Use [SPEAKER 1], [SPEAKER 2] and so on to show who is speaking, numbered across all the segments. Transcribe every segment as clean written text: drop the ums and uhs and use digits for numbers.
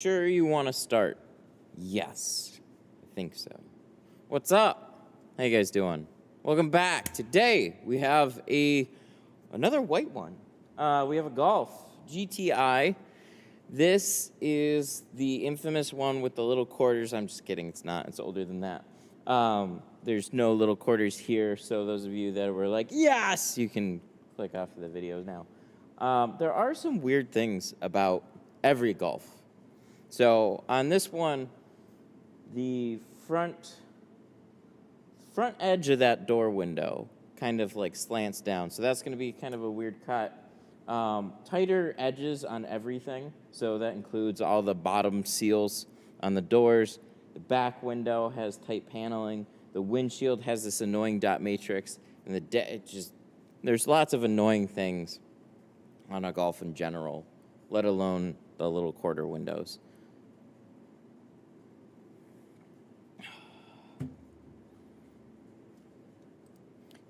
[SPEAKER 1] Sure you want to start? Yes, I think so. What's up? How you guys doing? Welcome back. Today we have another white one. We have a Golf GTI. This is the infamous one with the little quarters. I'm just kidding. It's not. It's older than that. There's no little quarters here, so those of you that were like, yes, you can click off of the video now. There are some weird things about every Golf. So on this one, the front edge of that door window kind of like slants down. So that's going to be kind of a weird cut. Tighter edges on everything. So that includes all the bottom seals on the doors. The back window has tight paneling. The windshield has this annoying dot matrix. And there's lots of annoying things on a Golf in general, let alone the little quarter windows.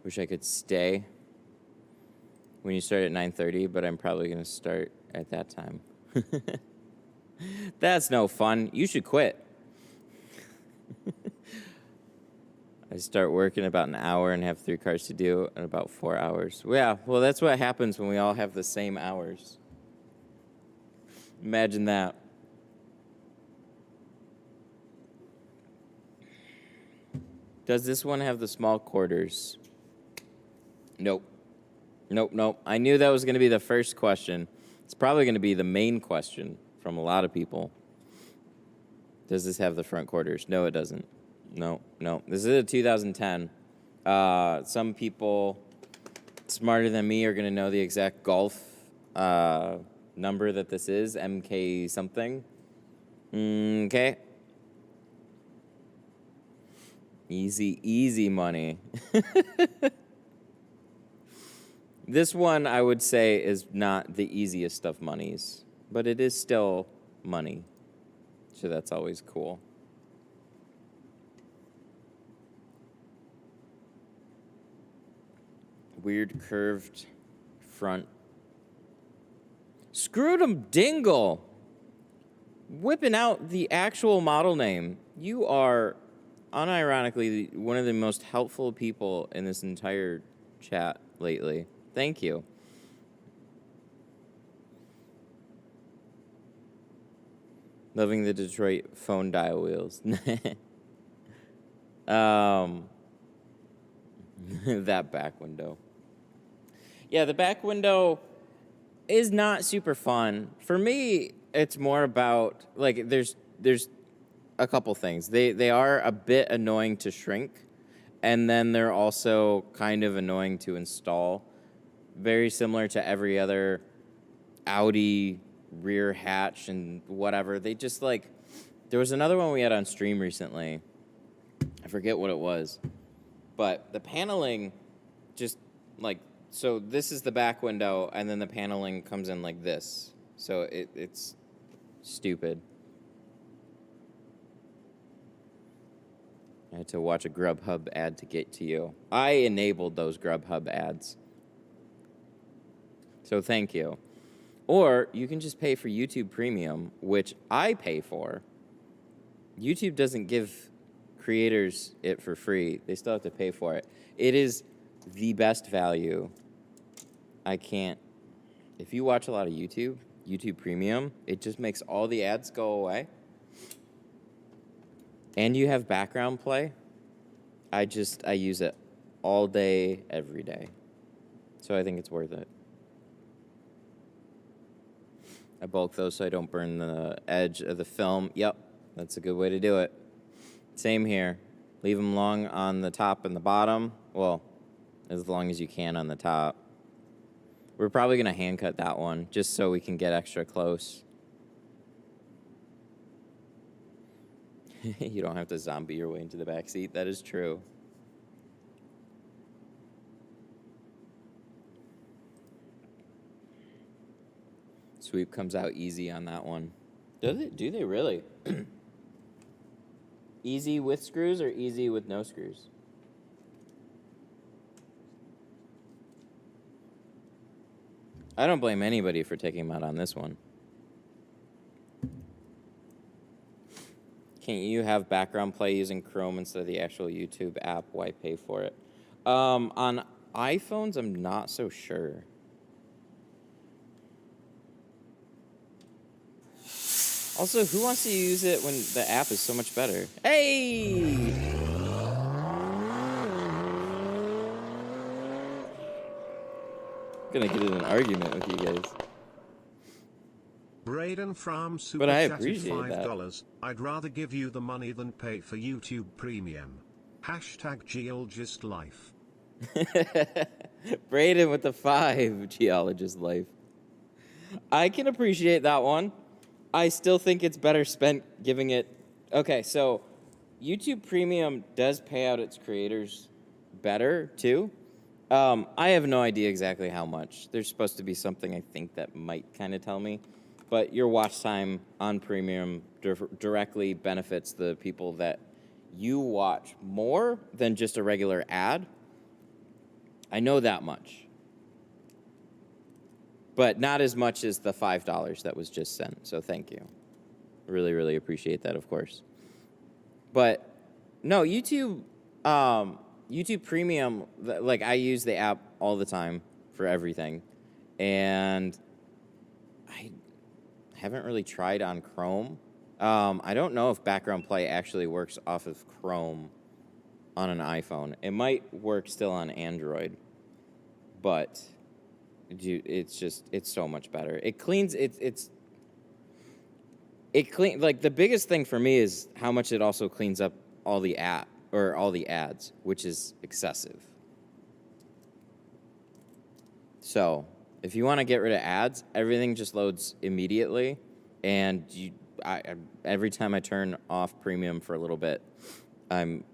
[SPEAKER 1] Wish I could stay when you start at 9:30, but I'm probably going to start at that time. That's no fun. You should quit. I start work in about an hour and have 3 cars to do in about 4 hours. Yeah, well, that's what happens when we all have the same hours. Imagine that. Does this one have the small quarters? Nope. Nope. I knew that was going to be the first question. It's probably going to be the main question from a lot of people. Does this have the front quarters? No, it doesn't. No. This is a 2010. Some people smarter than me are going to know the exact Golf number that this is, MK something. Okay. Easy money. This one, I would say, is not the easiest of monies, but it is still money, so that's always cool. Weird curved front. Screwed 'em dingle! Whipping out the actual model name. You are, unironically, one of the most helpful people in this entire chat lately. Thank you. Loving the Detroit phone dial wheels. That back window. Yeah, the back window is not super fun. For me, it's more about, like, there's a couple things. They are a bit annoying to shrink, and then they're also kind of annoying to install. Very similar to every other Audi rear hatch and whatever. They just, like, there was another one we had on stream recently. I forget what it was. But the paneling just, like, so this is the back window, and then the paneling comes in like this. So it's stupid. I had to watch a Grubhub ad to get to you. I enabled those Grubhub ads. So thank you. Or you can just pay for YouTube Premium, which I pay for. YouTube doesn't give creators it for free. They still have to pay for it. It is the best value. If you watch a lot of YouTube Premium, it just makes all the ads go away. And you have background play. I use it all day, every day. So I think it's worth it. I bulk those so I don't burn the edge of the film. Yep, that's a good way to do it. Same here. Leave them long on the top and the bottom. Well, as long as you can on the top. We're probably going to hand cut that one just so we can get extra close. You don't have to zombie your way into the back seat. That is true. Sweep comes out easy on that one. Do they really? Easy with screws or easy with no screws? I don't blame anybody for taking them out on this one. Can't you have background play using Chrome instead of the actual YouTube app? Why pay for it? On iPhones, I'm not so sure. Also, who wants to use it when the app is so much better? Hey! Gonna get in an argument with you guys.
[SPEAKER 2] Braden from Super
[SPEAKER 1] But I
[SPEAKER 2] chatted
[SPEAKER 1] appreciate
[SPEAKER 2] $5. I'd rather give you the money than pay for YouTube Premium. Hashtag Geologist Life.
[SPEAKER 1] Braden with the 5 geologist life. I can appreciate that one. I still think it's better spent giving it. Okay, so YouTube Premium does pay out its creators better too. I have no idea exactly how much. There's supposed to be something I think that might kind of tell me. But your watch time on Premium directly benefits the people that you watch more than just a regular ad. I know that much. But not as much as the $5 that was just sent. So thank you. Really, really appreciate that, of course. But no, YouTube Premium, like I use the app all the time for everything. And I haven't really tried on Chrome. I don't know if background play actually works off of Chrome on an iPhone. It might work still on Android, but it's so much better. It cleans like the biggest thing for me is how much it also cleans up all the ads, which is excessive. So if you want to get rid of ads, everything just loads immediately, and every time I turn off Premium for a little bit,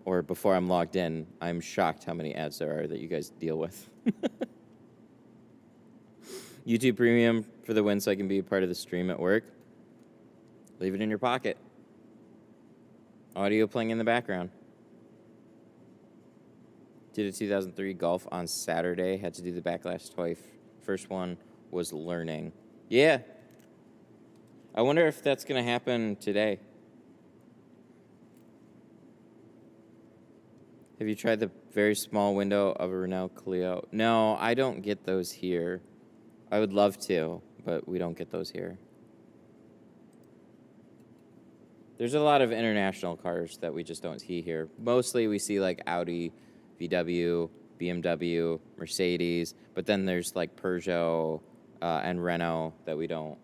[SPEAKER 1] or before I'm logged in, I'm shocked how many ads there are that you guys deal with. YouTube Premium for the win, so I can be a part of the stream at work. Leave it in your pocket. Audio playing in the background. Did a 2003 golf on Saturday. Had to do the backlash twice. First one was learning. Yeah. I wonder if that's going to happen today. Have you tried the very small window of a Renault Clio? No, I don't get those here. I would love to, but we don't get those here. There's a lot of international cars that we just don't see here. Mostly we see like Audi, VW, BMW, Mercedes, but then there's like Peugeot and Renault that we don't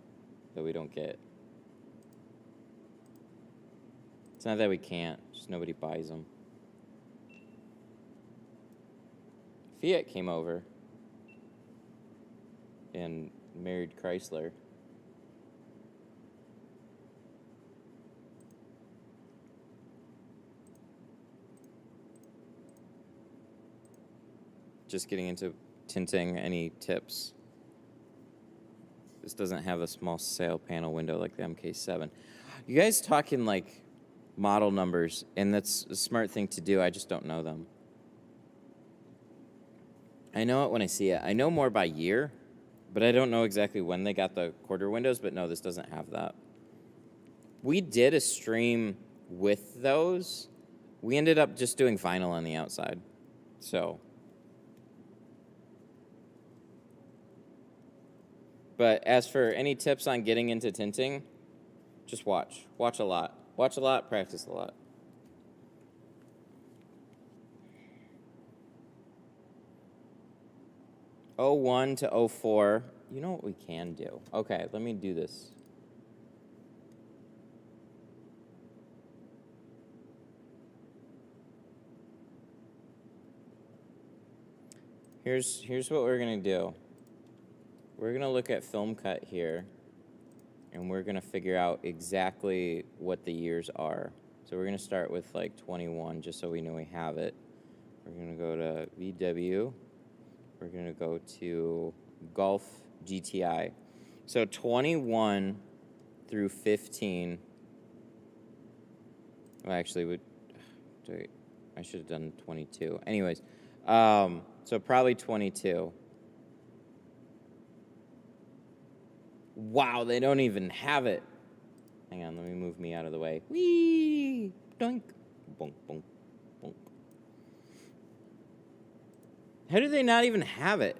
[SPEAKER 1] get. It's not that we can't, just nobody buys them. Fiat came over and married Chrysler. Just getting into tinting. Any tips? This doesn't have a small sail panel window like the MK7. You guys talking like model numbers, and that's a smart thing to do. I just don't know them. I know it when I see it. I know more by year, but I don't know exactly when they got the quarter windows, but no, this doesn't have that. We did a stream with those. We ended up just doing vinyl on the outside. So. But as for any tips on getting into tinting, just watch. Watch a lot. Watch a lot, practice a lot. '01 to '04. You know what we can do? Okay, let me do this. Here's what we're gonna do. We're gonna look at film cut here, and we're gonna figure out exactly what the years are. So we're gonna start with like 21, just so we know we have it. We're gonna go to VW. We're gonna go to Golf GTI. So 21 through 15. Well, actually, I should have done 22. Anyways, so probably 22. Wow, they don't even have it. Hang on, let me move me out of the way. Whee! doink. Bonk, bonk, bonk. How do they not even have it?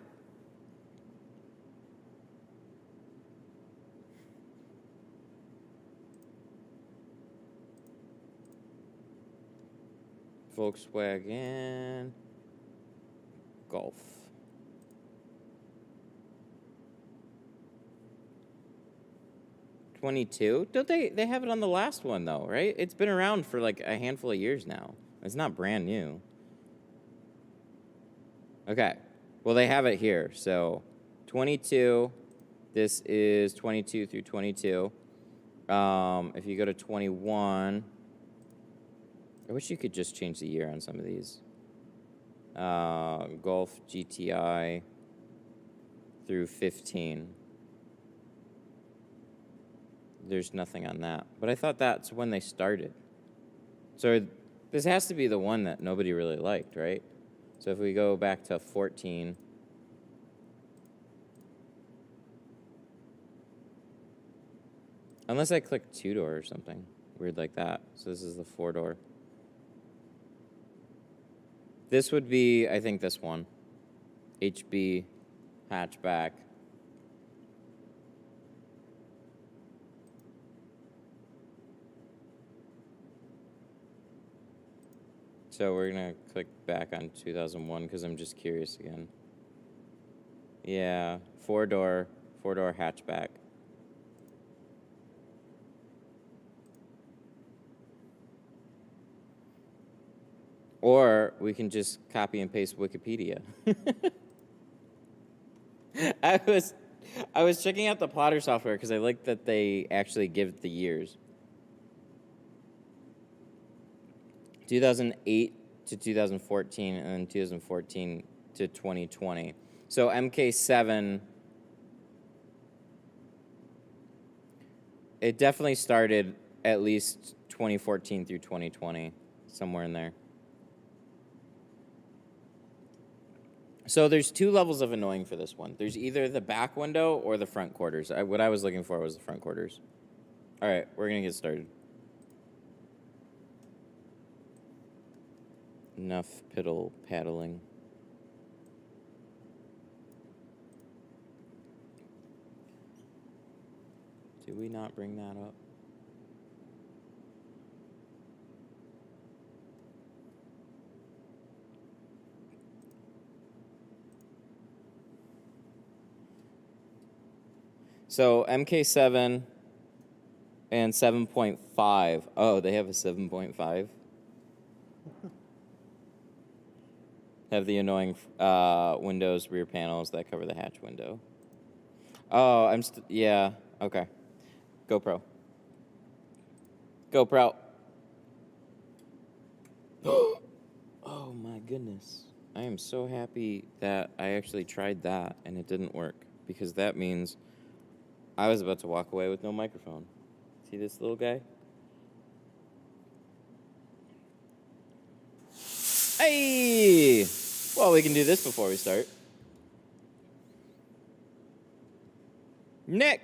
[SPEAKER 1] Volkswagen Golf. '22? Don't they have it on the last one though, right? It's been around for like a handful of years now. It's not brand new. Okay. Well, they have it here. So 22. This is 22 through 22. If you go to 21, I wish you could just change the year on some of these. Golf GTI through 15. There's nothing on that. But I thought that's when they started. So this has to be the one that nobody really liked, right? So if we go back to 14. Unless I click 2-door or something weird like that. So this is the 4-door. This would be, I think, this one. HB hatchback. So we're going to click back on 2001 because I'm just curious again. Yeah, 4-door hatchback. Or we can just copy and paste Wikipedia. I was checking out the plotter software because I like that they actually give the years. 2008 to 2014, and then 2014 to 2020. So MK7, it definitely started at least 2014 through 2020, somewhere in there. So there's two levels of annoying for this one. There's either the back window or the front quarters. What I was looking for was the front quarters. All right, we're going to get started. Enough paddling. Did we not bring that up? So MK7 and 7.5. Oh, they have a 7.5? Have the annoying windows, rear panels that cover the hatch window. Oh, yeah, okay. GoPro. GoPro. Oh my goodness. I am so happy that I actually tried that and it didn't work, because that means I was about to walk away with no microphone. See this little guy? Hey! Well, we can do this before we start. Nick!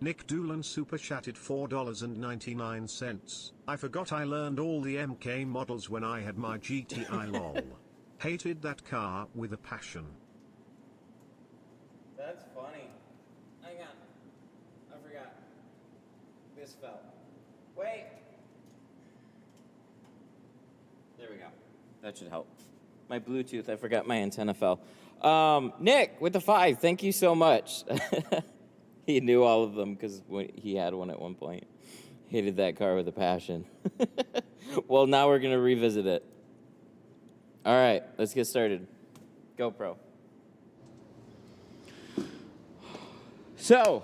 [SPEAKER 2] Nick Doolan super chatted $4.99. I forgot I learned all the MK models when I had my GTI lol. Hated that car with a passion.
[SPEAKER 1] That's funny. Hang on. I forgot. This fell. Wait. There we go. That should help. My Bluetooth, I forgot my antenna fell. Nick, with the 5, thank you so much. He knew all of them because he had one at one point. Hated that car with a passion. Well, now we're going to revisit it. All right, let's get started. GoPro. So,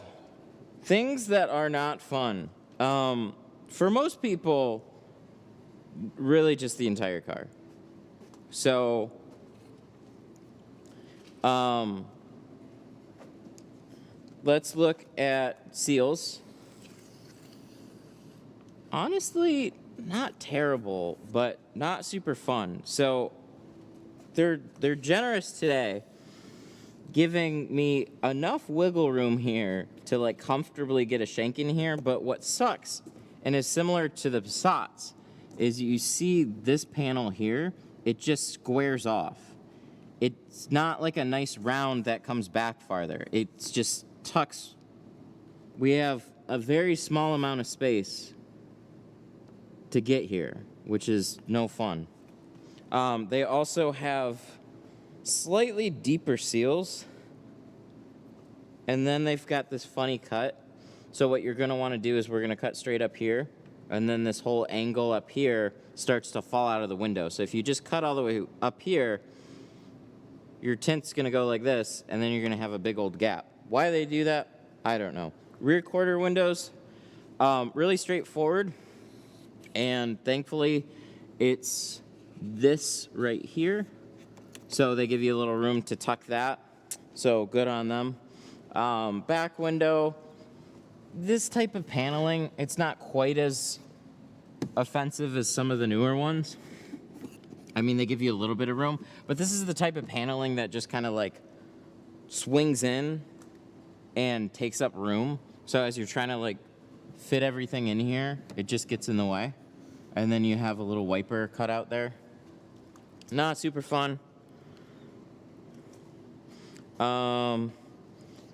[SPEAKER 1] things that are not fun. For most people, really just the entire car. So, let's look at seals. Honestly, not terrible, but not super fun. So they're generous today, giving me enough wiggle room here to like comfortably get a shank in here. But what sucks, and is similar to the Passats, is you see this panel here, it just squares off. It's not like a nice round that comes back farther. It's just tucks. We have a very small amount of space to get here, which is no fun. They also have slightly deeper seals, and then they've got this funny cut. So what you're gonna wanna do is we're gonna cut straight up here, and then this whole angle up here starts to fall out of the window. So if you just cut all the way up here, your tint's gonna go like this, and then you're gonna have a big old gap. Why they do that, I don't know. Rear quarter windows, really straightforward, and thankfully it's this right here. So they give you a little room to tuck that, so good on them. Back window, this type of paneling, it's not quite as offensive as some of the newer ones. I mean, they give you a little bit of room, but this is the type of paneling that just kind of like swings in and takes up room. So as you're trying to like fit everything in here, it just gets in the way. And then you have a little wiper cut out there. Not super fun. And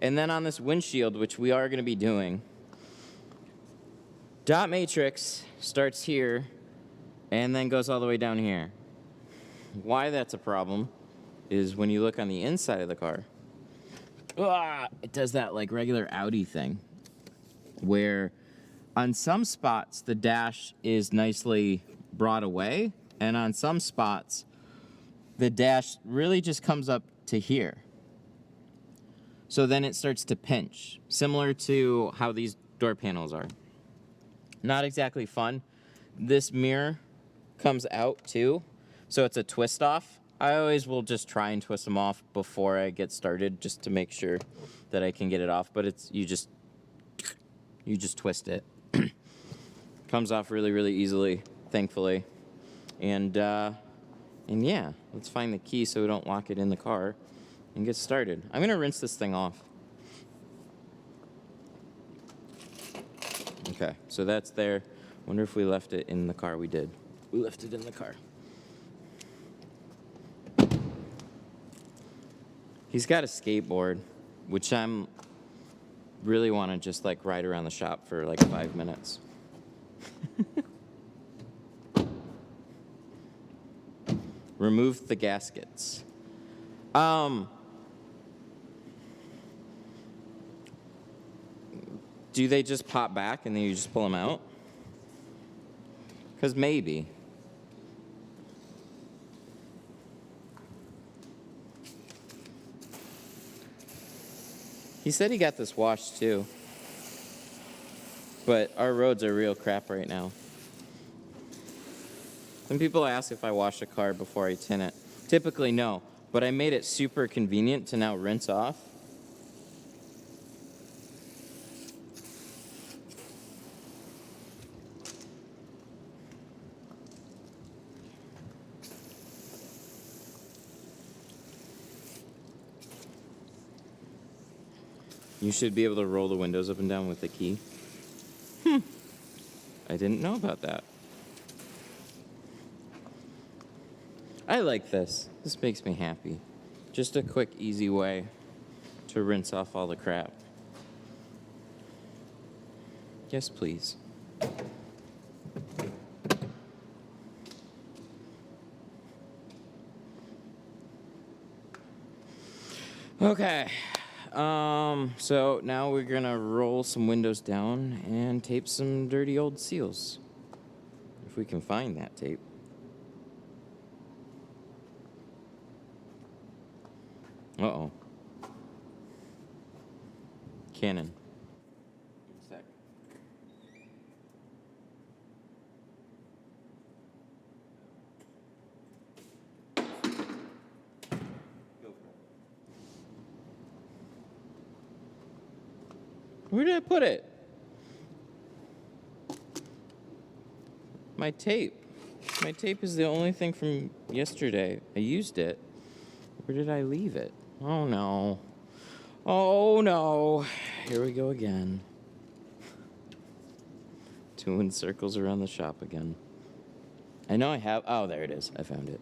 [SPEAKER 1] then on this windshield, which we are going to be doing, dot matrix starts here and then goes all the way down here. Why that's a problem is when you look on the inside of the car, it does that like regular Audi thing where on some spots the dash is nicely brought away, and on some spots the dash really just comes up to here. So then it starts to pinch, similar to how these door panels are. Not exactly fun. This mirror comes out too, so it's a twist off. I always will just try and twist them off before I get started, just to make sure that I can get it off, but it's you just twist it. Comes off really, really easily, thankfully. And yeah, let's find the key so we don't lock it in the car and get started. I'm gonna rinse this thing off. Okay, so that's there. Wonder if we left it in the car. We did. We left it in the car. He's got a skateboard, which I'm really want to just like ride around the shop for like 5 minutes. Remove the gaskets. Do they just pop back and then you just pull them out? Because maybe. He said he got this washed too. But our roads are real crap right now. Some people ask if I wash a car before I tint it. Typically no, but I made it super convenient to now rinse off. You should be able to roll the windows up and down with the key. I didn't know about that. I like this. This makes me happy. Just a quick, easy way to rinse off all the crap. Yes, please. Okay. So now we're gonna roll some windows down and tape some dirty old seals. If we can find that tape. Uh-oh. Canon. One sec. Go for it. Where did I put it? my tape. My tape is the only thing from yesterday. I used it. Where did I leave it? Oh, no. Oh, no. Here we go again. Doing circles around the shop again. I know I have... Oh, there it is. I found it.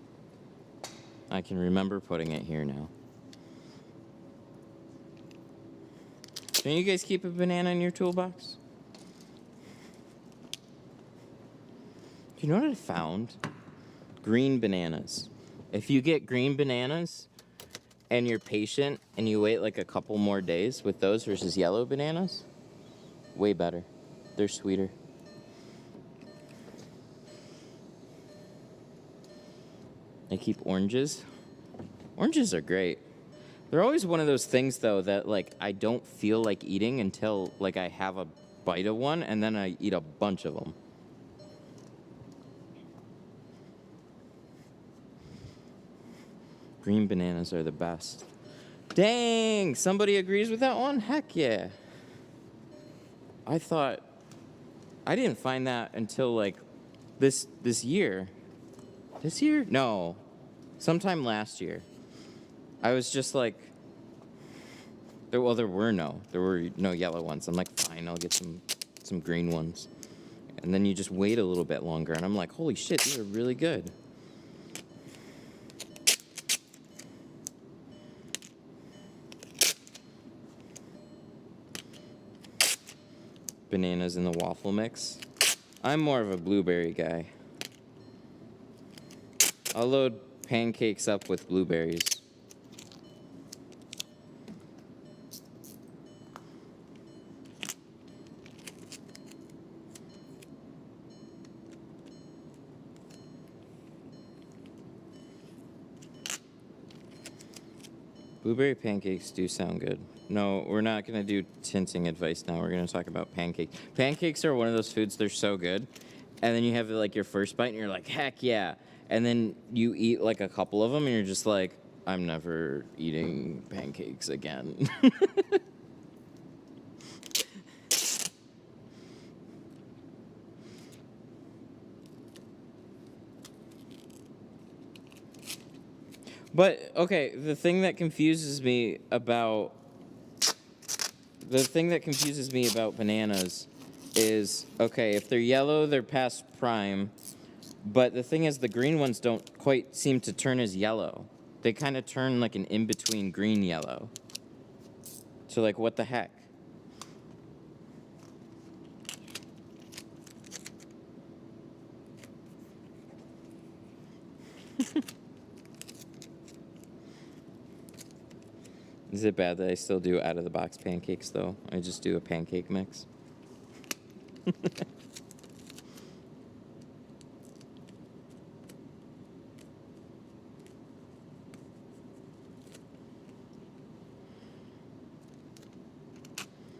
[SPEAKER 1] I can remember putting it here now. Can you guys keep a banana in your toolbox? You know what I found? Green bananas. If you get green bananas and you're patient and you wait like a couple more days with those versus yellow bananas, way better. They're sweeter. I keep oranges. Oranges are great. They're always one of those things though that like I don't feel like eating until like I have a bite of one and then I eat a bunch of them. Green bananas are the best. Dang, somebody agrees with that one? Heck yeah. I didn't find that until like this year. This year? No. Sometime last year. I was just like, there were no yellow ones. I'm like, fine, I'll get some green ones. And then you just wait a little bit longer, and I'm like, holy shit, these are really good. Bananas in the waffle mix. I'm more of a blueberry guy. I'll load pancakes up with blueberries. Blueberry pancakes do sound good. No, we're not going to do tinting advice now. We're going to talk about pancakes. Pancakes are one of those foods, they're so good. And then you have like your first bite and you're like, heck yeah. And then you eat like a couple of them and you're just like, I'm never eating pancakes again. But, okay, the thing that confuses me about bananas is, okay, if they're yellow, they're past prime. But the thing is, the green ones don't quite seem to turn as yellow. They kind of turn like an in-between green-yellow. So, like, what the heck? Is it bad that I still do out-of-the-box pancakes, though? I just do a pancake mix.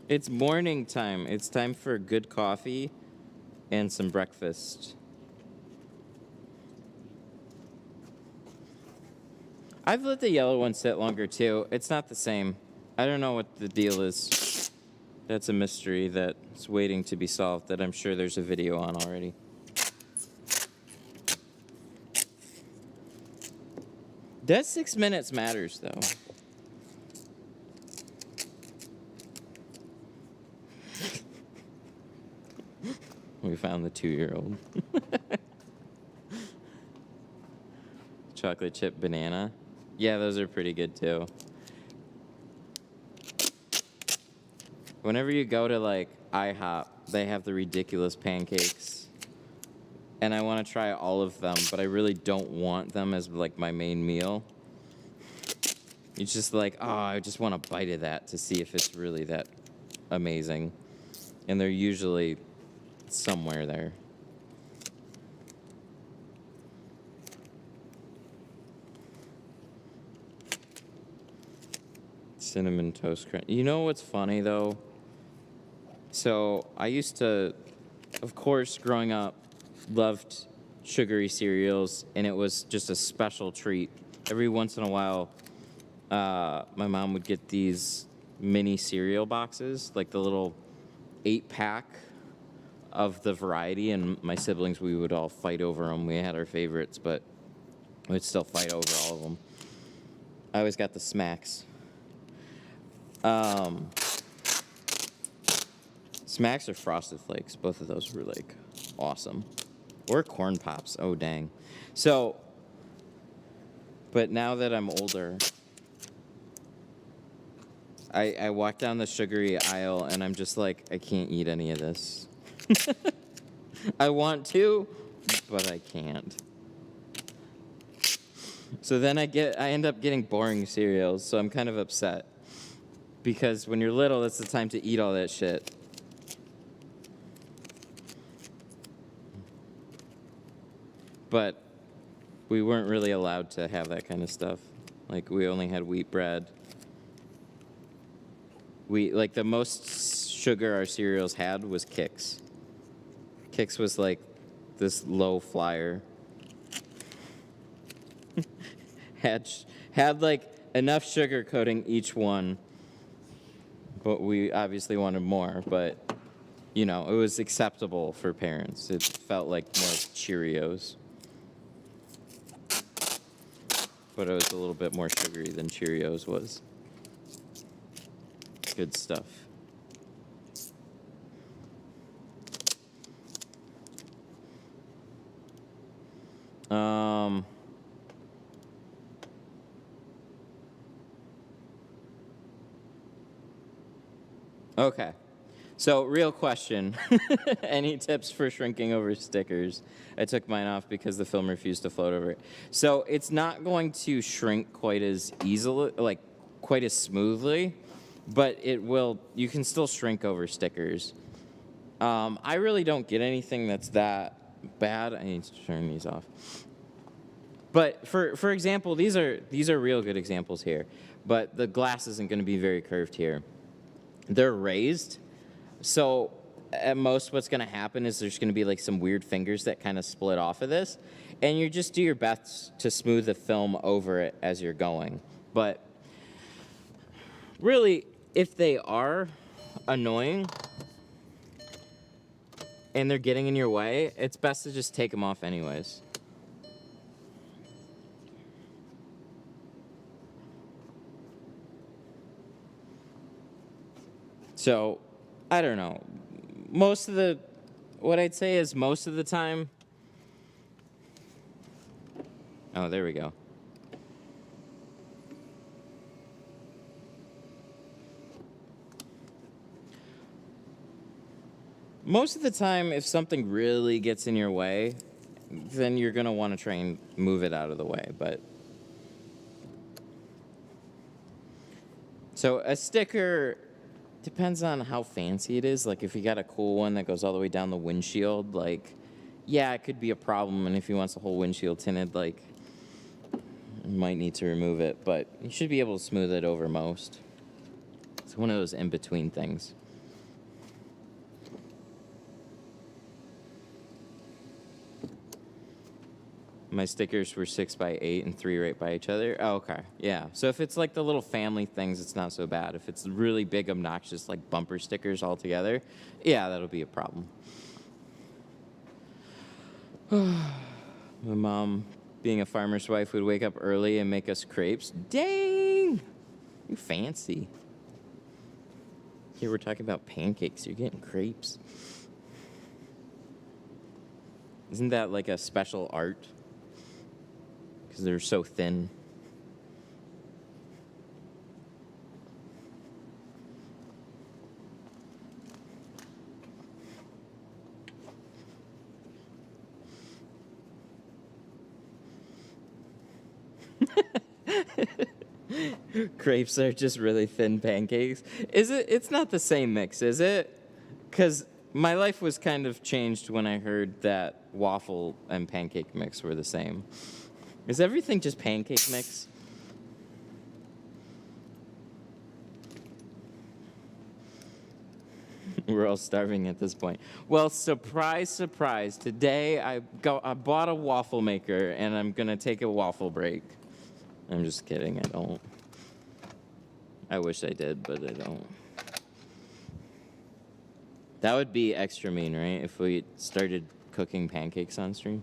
[SPEAKER 1] It's morning time. It's time for good coffee and some breakfast. I've let the yellow one sit longer, too. It's not the same. I don't know what the deal is. That's a mystery that's waiting to be solved that I'm sure there's a video on already. That 6 minutes matters, though. We found the 2-year-old. Chocolate chip banana. Yeah, those are pretty good too. Whenever you go to like IHOP, they have the ridiculous pancakes. And I want to try all of them, but I really don't want them as like my main meal. It's just like, oh, I just want a bite of that to see if it's really that amazing. And they're usually somewhere there. Cinnamon Toast Crunch. You know what's funny, though? So, I used to, of course, growing up, loved sugary cereals, and it was just a special treat. Every once in a while, my mom would get these mini cereal boxes, like the little 8-pack of the variety, and my siblings, we would all fight over them. We had our favorites, but we'd still fight over all of them. I always got the smacks. Smacks or Frosted Flakes, both of those were like awesome. Or corn pops, oh dang. So, but now that I'm older, I walk down the sugary aisle and I'm just like, I can't eat any of this. I want to, but I can't. So then I end up getting boring cereals, so I'm kind of upset. Because when you're little, that's the time to eat all that shit. But we weren't really allowed to have that kind of stuff. Like, we only had wheat bread. The most sugar our cereals had was Kix. Kix was like this low flyer. had like enough sugar coating each one, but we obviously wanted more. But you know, it was acceptable for parents. It felt like more Cheerios, but it was a little bit more sugary than Cheerios was. Good stuff. Okay. So, real question. Any tips for shrinking over stickers? I took mine off because the film refused to float over it. So, it's not going to shrink quite as easily, like quite as smoothly, but it will. You can still shrink over stickers. I really don't get anything that's that bad. I need to turn these off. But for example, these are real good examples here. But the glass isn't going to be very curved here. They're raised, so at most what's going to happen is there's going to be like some weird fingers that kind of split off of this, and you just do your best to smooth the film over it as you're going. But really, if they are annoying and they're getting in your way, it's best to just take them off anyways. So, I don't know. What I'd say is most of the time, oh, there we go. Most of the time, if something really gets in your way, then you're going to want to try and move it out of the way. But so a sticker depends on how fancy it is. Like, if you got a cool one that goes all the way down the windshield, like, yeah, it could be a problem. And if he wants the whole windshield tinted, like, you might need to remove it. But you should be able to smooth it over most. It's one of those in-between things. My stickers were 6x8 and 3 right by each other. Oh, okay, yeah. So if it's like the little family things, it's not so bad. If it's really big, obnoxious, like bumper stickers all together, yeah, that'll be a problem. My mom, being a farmer's wife, would wake up early and make us crepes. Dang! You fancy. Here we're talking about pancakes. You're getting crepes. Isn't that like a special art? Because they're so thin. Crepes are just really thin pancakes. Is it? It's not the same mix, is it? Because my life was kind of changed when I heard that waffle and pancake mix were the same. Is everything just pancake mix? We're all starving at this point. Well, surprise, surprise. Today I bought a waffle maker and I'm going to take a waffle break. I'm just kidding. I don't. I wish I did, but I don't. That would be extra mean, right? If we started cooking pancakes on stream.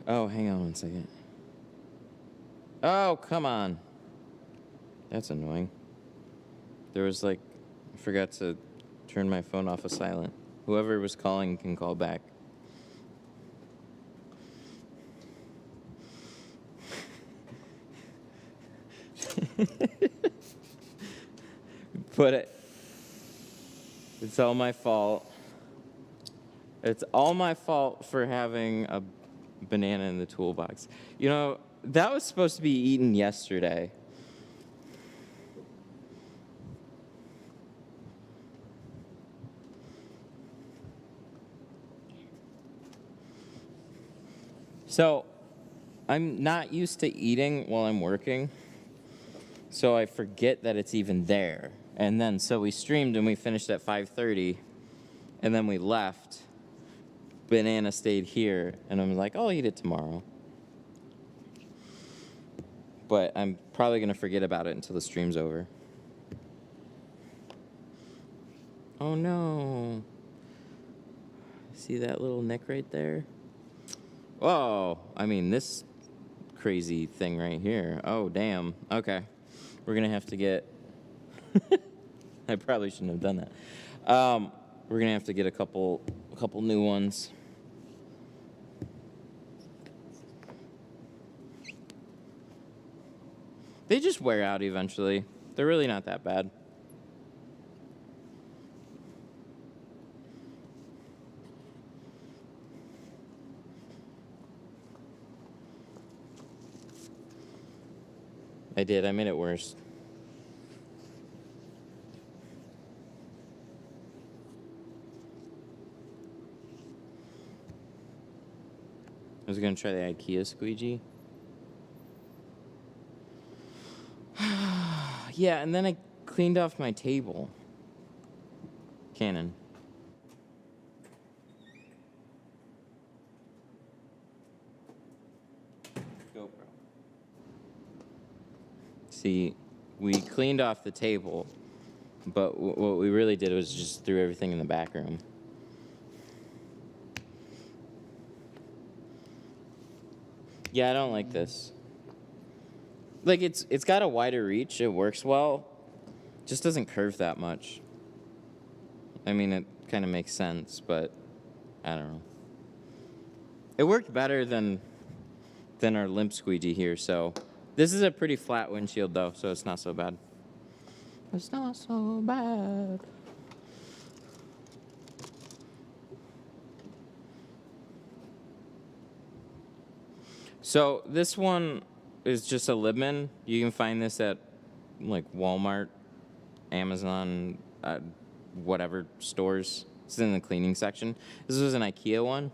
[SPEAKER 1] Oh, hang on one second. Oh, come on. That's annoying. There was like, I forgot to turn my phone off of silent. Whoever was calling can call back. Put it. It's all my fault. It's all my fault for having a banana in the toolbox. You know, that was supposed to be eaten yesterday. So, I'm not used to eating while I'm working, so I forget that it's even there. And then, so we streamed and we finished at 5:30, and then we left. Banana stayed here, and I'm like, I'll eat it tomorrow. But I'm probably going to forget about it until the stream's over. Oh no. See that little nick right there? Whoa, I mean this crazy thing right here. Oh, damn. Okay. We're going to have to get... I probably shouldn't have done that. We're going to have to get a couple new ones. They just wear out eventually. They're really not that bad. I did. I made it worse. I was going to try the IKEA squeegee. Yeah, and then I cleaned off my table. Canon. GoPro. See, we cleaned off the table, but what we really did was just threw everything in the back room. Yeah, I don't like this. Like, it's got a wider reach. It works well. Just doesn't curve that much. I mean, it kind of makes sense, but I don't know. It worked better than our limp squeegee here, so... This is a pretty flat windshield, though, so it's not so bad. It's not so bad. So this one is just a Libman. You can find this at like Walmart, Amazon, whatever stores. It's in the cleaning section. This was an IKEA one.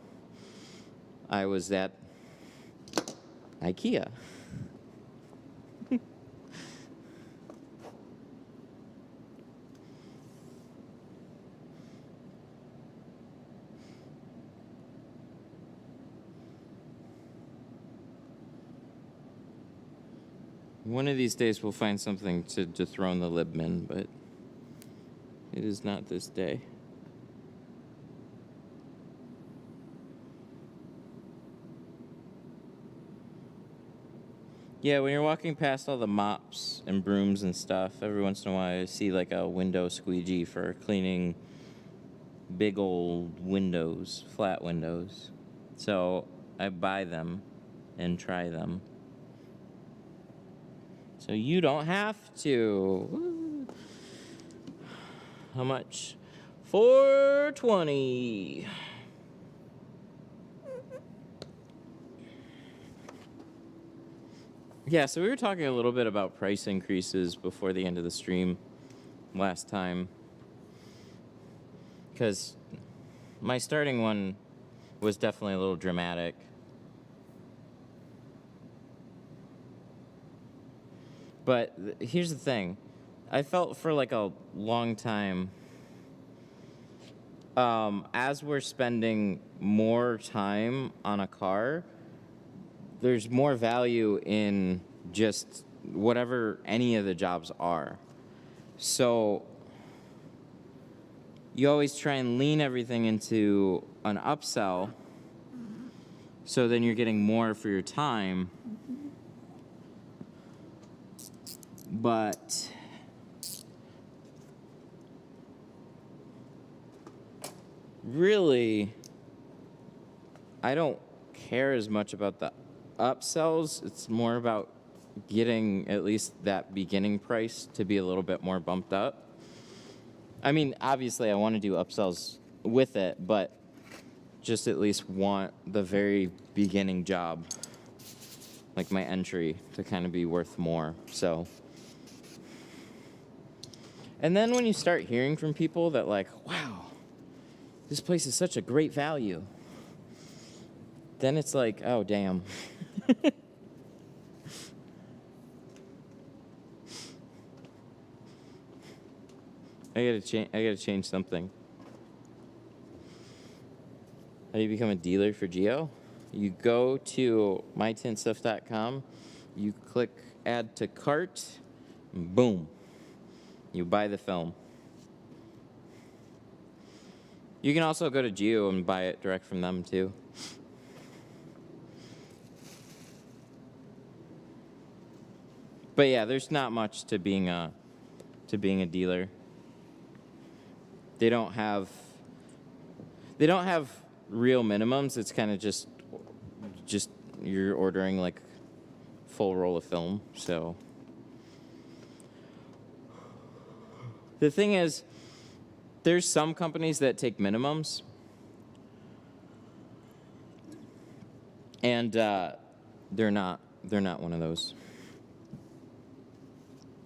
[SPEAKER 1] I was at IKEA. One of these days we'll find something to dethrone the Libman, but it is not this day. Yeah, when you're walking past all the mops and brooms and stuff, every once in a while I see like a window squeegee for cleaning big old windows, flat windows. So I buy them and try them. So you don't have to. Woo. How much? $4.20. Yeah, so we were talking a little bit about price increases before the end of the stream last time. Because my starting one was definitely a little dramatic. But here's the thing. I felt for like a long time, as we're spending more time on a car, there's more value in just whatever any of the jobs are. So you always try and lean everything into an upsell, so then you're getting more for your time. But really, I don't care as much about the upsells. It's more about getting at least that beginning price to be a little bit more bumped up. I mean, obviously I want to do upsells with it, but just at least want the very beginning job, like my entry, to kind of be worth more. So, and then when you start hearing from people that like, wow, this place is such a great value, then it's like, oh, damn. I gotta change something. How do you become a dealer for Geo? You go to mytintstuff.com, you click add to cart, and boom, you buy the film. You can also go to Geo and buy it direct from them too. But yeah, there's not much to being a dealer. They don't have real minimums. It's kind of just you're ordering like full roll of film. So the thing is, there's some companies that take minimums, and they're not one of those.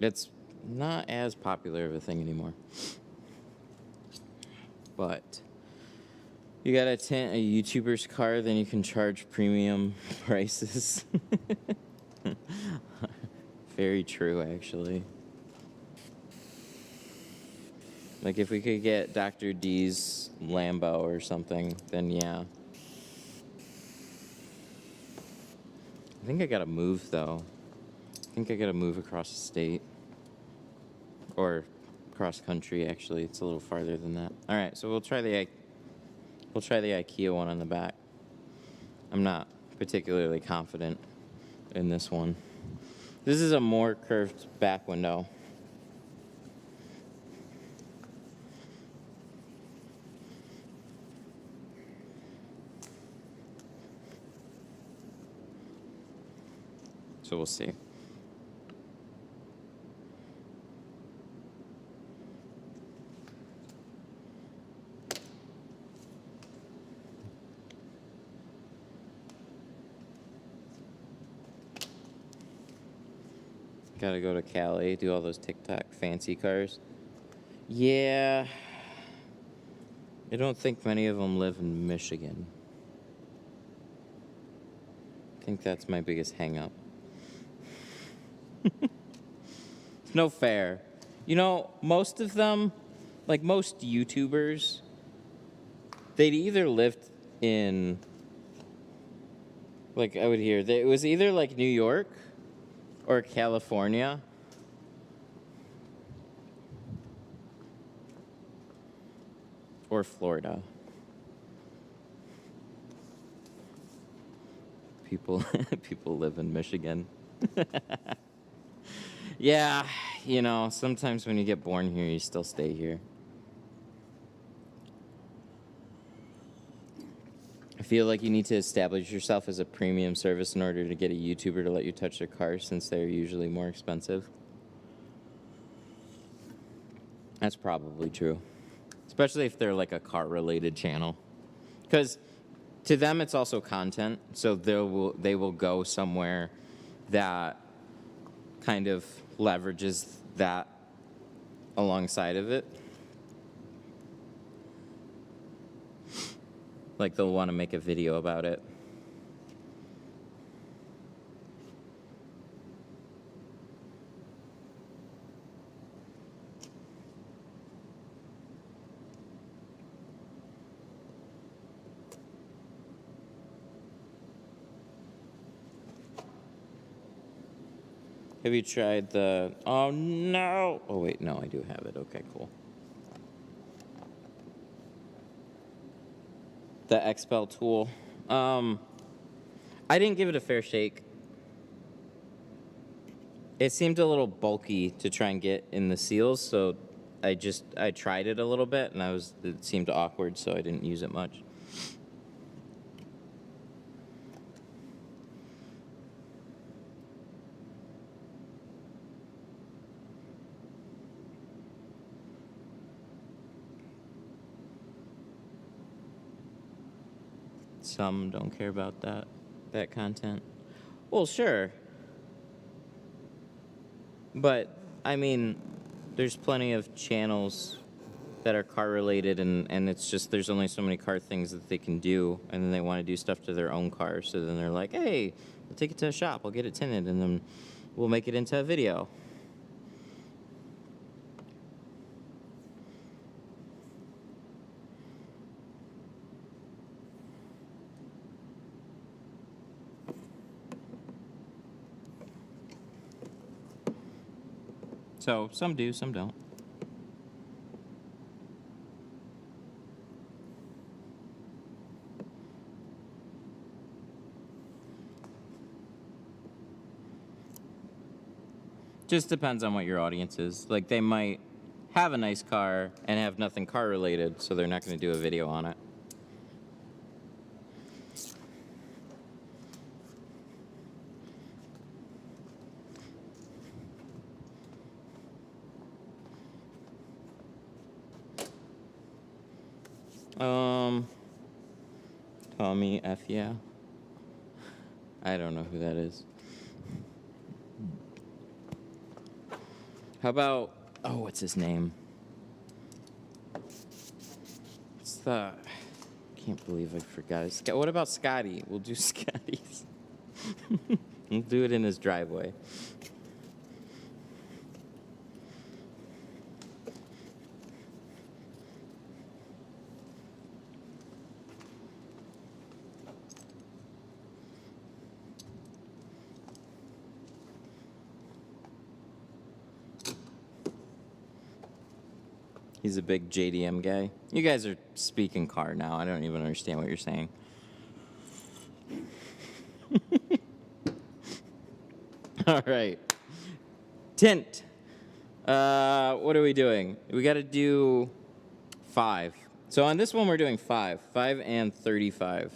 [SPEAKER 1] It's not as popular of a thing anymore. But you gotta tint a YouTuber's car, then you can charge premium prices. Very true, actually. Like if we could get Dr. D's Lambo or something, then yeah. I think I gotta move though. I think I gotta move across the state. Or cross country, actually. It's a little farther than that. All right, so we'll try the IKEA one on the back. I'm not particularly confident in this one. This is a more curved back window. So we'll see. Gotta go to Cali, do all those TikTok fancy cars. Yeah. I don't think many of them live in Michigan. I think that's my biggest hang-up. It's no fair. You know, most of them, like most YouTubers, they'd either lived in, like I would hear, it was either like New York or California. Or Florida. People live in Michigan. Yeah, you know, sometimes when you get born here, you still stay here. I feel like you need to establish yourself as a premium service in order to get a YouTuber to let you touch their car, since they're usually more expensive. That's probably true. Especially if they're like a car-related channel. Because to them, it's also content. So they will go somewhere that kind of leverages that alongside of it. Like they'll want to make a video about it. Have you tried the, oh no. Oh wait, no, I do have it. Okay, cool. The Expel tool. I didn't give it a fair shake. It seemed a little bulky to try and get in the seals, so I tried it a little bit, and it seemed awkward, so I didn't use it much. Some don't care about that content. Well, sure. But, I mean, there's plenty of channels that are car related, and it's just there's only so many car things that they can do, and then they want to do stuff to their own car. So then they're like, hey, we'll take it to a shop, I'll get it tinted, and then we'll make it into a video. So some do, some don't. Just depends on what your audience is. Like, they might have a nice car and have nothing car related, so they're not going to do a video on it. Tommy F. Yeah. I don't know who that is. How about, oh, what's his name? It's the, can't believe I forgot his, what about Scotty? We'll do Scotty's. We'll do it in his driveway. He's a big JDM guy. You guys are speaking car now. I don't even understand what you're saying. All right. Tint. What are we doing? We got to do 5. So on this one, we're doing 5. 5 and 35.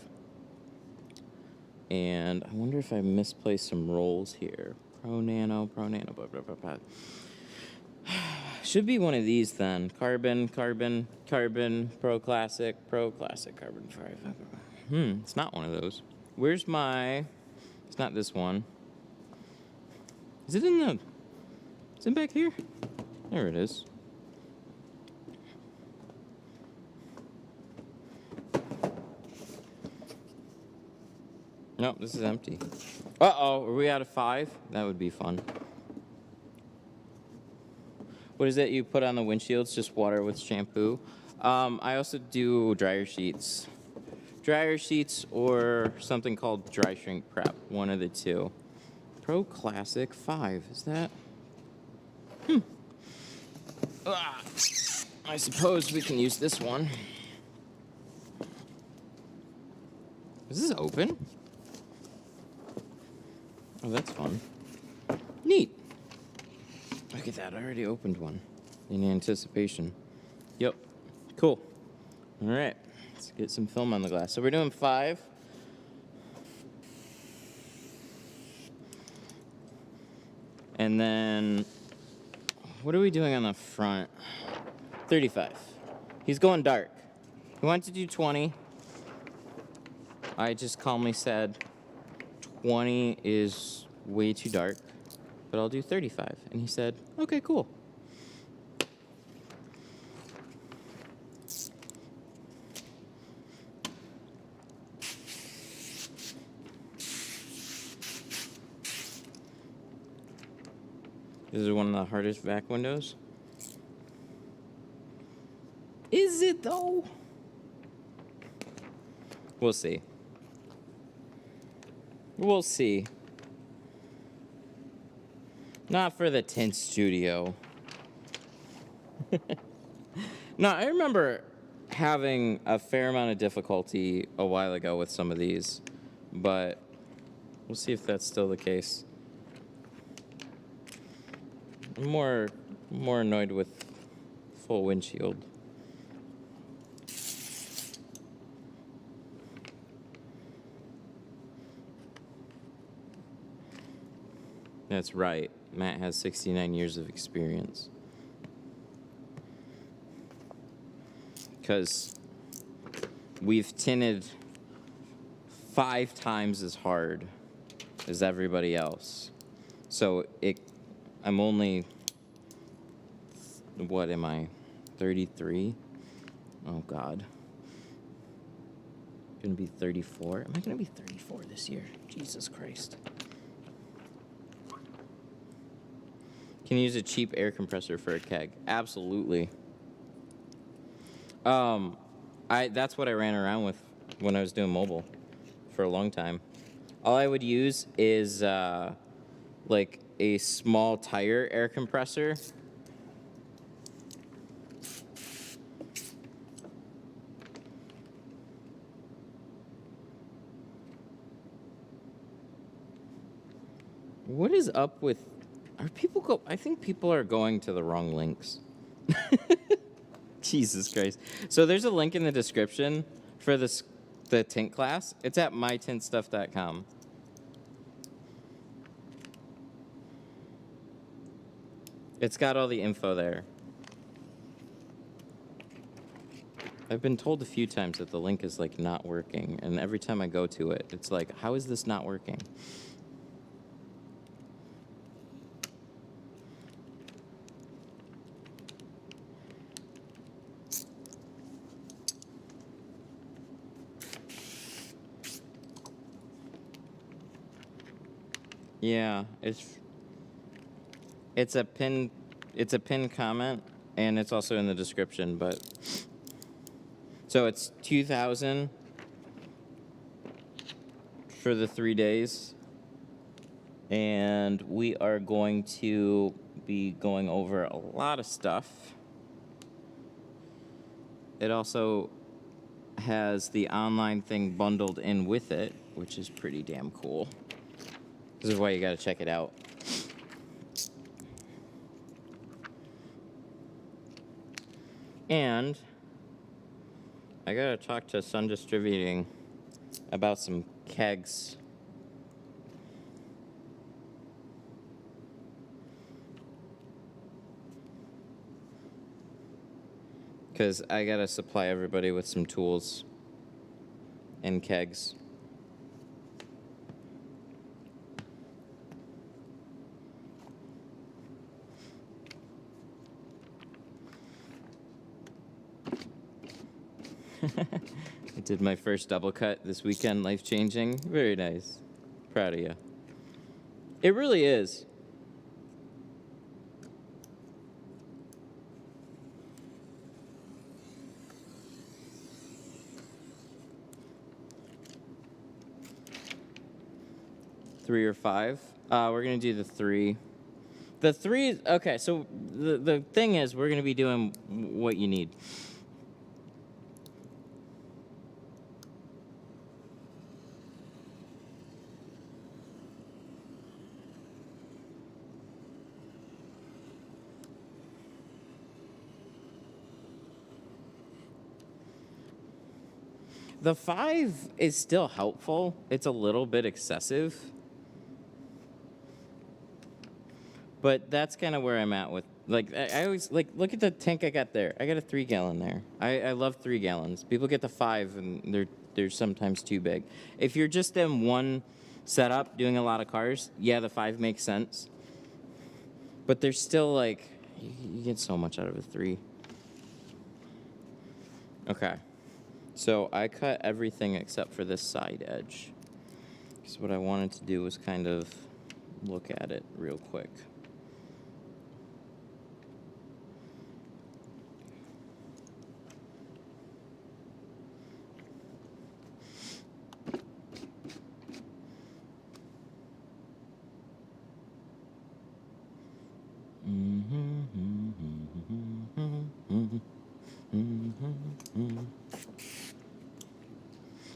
[SPEAKER 1] And I wonder if I misplaced some rolls here. Pro Nano, blah, blah, blah, blah. Should be one of these then. Carbon, carbon, carbon, Pro Classic, carbon 5. It's not one of those. Where's my... It's not this one. Is it in the... Is it back here? There it is. Nope, this is empty. Uh-oh, are we out of 5? That would be fun. What is it you put on the windshields? Just water with shampoo. I also do dryer sheets. Dryer sheets or something called dry shrink prep. One of the two. Pro Classic 5. Is that? I suppose we can use this one. Is this open? Oh, that's fun. Neat. Look at that, I already opened one in anticipation. Yep, cool. All right, let's get some film on the glass. So we're doing 5. And then, what are we doing on the front? 35. He's going dark. He wanted to do 20. I just calmly said 20 is way too dark, but I'll do 35. And he said, okay, cool. This is one of the hardest vac windows. Is it though? We'll see. We'll see. Not for the Tint Studio. No, I remember having a fair amount of difficulty a while ago with some of these, but we'll see if that's still the case. I'm more annoyed with full windshield. That's right. Matt has 69 years of experience. Because we've tinted 5 times as hard as everybody else. So I'm only, what am I, 33? Oh God. Gonna be 34? Am I gonna be 34 this year? Jesus Christ. Can you use a cheap air compressor for a keg? Absolutely. That's what I ran around with when I was doing mobile for a long time. All I would use is like a small tire air compressor. What is up with, I think people are going to the wrong links. Jesus Christ. So there's a link in the description for the tint class. It's at mytintstuff.com. It's got all the info there. I've been told a few times that the link is like not working, and every time I go to it, it's like, how is this not working? Yeah, it's a pinned comment, and it's also in the description, but so it's 2,000 for the 3 days, and we are going to be going over a lot of stuff. It also has the online thing bundled in with it, which is pretty damn cool. This is why you gotta check it out. And I gotta talk to Sun Distributing about some kegs. Because I gotta supply everybody with some tools and kegs. I did my first double cut this weekend, life-changing. Very nice. Proud of you. It really is. Three or five? We're gonna do the 3. The 3, okay, so the thing is, we're gonna be doing what you need. The 5 is still helpful. It's a little bit excessive. But that's kind of where I'm at with, like, I always, like, look at the tank I got there. I got a 3 gallon there. I love 3 gallons. People get the 5 and they're sometimes too big. If you're just in one setup doing a lot of cars, yeah, the 5 makes sense. But there's still, like, you get so much out of a 3. Okay. So I cut everything except for this side edge. Because what I wanted to do was kind of look at it real quick.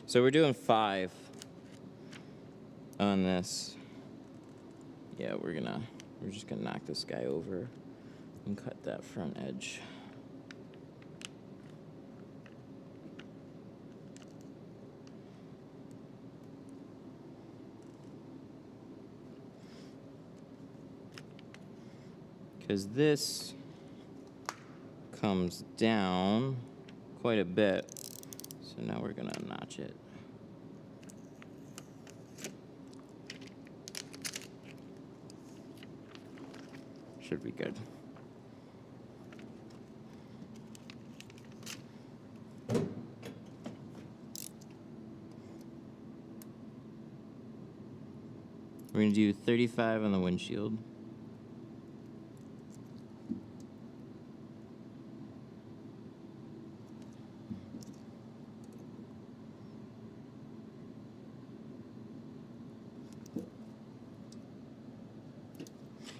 [SPEAKER 1] So we're doing 5 on this. Yeah, we're just gonna knock this guy over and cut that front edge. Because this comes down quite a bit. So now we're gonna notch it. Should be good. We're gonna do 35 on the windshield.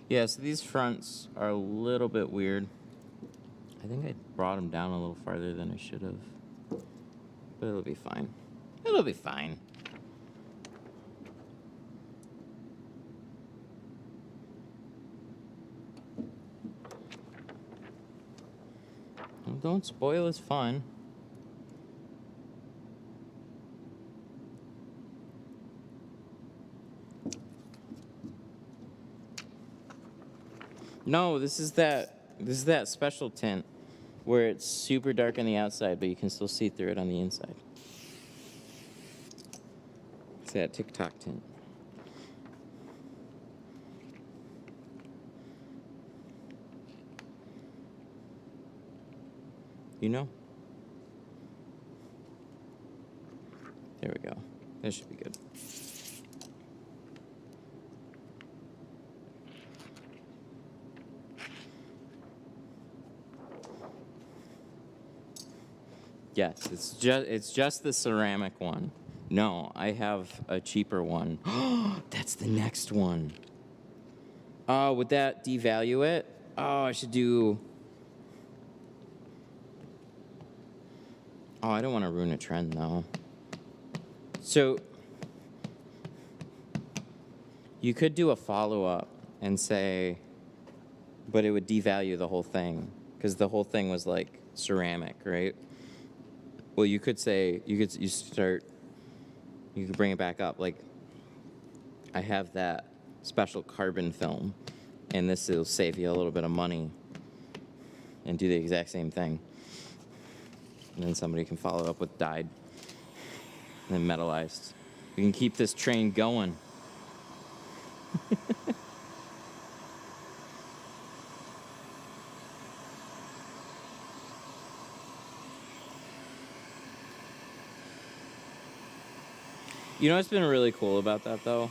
[SPEAKER 1] Yeah, so these fronts are a little bit weird. I think I brought them down a little farther than I should have. But it'll be fine. It'll be fine. Well, don't spoil his fun. No, this is that special tint where it's super dark on the outside, but you can still see through it on the inside. It's that TikTok tint. You know? There we go. That should be good. Yes, it's just the ceramic one. No, I have a cheaper one. That's the next one. Oh, would that devalue it? Oh, I should do... Oh, I don't want to ruin a trend, though. So, you could do a follow-up and say, but it would devalue the whole thing, because the whole thing was, like, ceramic, right? Well, you could say, you could bring it back up. Like, I have that special carbon film, and this will save you a little bit of money and do the exact same thing. And then somebody can follow up with dyed and then metallized. We can keep this train going. You know what's been really cool about that, though?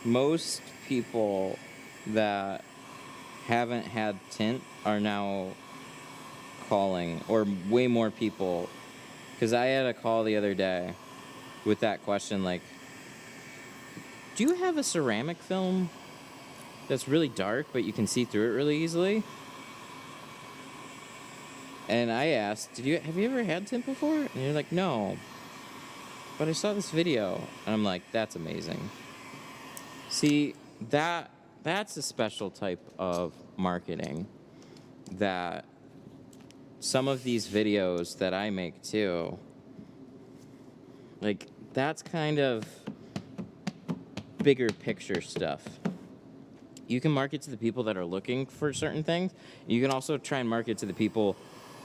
[SPEAKER 1] Most people that haven't had tint are now calling, or way more people. Because I had a call the other day with that question, like, do you have a ceramic film that's really dark, but you can see through it really easily? And I asked, have you ever had tint before? And you're like, no. But I saw this video. And I'm like, that's amazing. See, that's a special type of marketing that some of these videos that I make too, like, that's kind of bigger picture stuff. You can market to the people that are looking for certain things. You can also try and market to the people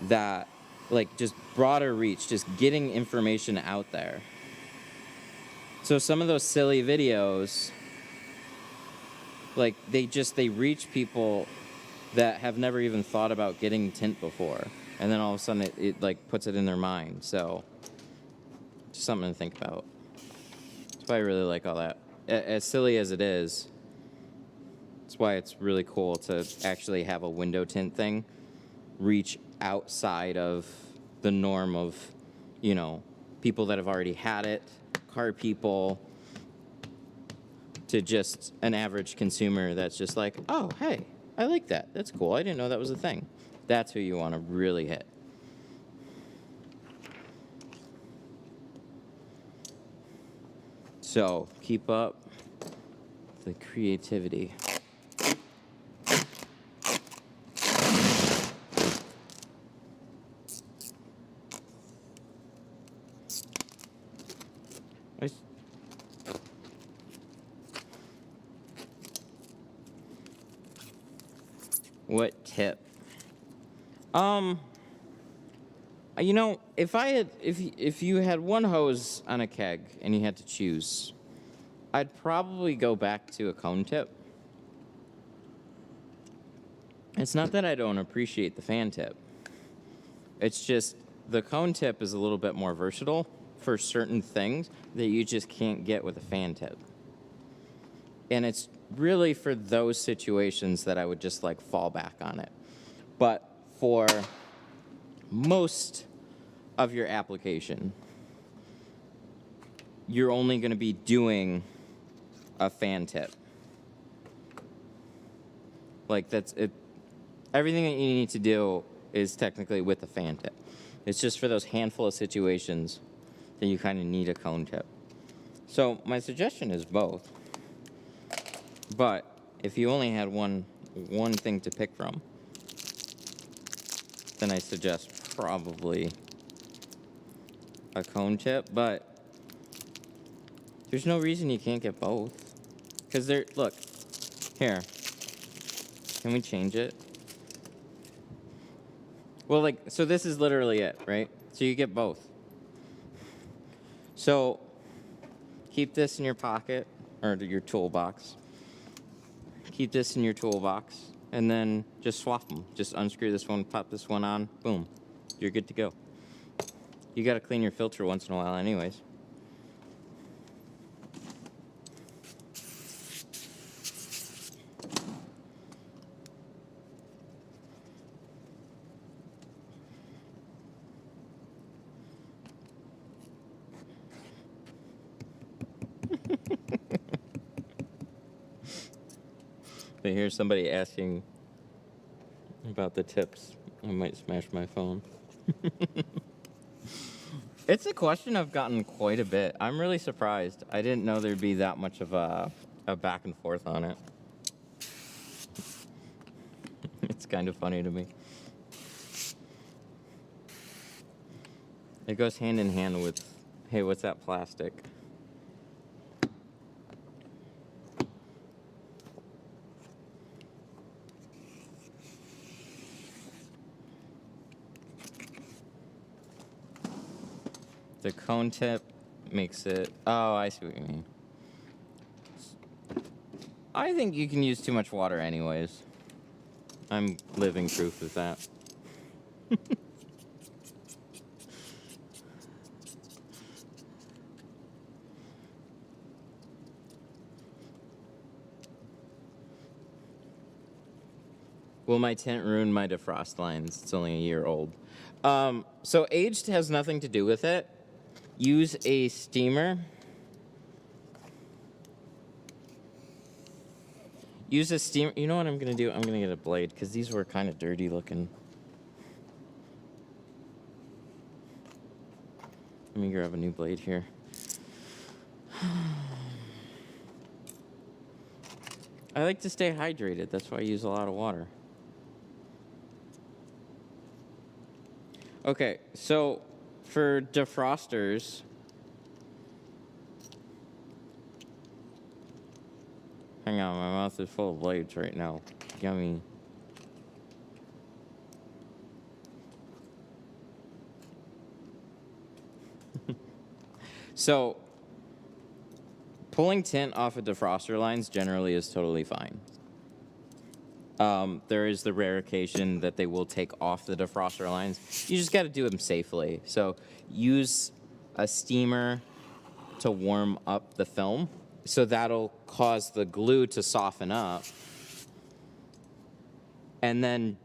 [SPEAKER 1] that, like, just broader reach, just getting information out there. So some of those silly videos, like, they reach people that have never even thought about getting tint before. And then all of a sudden it like puts it in their mind. So just something to think about. That's why I really like all that. As silly as it is, that's why it's really cool to actually have a window tint thing reach outside of the norm of, you know, people that have already had it, car people, to just an average consumer that's just like, oh, hey, I like that. That's cool. I didn't know that was a thing. That's who you want to really hit. So, keep up the creativity. What tip? You know, if you had one hose on a keg and you had to choose, I'd probably go back to a cone tip. It's not that I don't appreciate the fan tip. It's just the cone tip is a little bit more versatile for certain things that you just can't get with a fan tip. And it's really for those situations that I would just like fall back on it. But for most of your application, you're only going to be doing a fan tip. Like that's it. Everything that you need to do is technically with a fan tip. It's just for those handful of situations that you kind of need a cone tip. So my suggestion is both. But if you only had one thing to pick from, then I suggest probably a cone tip. But there's no reason you can't get both. Because look, here. Can we change it? Well, like, so this is literally it, right? So you get both. So keep this in your pocket or your toolbox. Keep this in your toolbox and then just swap them. Just unscrew this one, pop this one on, boom. You're good to go. You got to clean your filter once in a while anyways. But here's somebody asking about the tips. I might smash my phone. It's a question I've gotten quite a bit. I'm really surprised. I didn't know there'd be that much of a back and forth on it. It's kind of funny to me. It goes hand in hand with, hey, what's that plastic? The cone tip makes it... Oh, I see what you mean. I think you can use too much water anyways. I'm living proof of that. Will my tint ruin my defrost lines? It's only a year old. So aged has nothing to do with it. Use a steamer. Use a steamer. You know what I'm going to do? I'm going to get a blade because these were kind of dirty looking. Let me grab a new blade here. I like to stay hydrated. That's why I use a lot of water. Okay, so for defrosters, hang on, my mouth is full of blades right now. Yummy. So, pulling tint off of defroster lines generally is totally fine. There is the rare occasion that they will take off the defroster lines. You just got to do them safely. So use a steamer to warm up the film. So that'll cause the glue to soften up. And then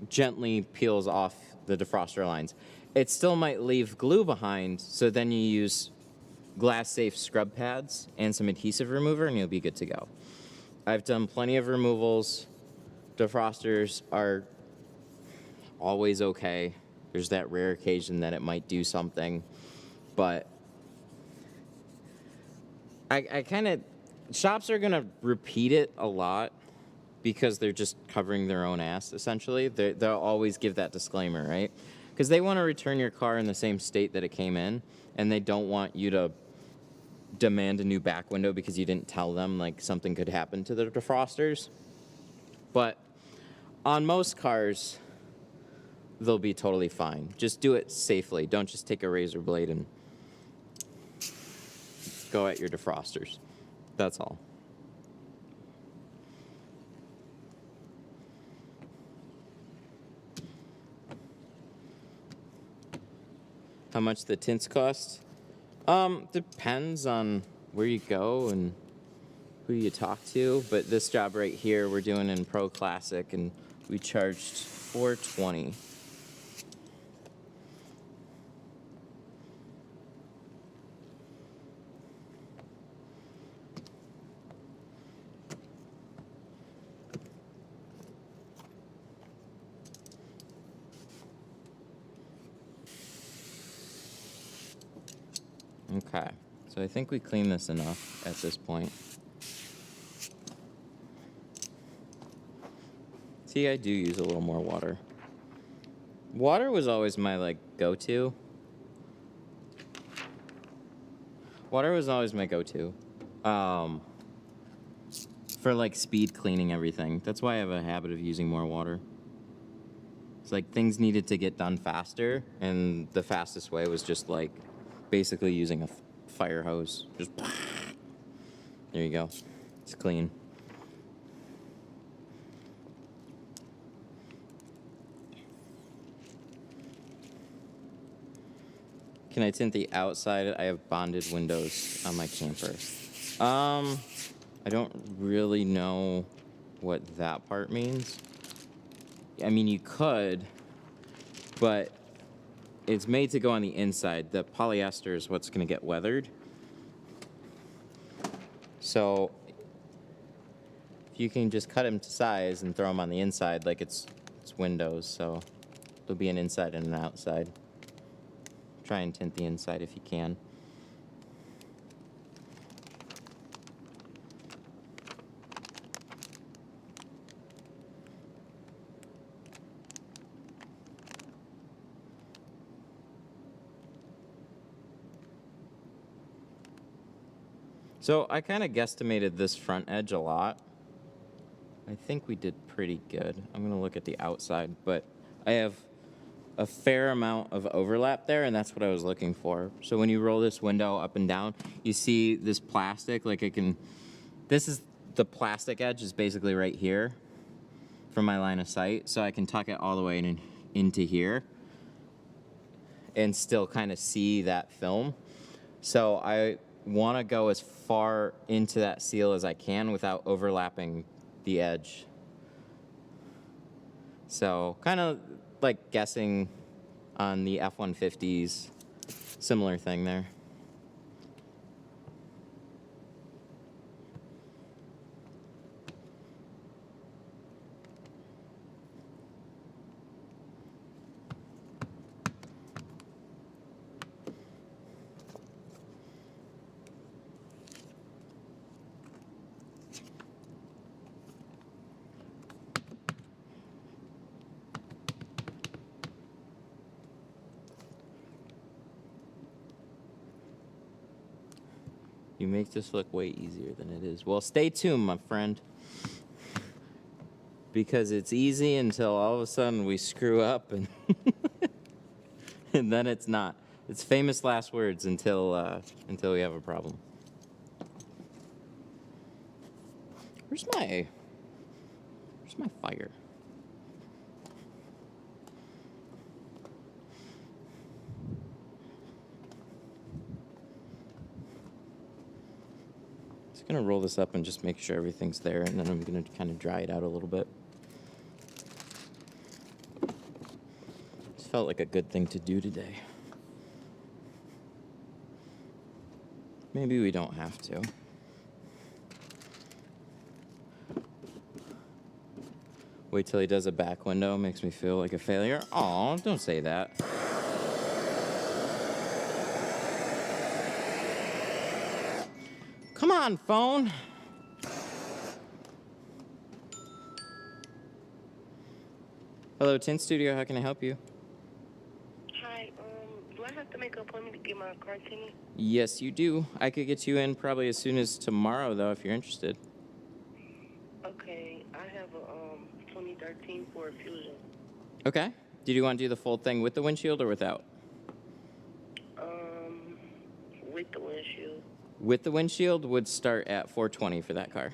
[SPEAKER 1] gently peels off the defroster lines. It still might leave glue behind, so then you use glass-safe scrub pads and some adhesive remover, and you'll be good to go. I've done plenty of removals Defrosters are always okay. There's that rare occasion that it might do something, but I kind of, shops are gonna repeat it a lot because they're just covering their own ass, essentially. They'll always give that disclaimer, right? Because they want to return your car in the same state that it came in, and they don't want you to demand a new back window because you didn't tell them like something could happen to the defrosters. But on most cars, they'll be totally fine. Just do it safely. Don't just take a razor blade and go at your defrosters. That's all. How much the tints cost? Depends on where you go and who you talk to, but this job right here we're doing in Pro Classic and we charged $420. Okay, so I think we cleaned this enough at this point. See, I do use a little more water. Water was always my, like, go-to. Water was always my go-to. For, like, speed cleaning everything. That's why I have a habit of using more water. It's like things needed to get done faster, and the fastest way was just, like, basically using a fire hose. Just there you go. It's clean. Can I tint the outside? I have bonded windows on my camper. I don't really know what that part means. I mean, you could, but it's made to go on the inside. The polyester is what's going to get weathered. So if you can just cut them to size and throw them on the inside, like it's windows, so there'll be an inside and an outside. Try and tint the inside if you can. So I kind of guesstimated this front edge a lot. I think we did pretty good. I'm gonna look at the outside, but I have a fair amount of overlap there, and that's what I was looking for. So when you roll this window up and down, you see this plastic, like this is the plastic edge is basically right here from my line of sight, so I can tuck it all the way into here and still kind of see that film. So I want to go as far into that seal as I can without overlapping the edge. So kind of like guessing on the F-150s, similar thing there. You make this look way easier than it is. Well, stay tuned, my friend. Because it's easy until all of a sudden we screw up and and then it's not. It's famous last words until we have a problem. Where's my fire? Just gonna roll this up and just make sure everything's there, and then I'm gonna kind of dry it out a little bit. This felt like a good thing to do today. Maybe we don't have to. Wait till he does a back window. Makes me feel like a failure. Aw, don't say that. Come on, phone. Hello, Tint Studio. How can I help you?
[SPEAKER 3] Hi, do I have to make an appointment to get my car tinted?
[SPEAKER 1] Yes, you do. I could get you in probably as soon as tomorrow, though, if you're interested.
[SPEAKER 3] Okay, I have a 2013 Ford Fusion.
[SPEAKER 1] Okay. Did you want to do the full thing with the windshield or without?
[SPEAKER 3] With the windshield.
[SPEAKER 1] With the windshield would start at $420 for that car.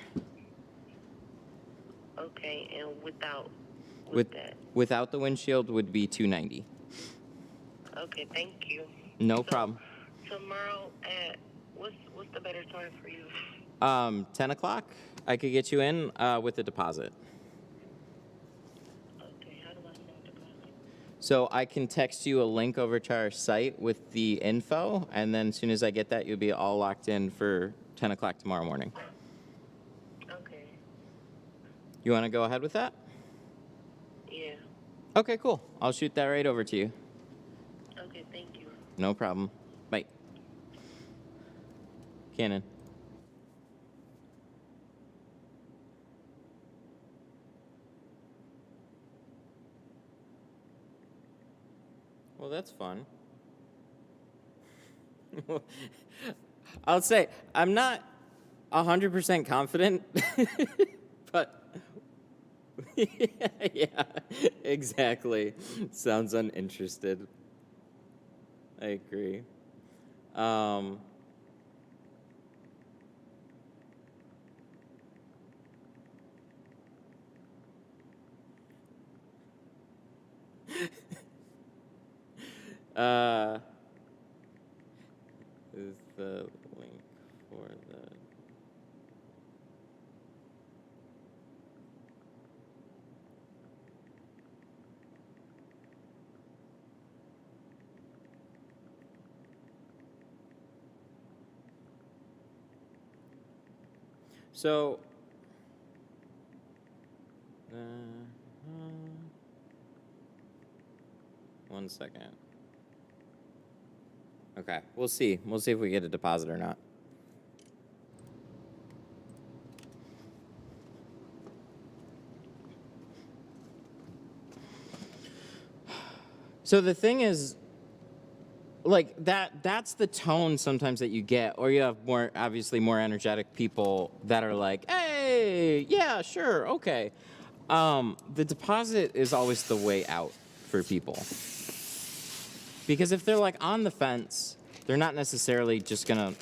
[SPEAKER 3] Okay, and without
[SPEAKER 1] With
[SPEAKER 3] that.
[SPEAKER 1] Without the windshield would be $290.
[SPEAKER 3] Okay, thank you.
[SPEAKER 1] No problem.
[SPEAKER 3] Tomorrow at what's the better time for you?
[SPEAKER 1] 10 o'clock. I could get you in with a deposit.
[SPEAKER 3] Okay, how do I send the deposit?
[SPEAKER 1] So I can text you a link over to our site with the info, and then as soon as I get that, you'll be all locked in for 10 o'clock tomorrow morning.
[SPEAKER 3] Okay.
[SPEAKER 1] You want to go ahead with that?
[SPEAKER 3] Yeah.
[SPEAKER 1] Okay, cool. I'll shoot that right over to you.
[SPEAKER 3] Okay, thank you.
[SPEAKER 1] No problem. Bye. Cannon. Well, that's fun. I'll say, I'm not 100% confident, but yeah, exactly. Sounds uninterested. I agree. Is the link for the... So, one second. Okay, we'll see. We'll see if we get a deposit or not. So the thing is, like, that's the tone sometimes that you get, or you have obviously more energetic people that are like, hey, yeah, sure, okay. The deposit is always the way out for people. Because if they're like on the fence, they're not necessarily just gonna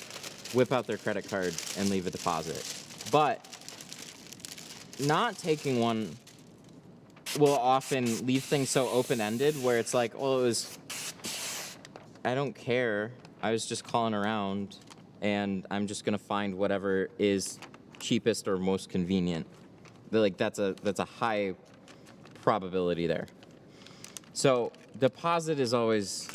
[SPEAKER 1] whip out their credit card and leave a deposit. But not taking one will often leave things so open-ended where it's like, well, I don't care. I was just calling around and I'm just gonna find whatever is cheapest or most convenient. Like that's a high probability there. So deposit is always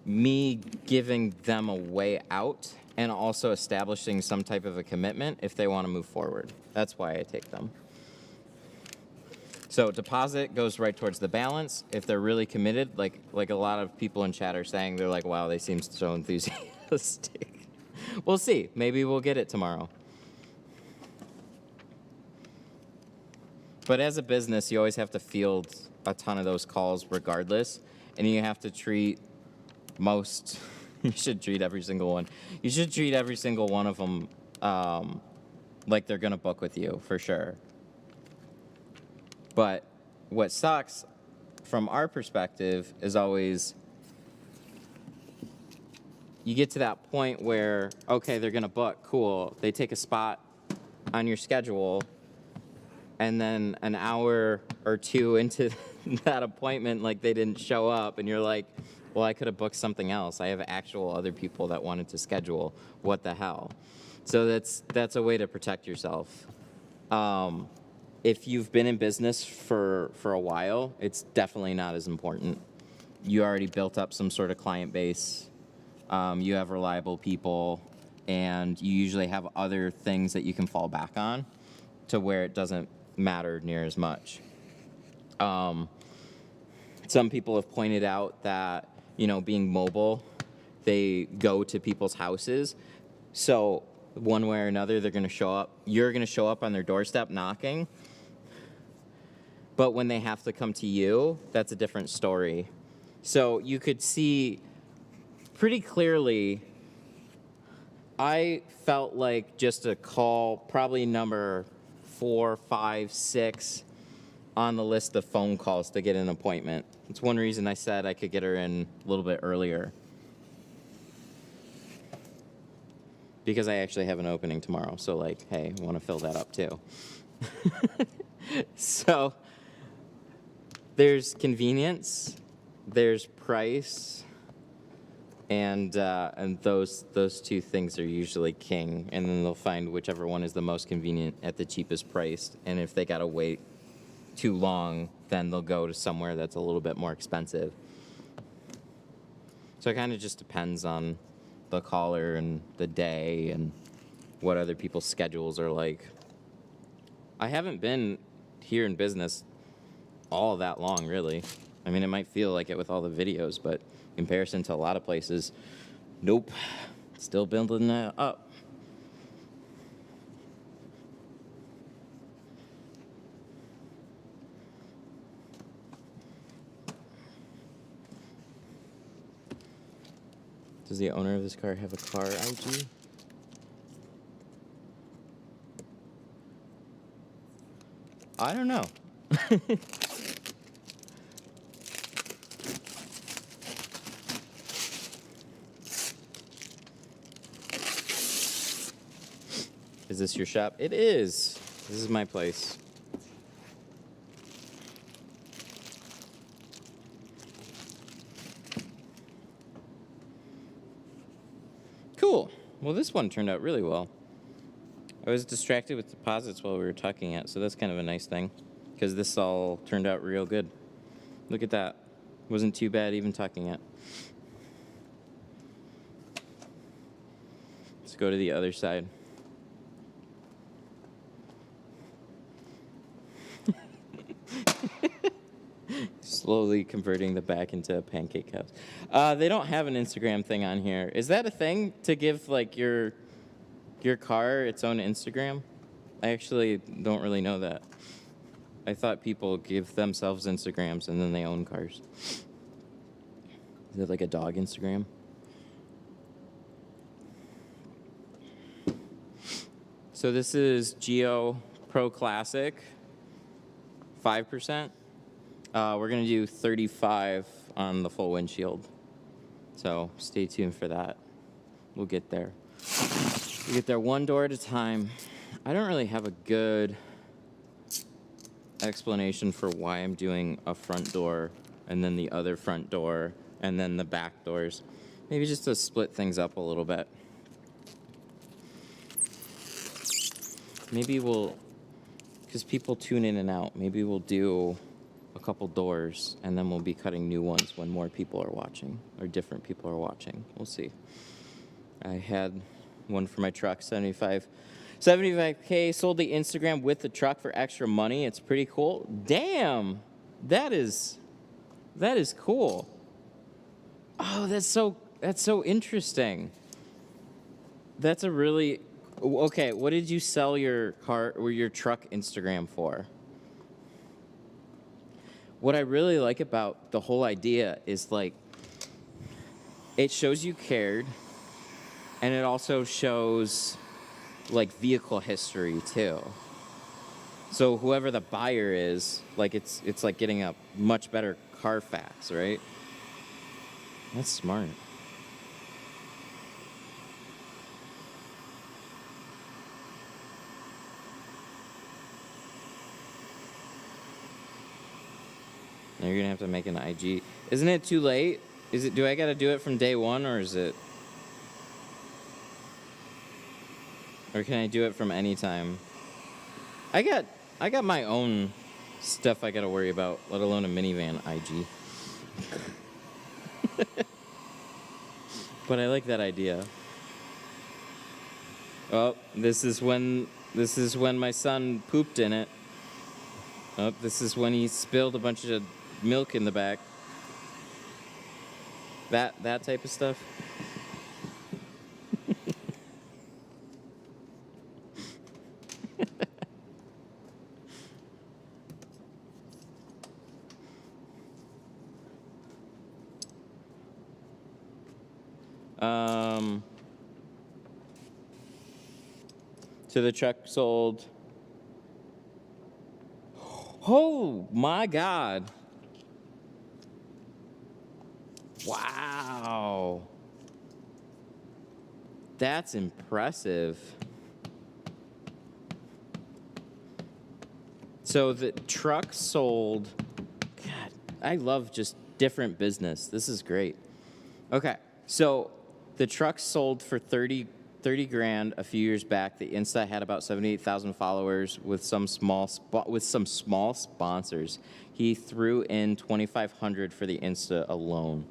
[SPEAKER 1] me giving them a way out and also establishing some type of a commitment if they want to move forward. That's why I take them. So deposit goes right towards the balance. If they're really committed, like a lot of people in chat are saying, they're like, wow, they seem so enthusiastic. We'll see. Maybe we'll get it tomorrow. But as a business, you always have to field a ton of those calls regardless. And you have to treat you should treat every single one. You should treat every single one of them like they're going to book with you, for sure. But what sucks from our perspective is always you get to that point where, okay, they're going to book, cool. They take a spot on your schedule, and then an hour or two into that appointment, like they didn't show up, and you're like, well, I could have booked something else. I have actual other people that wanted to schedule. What the hell? So that's a way to protect yourself. If you've been in business for a while, it's definitely not as important. You already built up some sort of client base. You have reliable people, and you usually have other things that you can fall back on to where it doesn't matter near as much. Some people have pointed out that, being mobile, they go to people's houses. So one way or another, they're going to show up. You're going to show up on their doorstep knocking. But when they have to come to you, that's a different story. So you could see pretty clearly, I felt like just a call, probably number 4, 5, 6 on the list of phone calls to get an appointment. It's one reason I said I could get her in a little bit earlier. Because I actually have an opening tomorrow. So, like, hey, I want to fill that up too. So, there's convenience, there's price, and those two things are usually king. And then they'll find whichever one is the most convenient at the cheapest price. And if they gotta wait too long, then they'll go to somewhere that's a little bit more expensive. So it kind of just depends on the caller and the day and what other people's schedules are like. I haven't been here in business all that long, really. I mean, it might feel like it with all the videos, but in comparison to a lot of places, nope. Still building that up. Does the owner of this car have a car IG? I don't know. Is this your shop? It is. This is my place. Cool. Well, this one turned out really well. I was distracted with deposits while we were tucking it, so that's kind of a nice thing, because this all turned out real good. Look at that. Wasn't too bad even tucking it. Let's go to the other side. Slowly converting the back into a pancake house. They don't have an Instagram thing on here. Is that a thing to give like your car its own Instagram? I actually don't really know that. I thought people give themselves Instagrams and then they own cars. Is it like a dog Instagram? So this is Geo Pro Classic, 5%. We're going to do 35 on the full windshield. So stay tuned for that. We'll get there. We'll get there one door at a time. I don't really have a good explanation for why I'm doing a front door and then the other front door and then the back doors. Maybe just to split things up a little bit. Maybe we'll, because people tune in and out, maybe we'll do a couple doors and then we'll be cutting new ones when more people are watching or different people are watching. We'll see. I had one for my truck, 75K, sold the Instagram with the truck for extra money. It's pretty cool. Damn, that is cool. Oh, that's so interesting. That's a really, okay, what did you sell your car or your truck Instagram for? What I really like about the whole idea is like, it shows you cared, and it also shows like vehicle history too. So whoever the buyer is, like it's like getting a much better Carfax, right? That's smart. Now you're gonna have to make an IG. Isn't it too late? Do I gotta do it from day one, or is it? Or can I do it from any time? I got my own stuff I gotta worry about, let alone a minivan IG. But I like that idea. Oh, this is when my son pooped in it. Oh, this is when he spilled a bunch of milk in the back. That type of stuff. So the truck sold. Oh my God. Wow. That's impressive. So the truck sold. God, I love just different business. This is great. Okay, so the truck sold for 30 grand a few years back. The Insta had about 78,000 followers with some small sponsors. He threw in 2,500 for the Insta alone.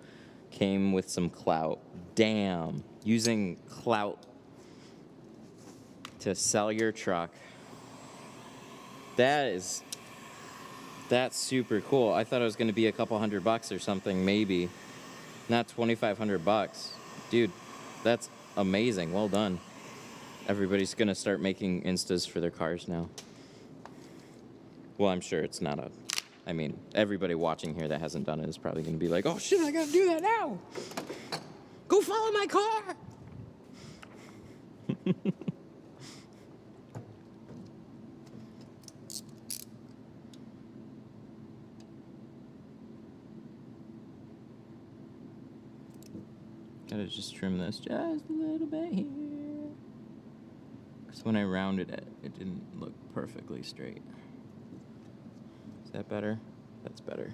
[SPEAKER 1] Came with some clout. Damn, using clout to sell your truck. That's super cool. I thought it was going to be a couple $100 or something, maybe. Not $2,500. Dude, that's amazing. Well done. Everybody's going to start making Instas for their cars now. Well, I'm sure it's not I mean, everybody watching here that hasn't done it is probably going to be like, oh shit, I got to do that now. Go follow my car. Gotta just trim this just a little bit here. Because when I rounded it, it didn't look perfectly straight. Is that better? That's better.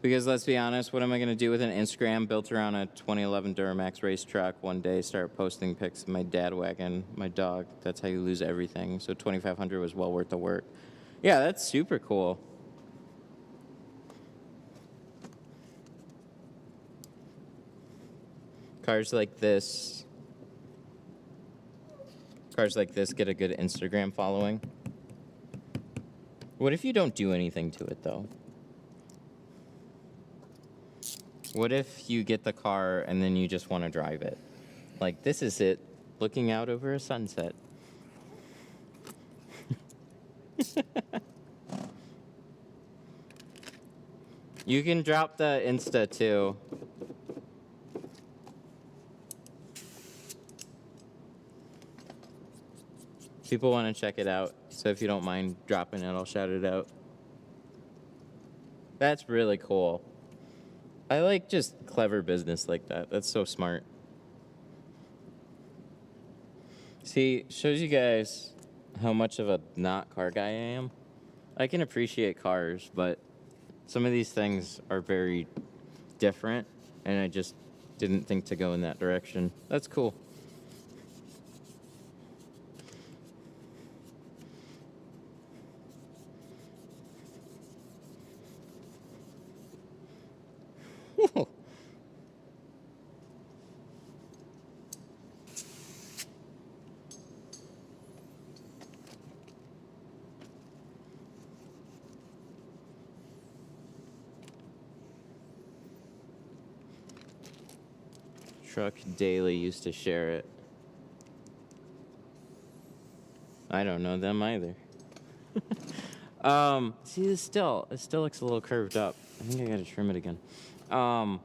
[SPEAKER 1] Because let's be honest, what am I going to do with an Instagram built around a 2011 Duramax race truck? One day start posting pics of my dad wagon, my dog. That's how you lose everything. So 2,500 was well worth the work. Yeah, that's super cool. Cars like this get a good Instagram following. What if you don't do anything to it, though? What if you get the car and then you just want to drive it? Like, this is it, looking out over a sunset. You can drop the Insta, too. People want to check it out, so if you don't mind dropping it, I'll shout it out. That's really cool. I like just clever business like that. That's so smart. See, shows you guys how much of a not car guy I am. I can appreciate cars, but some of these things are very different, and I just didn't think to go in that direction. That's cool. Truck Daily used to share it. I don't know them either. See, it still looks a little curved up. I think I gotta trim it again. How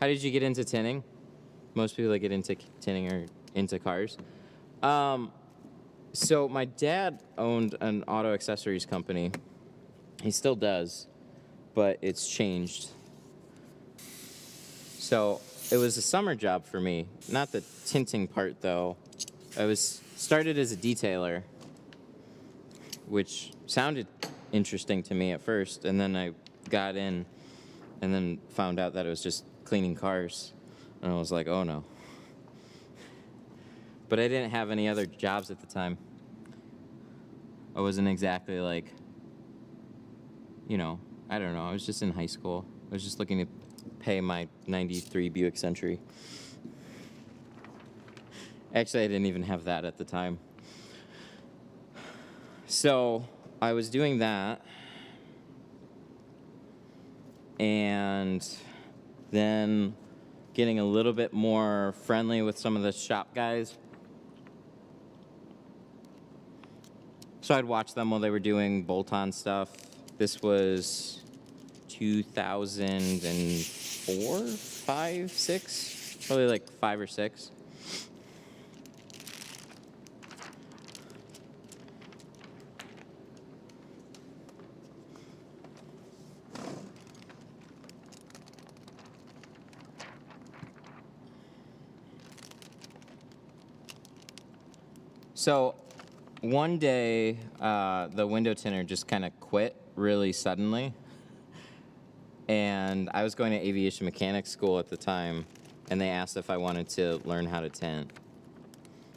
[SPEAKER 1] did you get into tinting? Most people that get into tinting are into cars. So my dad owned an auto accessories company. He still does, but it's changed. So it was a summer job for me. Not the tinting part, though. I was started as a detailer, which sounded interesting to me at first, and then I got in and then found out that it was just cleaning cars, and I was like, oh no. But I didn't have any other jobs at the time. I wasn't exactly like, you know, I don't know, I was just in high school. I was just looking to pay my 93 Buick Century. Actually, I didn't even have that at the time. So I was doing that, and then getting a little bit more friendly with some of the shop guys. So I'd watch them while they were doing bolt-on stuff. This was 2004, 5, 6, probably like 5 or 6. So one day, the window tinter just kind of quit really suddenly. And I was going to aviation mechanics school at the time, and they asked if I wanted to learn how to tint.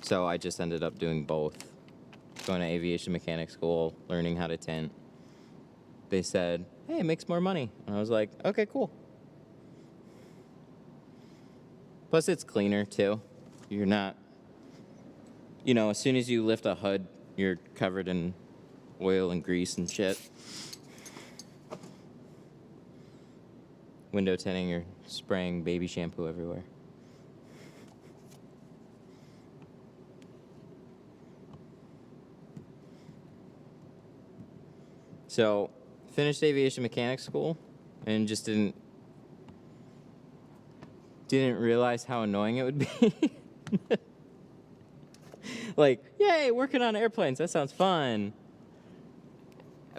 [SPEAKER 1] So I just ended up doing both. Going to aviation mechanics school, learning how to tint. They said, hey, it makes more money. And I was like, okay, cool. Plus it's cleaner too. You're not, you know, as soon as you lift a hood, you're covered in oil and grease and shit. Window tinting, you're spraying baby shampoo everywhere. So, finished aviation mechanics school and just didn't realize how annoying it would be. Like, yay, working on airplanes, that sounds fun.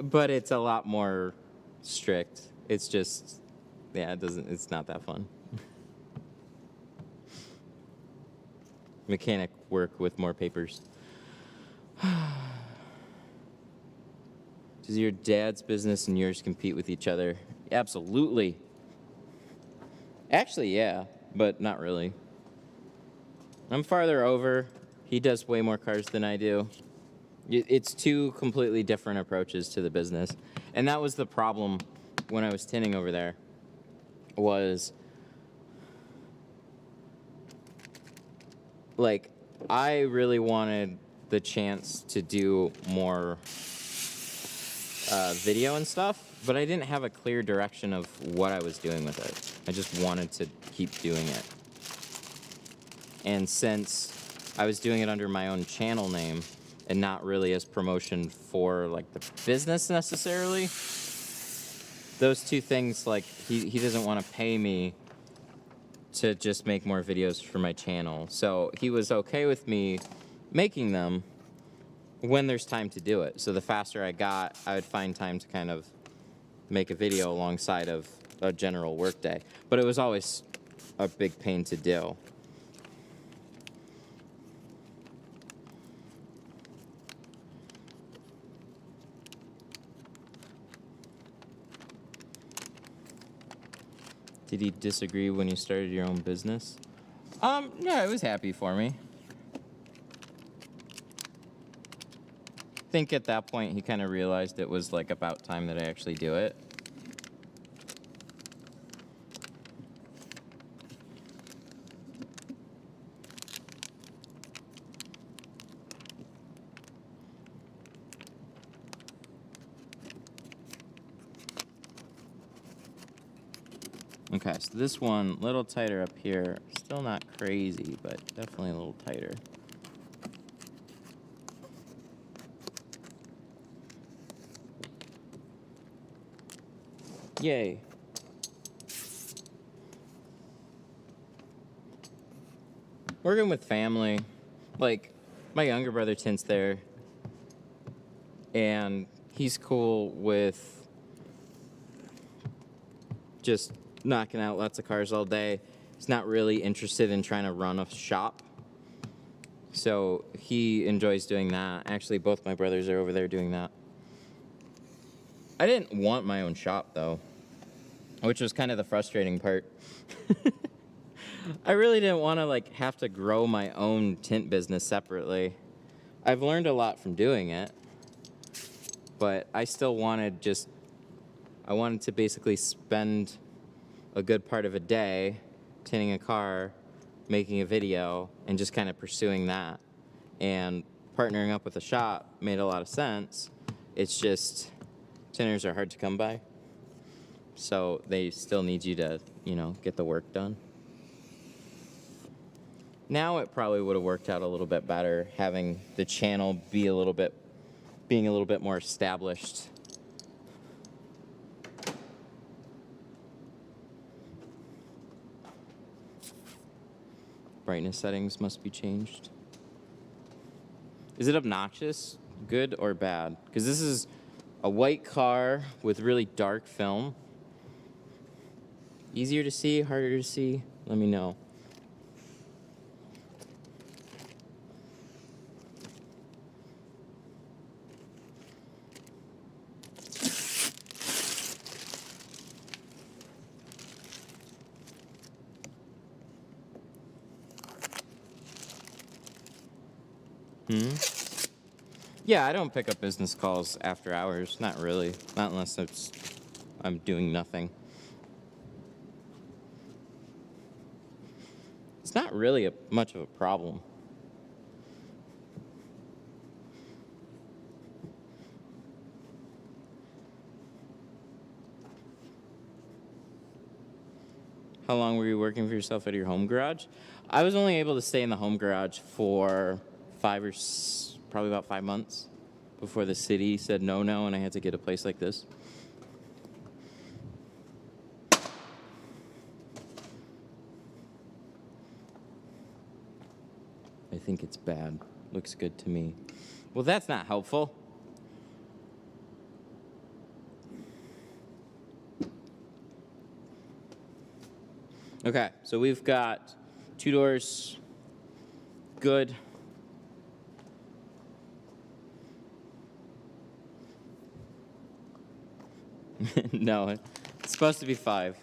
[SPEAKER 1] But it's a lot more strict. It's just, yeah, it's not that fun. Mechanic work with more papers. Does your dad's business and yours compete with each other? Absolutely. Actually, yeah, but not really. I'm farther over. He does way more cars than I do. It's two completely different approaches to the business. And that was the problem when I was tinting over there, was like, I really wanted the chance to do more video and stuff, but I didn't have a clear direction of what I was doing with it. I just wanted to keep doing it. And since I was doing it under my own channel name and not really as promotion for like the business necessarily, those two things, like he doesn't want to pay me to just make more videos for my channel. So he was okay with me making them when there's time to do it. So the faster I got, I would find time to kind of make a video alongside of a general work day. But it was always a big pain to do. Did he disagree when you started your own business? Yeah, it was happy for me. I think at that point he kind of realized it was like about time that I actually do it. Okay, so this one, a little tighter up here. Still not crazy, but definitely a little tighter. Yay. Working with family, like my younger brother tints there, and he's cool with just knocking out lots of cars all day. He's not really interested in trying to run a shop. So he enjoys doing that. Actually, both my brothers are over there doing that. I didn't want my own shop, though, which was kind of the frustrating part. I really didn't want to like have to grow my own tint business separately. I've learned a lot from doing it, but I still wanted I wanted to basically spend a good part of a day tinting a car, making a video, and just kind of pursuing that. And partnering up with a shop made a lot of sense. It's just tinters are hard to come by, so they still need you to, you know, get the work done. Now it probably would have worked out a little bit better having the channel being a little bit more established. Brightness settings must be changed. Is it obnoxious, good or bad? Because this is a white car with really dark film. Easier to see, harder to see? Let me know. Yeah, I don't pick up business calls after hours. Not really. Not unless I'm doing nothing. It's not really much of a problem. How long were you working for yourself at your home garage? I was only able to stay in the home garage for probably about 5 months before the city said no, and I had to get a place like this. I think it's bad. Looks good to me. Well, that's not helpful. Okay, so we've got 2 doors. Good. No, it's supposed to be 5.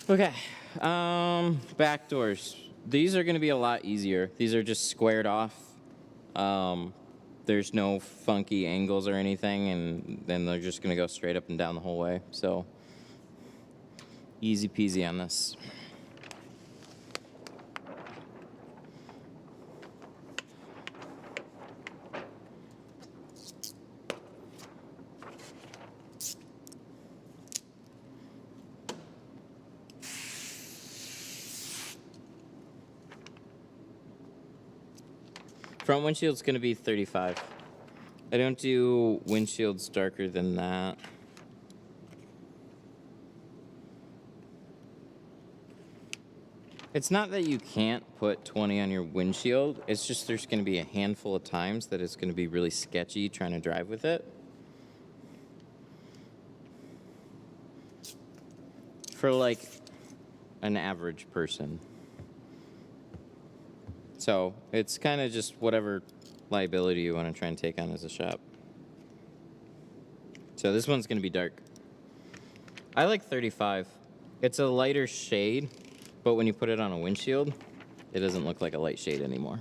[SPEAKER 1] Okay, back doors. These are going to be a lot easier. These are just squared off. There's no funky angles or anything, and then they're just going to go straight up and down the whole way. So, easy peasy on this. Front windshield's going to be 35. I don't do windshields darker than that. It's not that you can't put 20 on your windshield. It's just there's going to be a handful of times that it's going to be really sketchy trying to drive with it. For like an average person. So it's kind of just whatever liability you want to try and take on as a shop. So this one's going to be dark. I like 35. It's a lighter shade, but when you put it on a windshield, it doesn't look like a light shade anymore.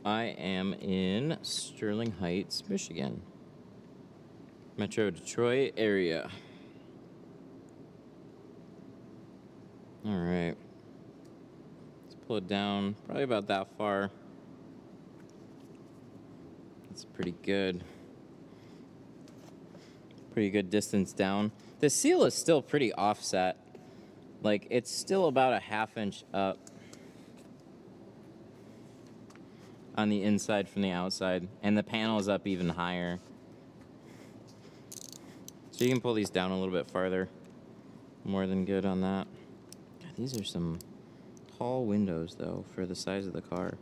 [SPEAKER 1] I am in Sterling Heights, Michigan. Metro Detroit area. All right. pull it down probably about that far. That's pretty good. Pretty good distance down. The seal is still pretty offset. Like, it's still about a 1/2 inch up on the inside from the outside, and the panel is up even higher. So you can pull these down a little bit farther. More than good on that. God, these are some tall windows, though, for the size of the car.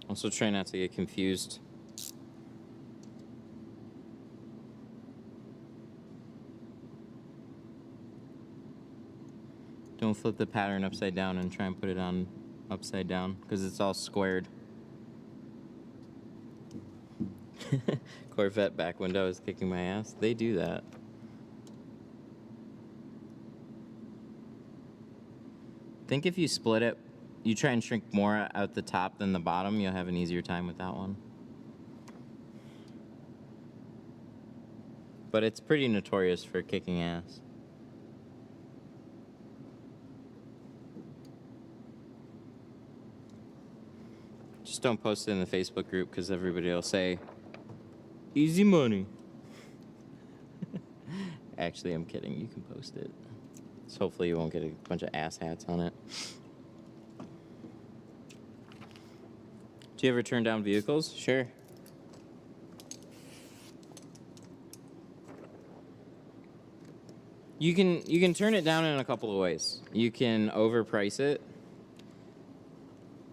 [SPEAKER 1] Also try not to get confused. Don't flip the pattern upside down and try and put it on upside down, because it's all squared. Corvette back window is kicking my ass. They do that. I think if you split it, you try and shrink more at the top than the bottom, you'll have an easier time with that one. But it's pretty notorious for kicking ass. Just don't post it in the Facebook group, because everybody will say, easy money. Actually, I'm kidding. You can post it. So hopefully you won't get a bunch of ass hats on it. Do you ever turn down vehicles? Sure. You can turn it down in a couple of ways. You can overprice it,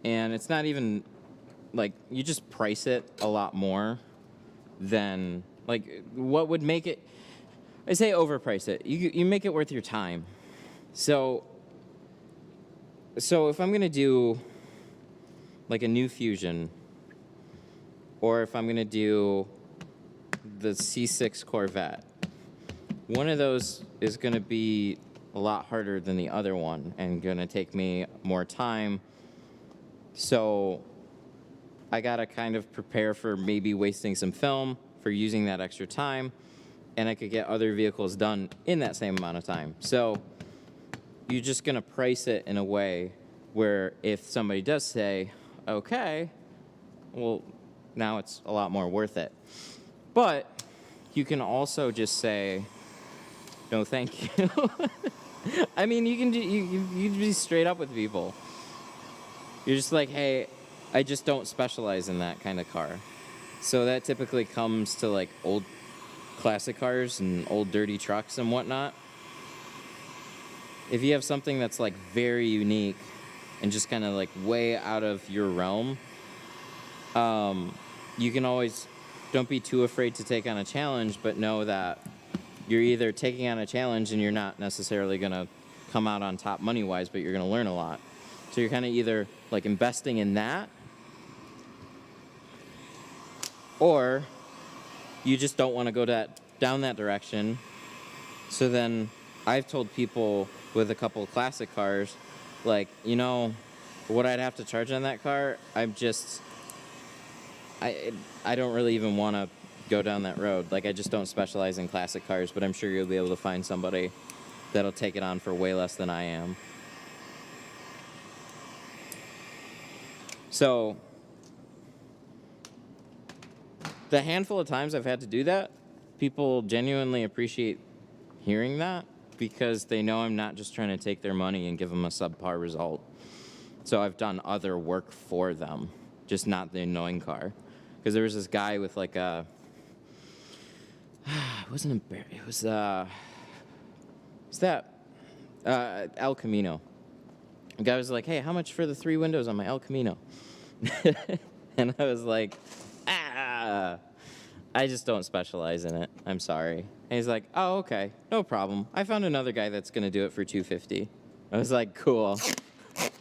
[SPEAKER 1] and it's not even like, you just price it a lot more than, like, what would make it, I say overprice it. You make it worth your time. So if I'm gonna do like a new Fusion, or if I'm gonna do the C6 Corvette, one of those is gonna be a lot harder than the other one and gonna take me more time. So I gotta kind of prepare for maybe wasting some film, for using that extra time, and I could get other vehicles done in that same amount of time. So you're just gonna price it in a way where if somebody does say, okay, well, now it's a lot more worth it. But you can also just say, no, thank you. I mean, you can you be straight up with people. You're just like, hey, I just don't specialize in that kind of car. So that typically comes to like old classic cars and old dirty trucks and whatnot. If you have something that's like very unique and just kind of like way out of your realm, you can always, don't be too afraid to take on a challenge, but know that you're either taking on a challenge and you're not necessarily going to come out on top money-wise, but you're going to learn a lot. So you're kind of either like investing in that, or you just don't want to go down that direction. So then I've told people with a couple of classic cars, like, you know, what I'd have to charge on that car, I don't really even want to go down that road. Like, I just don't specialize in classic cars, but I'm sure you'll be able to find somebody that'll take it on for way less than I am. So the handful of times I've had to do that, people genuinely appreciate hearing that, because they know I'm not just trying to take their money and give them a subpar result. So I've done other work for them, just not the annoying car. Because there was this guy with like a, it wasn't a, it was that El Camino. The guy was like, hey, how much for the 3 windows on my El Camino? And I was like, I just don't specialize in it. I'm sorry. And he's like, oh, okay, no problem. I found another guy that's going to do it for $250. I was like, cool.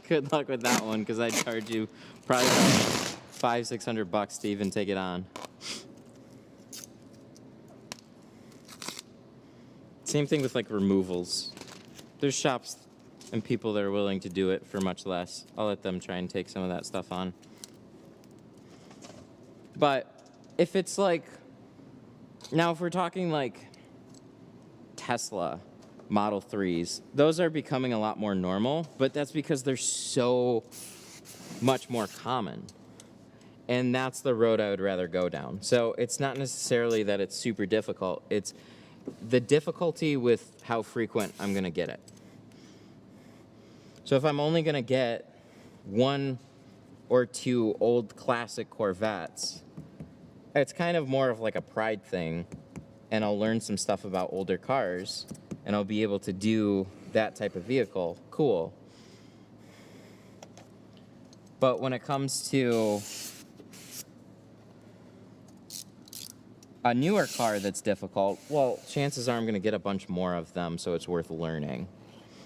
[SPEAKER 1] Good luck with that one, because I'd charge you probably about $500-600 to even take it on. Same thing with like removals. There's shops and people that are willing to do it for much less. I'll let them try and take some of that stuff on. But if it's like, now if we're talking like Tesla Model 3s, those are becoming a lot more normal, but that's because they're so much more common. And that's the road I would rather go down. So it's not necessarily that it's super difficult. It's the difficulty with how frequent I'm going to get it. So if I'm only going to get 1 or 2 old classic Corvettes, it's kind of more of like a pride thing. And I'll learn some stuff about older cars, and I'll be able to do that type of vehicle. Cool. But when it comes to a newer car that's difficult, well, chances are I'm going to get a bunch more of them, so it's worth learning.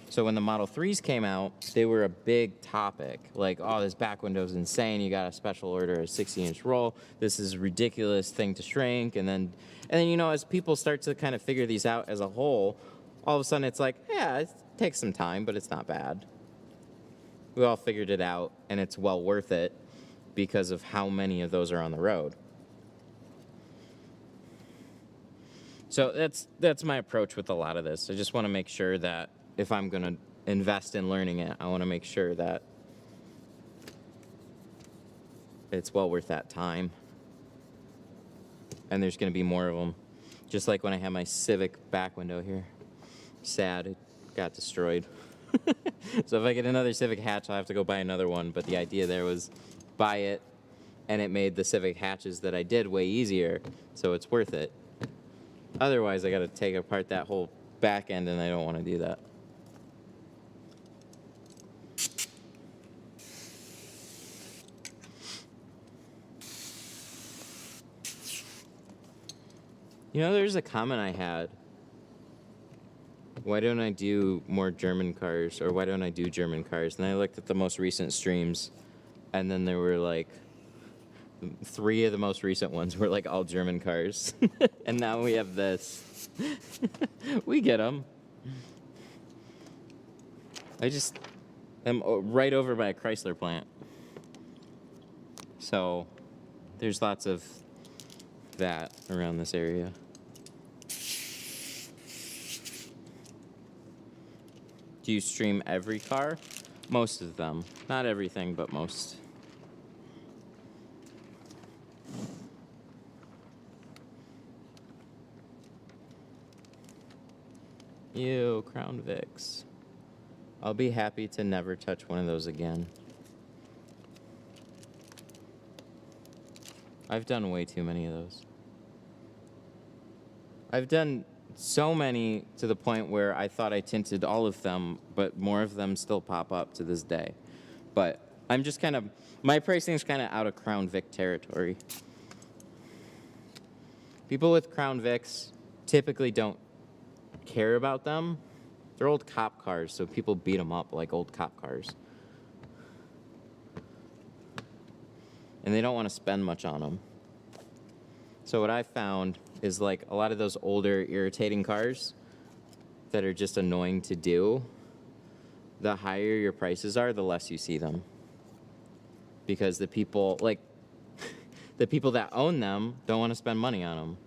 [SPEAKER 1] So when the Model 3s came out, they were a big topic. Like, oh, this back window's insane. You got a special order, a 60-inch roll. This is a ridiculous thing to shrink. And then, you know, as people start to kind of figure these out as a whole, all of a sudden it's like, yeah, it takes some time, but it's not bad. We all figured it out, and it's well worth it because of how many of those are on the road. So that's my approach with a lot of this. I just want to make sure that if I'm going to invest in learning it, I want to make sure that it's well worth that time. And there's going to be more of them. Just like when I had my Civic back window here. Sad, it got destroyed. So if I get another Civic hatch, I'll have to go buy another one. But the idea there was buy it, and it made the Civic hatches that I did way easier, so it's worth it. Otherwise, I got to take apart that whole back end, and I don't want to do that. You know, there's a comment I had. Why don't I do more German cars, or why don't I do German cars? And I looked at the most recent streams, and then there were like 3 of the most recent ones were like all German cars. And now we have this. We get them. I just am right over by a Chrysler plant. So there's lots of that around this area. Do you stream every car? Most of them. Not everything, but most. Ew, Crown Vics. I'll be happy to never touch one of those again. I've done way too many of those. I've done so many to the point where I thought I tinted all of them, but more of them still pop up to this day. But I'm just kind of, my pricing's kind of out of Crown Vic territory. People with Crown Vics typically don't care about them. They're old cop cars, so people beat them up like old cop cars. And they don't want to spend much on them. So what I found is like a lot of those older irritating cars that are just annoying to do, the higher your prices are, the less you see them. Because the people, like, the people that own them don't want to spend money on them.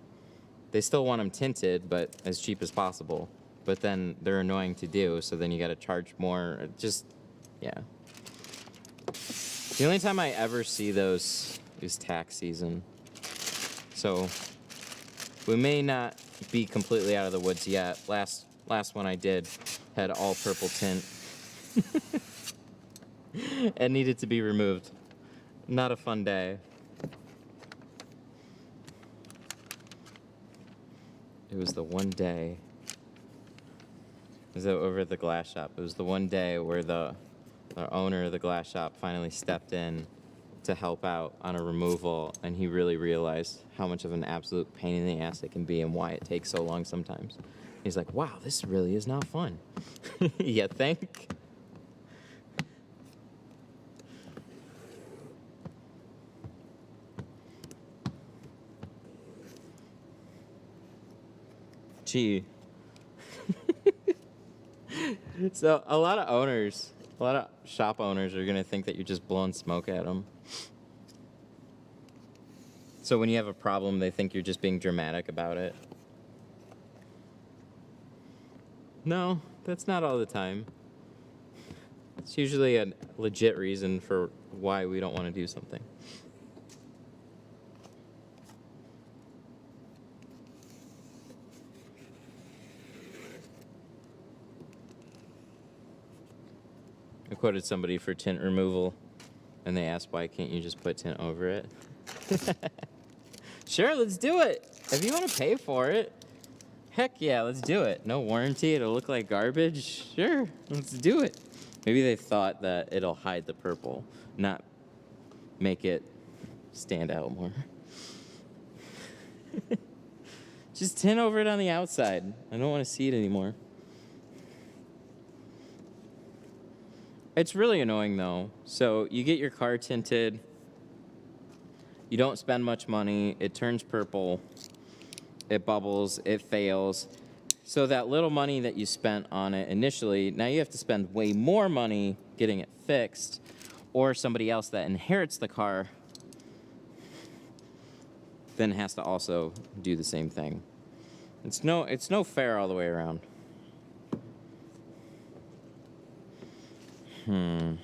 [SPEAKER 1] They still want them tinted, but as cheap as possible. But then they're annoying to do, so then you got to charge more. Just, yeah. The only time I ever see those is tax season. So we may not be completely out of the woods yet. Last one I did had all purple tint and needed to be removed. Not a fun day. It was the one day. It was over at the glass shop. It was the one day where the owner of the glass shop finally stepped in to help out on a removal, and he really realized how much of an absolute pain in the ass it can be and why it takes so long sometimes. He's like, wow, this really is not fun. You think? Gee. So a lot of shop owners are going to think that you're just blowing smoke at them. So when you have a problem, they think you're just being dramatic about it. No, that's not all the time. It's usually a legit reason for why we don't want to do something. I quoted somebody for tint removal, and they asked, why can't you just put tint over it? Sure, let's do it. If you want to pay for it, heck yeah, let's do it. No warranty, it'll look like garbage. Sure, let's do it. Maybe they thought that it'll hide the purple, not make it stand out more. Just tint over it on the outside. I don't want to see it anymore. It's really annoying though. So you get your car tinted, you don't spend much money, it turns purple, it bubbles, it fails. So that little money that you spent on it initially, now you have to spend way more money getting it fixed, or somebody else that inherits the car then has to also do the same thing. It's no fair all the way around. Do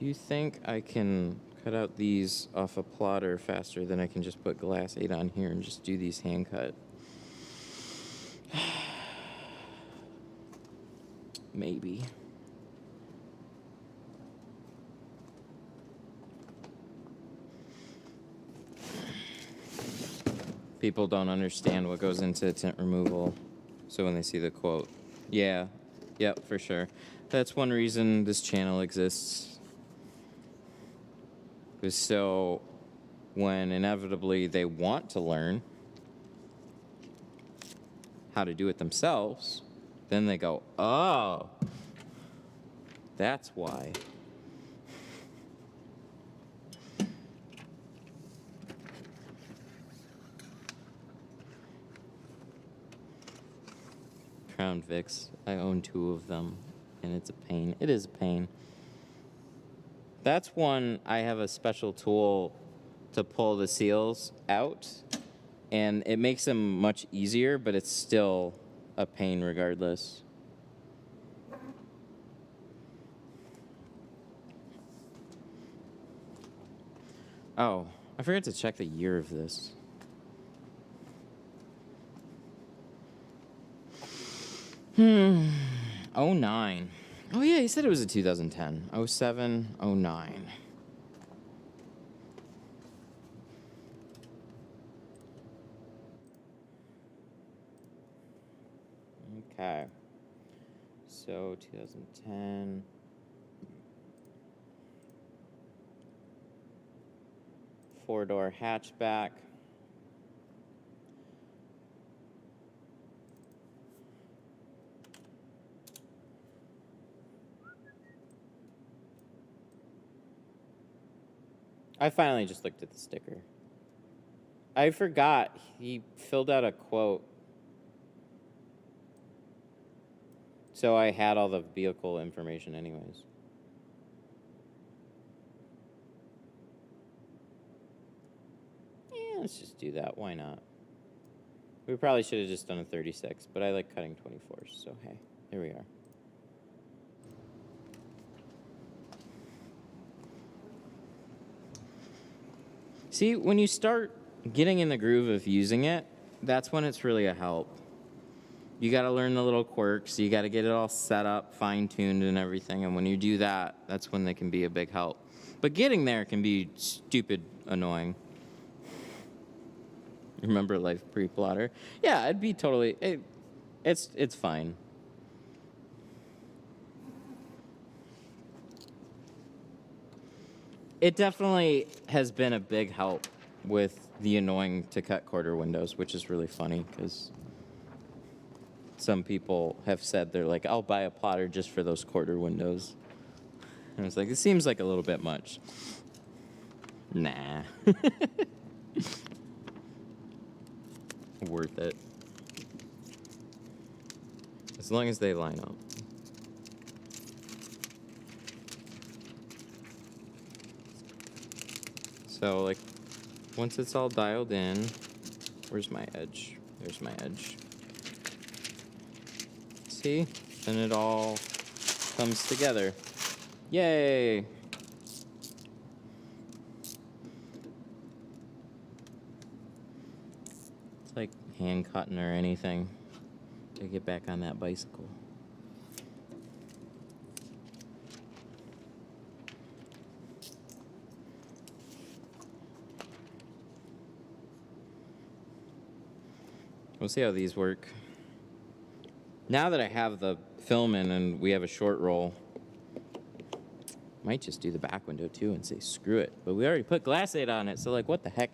[SPEAKER 1] you think I can cut out these off a plotter faster than I can just put glass 8 on here and just do these hand cut? Maybe. People don't understand what goes into tint removal, so when they see the quote, yeah, yep, for sure. That's one reason this channel exists. Is so when inevitably they want to learn how to do it themselves, then they go, oh, that's why. Crown Vics, I own 2 of them, and it's a pain. It is a pain. That's one I have a special tool to pull the seals out, and it makes them much easier, but it's still a pain regardless. Oh, I forgot to check the year of this. Oh 09. Oh yeah, he said it was a 2010. 07, 09. Okay. So 2010. Four-door hatchback. I finally just looked at the sticker. I forgot he filled out a quote. So I had all the vehicle information anyways. Yeah, let's just do that. Why not? We probably should have just done a 36, but I like cutting 24s, so hey, here we are. See, when you start getting in the groove of using it, that's when it's really a help. You got to learn the little quirks. You got to get it all set up, fine-tuned and everything. And when you do that, that's when they can be a big help. But getting there can be stupid annoying. Remember life pre-plotter? Yeah, it'd be totally... It's fine. It definitely has been a big help with the annoying to cut quarter windows, which is really funny because some people have said they're like, I'll buy a plotter just for those quarter windows. And it's like, it seems like a little bit much. Nah. Worth it. As long as they line up. So, like, once it's all dialed in, where's my edge? There's my edge. See? Then it all comes together. Yay! It's like hand cutting or anything to get back on that bicycle. We'll see how these work. Now that I have the film in and we have a short roll, might just do the back window too and say screw it. But we already put glass 8 on it, so like what the heck?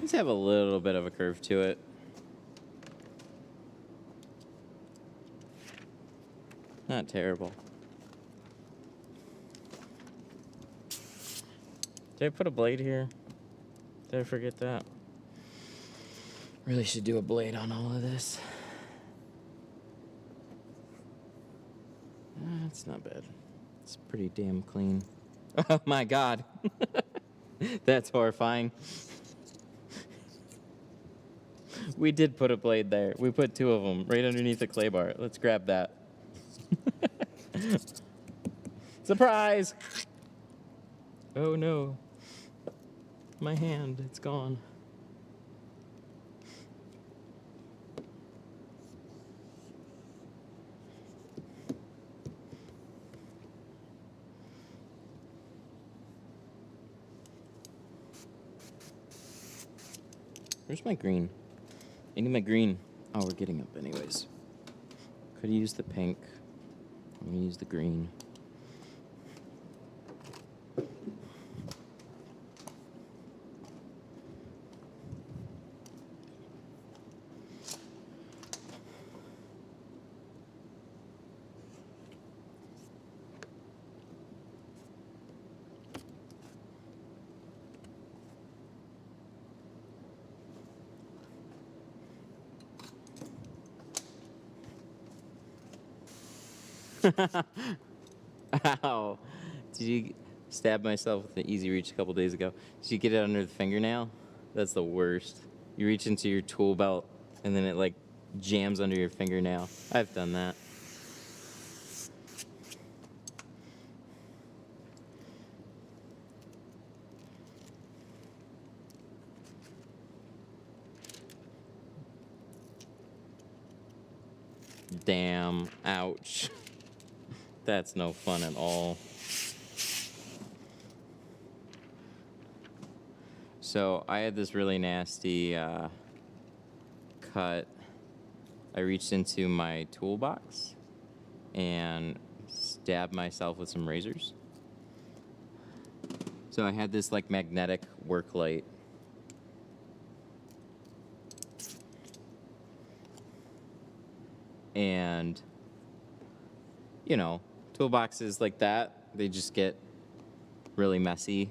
[SPEAKER 1] These have a little bit of a curve to it. Not terrible. Did I put a blade here? Did I forget that? Really should do a blade on all of this. It's not bad. It's pretty damn clean. Oh my god. That's horrifying. We did put a blade there. We put 2 of them right underneath the clay bar. Let's grab that. Surprise! Oh no. My hand, it's gone. Where's my green? I need my green. Oh, we're getting up anyways. Could have used the pink. I'm gonna use the green. Ow. Did you stab myself with an easy reach a couple days ago? Did you get it under the fingernail? That's the worst. You reach into your tool belt and then it like jams under your fingernail. I've done that. Damn. Ouch. That's no fun at all. So I had this really nasty cut. I reached into my toolbox and stabbed myself with some razors. So I had this like magnetic work light. And, you know, toolboxes like that, they just get really messy.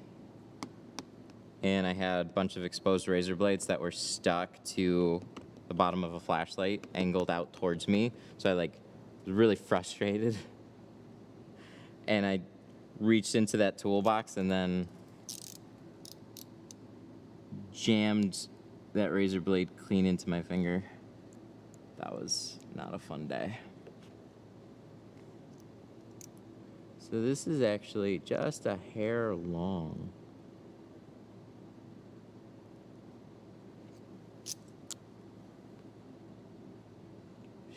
[SPEAKER 1] And I had a bunch of exposed razor blades that were stuck to the bottom of a flashlight, angled out towards me. So I like was really frustrated. And I reached into that toolbox and then jammed that razor blade clean into my finger. That was not a fun day. So this is actually just a hair long.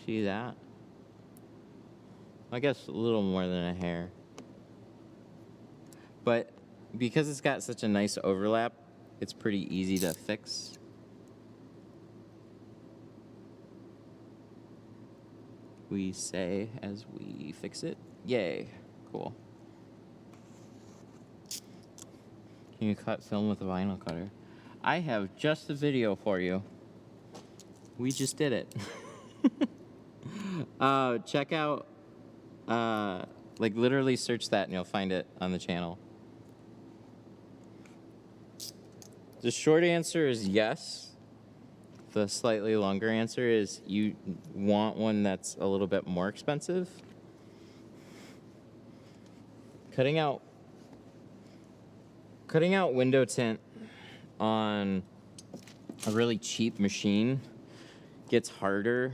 [SPEAKER 1] See that? I guess a little more than a hair. But because it's got such a nice overlap, it's pretty easy to fix. We say as we fix it. Yay. Cool. Can you cut film with a vinyl cutter? I have just the video for you. We just did it. Check out, like literally search that and you'll find it on the channel. The short answer is yes. The slightly longer answer is you want one that's a little bit more expensive. Cutting out window tint on a really cheap machine gets harder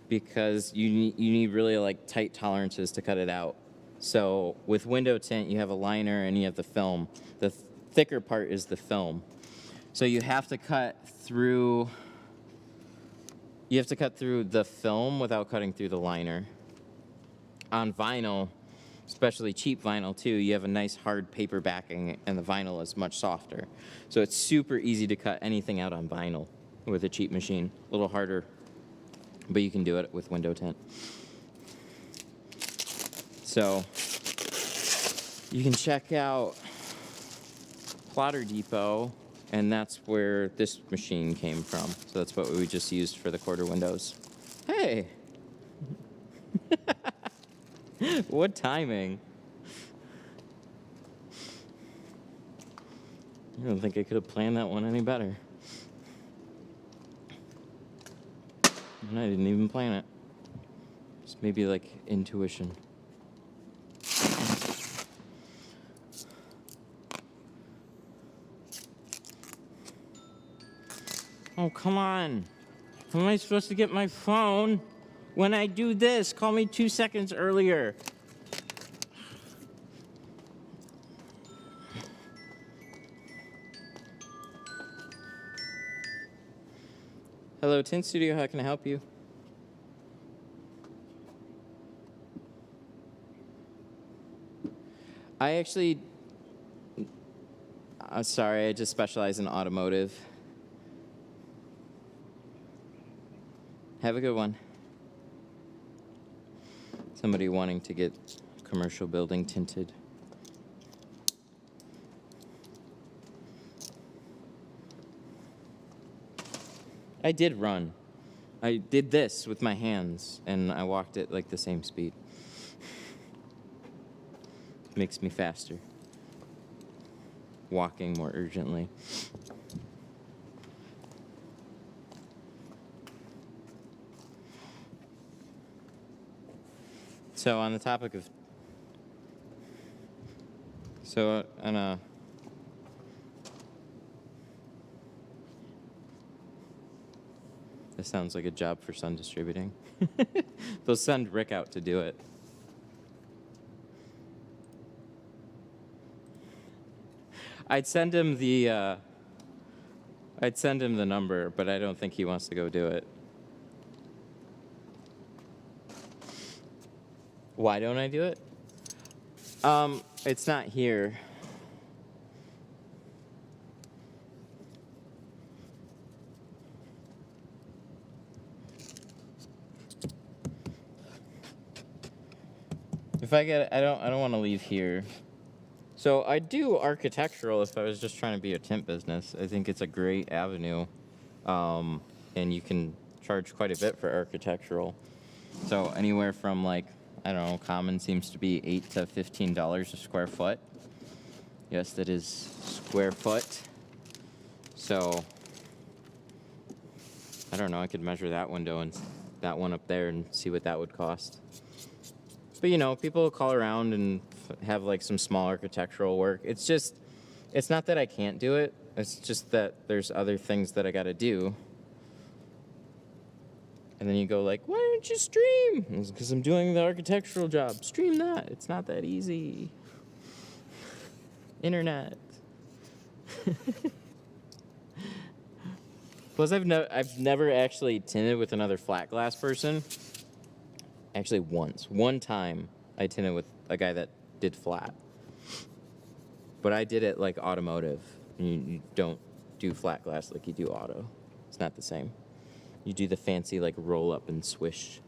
[SPEAKER 1] because you need really like tight tolerances to cut it out. So with window tint, you have a liner and you have the film. The thicker part is the film. So you have to cut through the film without cutting through the liner. On vinyl, especially cheap vinyl too, you have a nice hard paper backing and the vinyl is much softer. So it's super easy to cut anything out on vinyl with a cheap machine. A little harder, but you can do it with window tint. So you can check out Plotter Depot, and that's where this machine came from. So that's what we just used for the quarter windows. Hey! What timing? I don't think I could have planned that one any better. And I didn't even plan it. Just maybe like intuition. Oh, come on. How am I supposed to get my phone when I do this? Call me 2 seconds earlier. Hello, Tint Studio, how can I help you? I actually, sorry, I just specialize in automotive. Have a good one. Somebody wanting to get commercial building tinted. I did run. I did this with my hands, and I walked at like the same speed. Makes me faster. Walking more urgently. So on the topic of, this sounds like a job for Sun Distributing. They'll send Rick out to do it. I'd send him the number, but I don't think he wants to go do it. Why don't I do it? It's not here. If I get it, I don't want to leave here. So I do architectural if I was just trying to be a tint business. I think it's a great avenue. And you can charge quite a bit for architectural. So anywhere from like, I don't know, common seems to be $8 to $15 a square foot. Yes, that is square foot. So, I don't know, I could measure that window and that one up there and see what that would cost. But you know, people call around and have like some small architectural work. It's just, it's not that I can't do it. It's just that there's other things that I gotta do. And then you go like, why don't you stream? Because I'm doing the architectural job. Stream that. It's not that easy. Internet. Plus, I've never actually tinted with another flat glass person. Actually, one time I tinted with a guy that did flat. But I did it like automotive. You don't do flat glass like you do auto. It's not the same. You do the fancy like roll up and swish.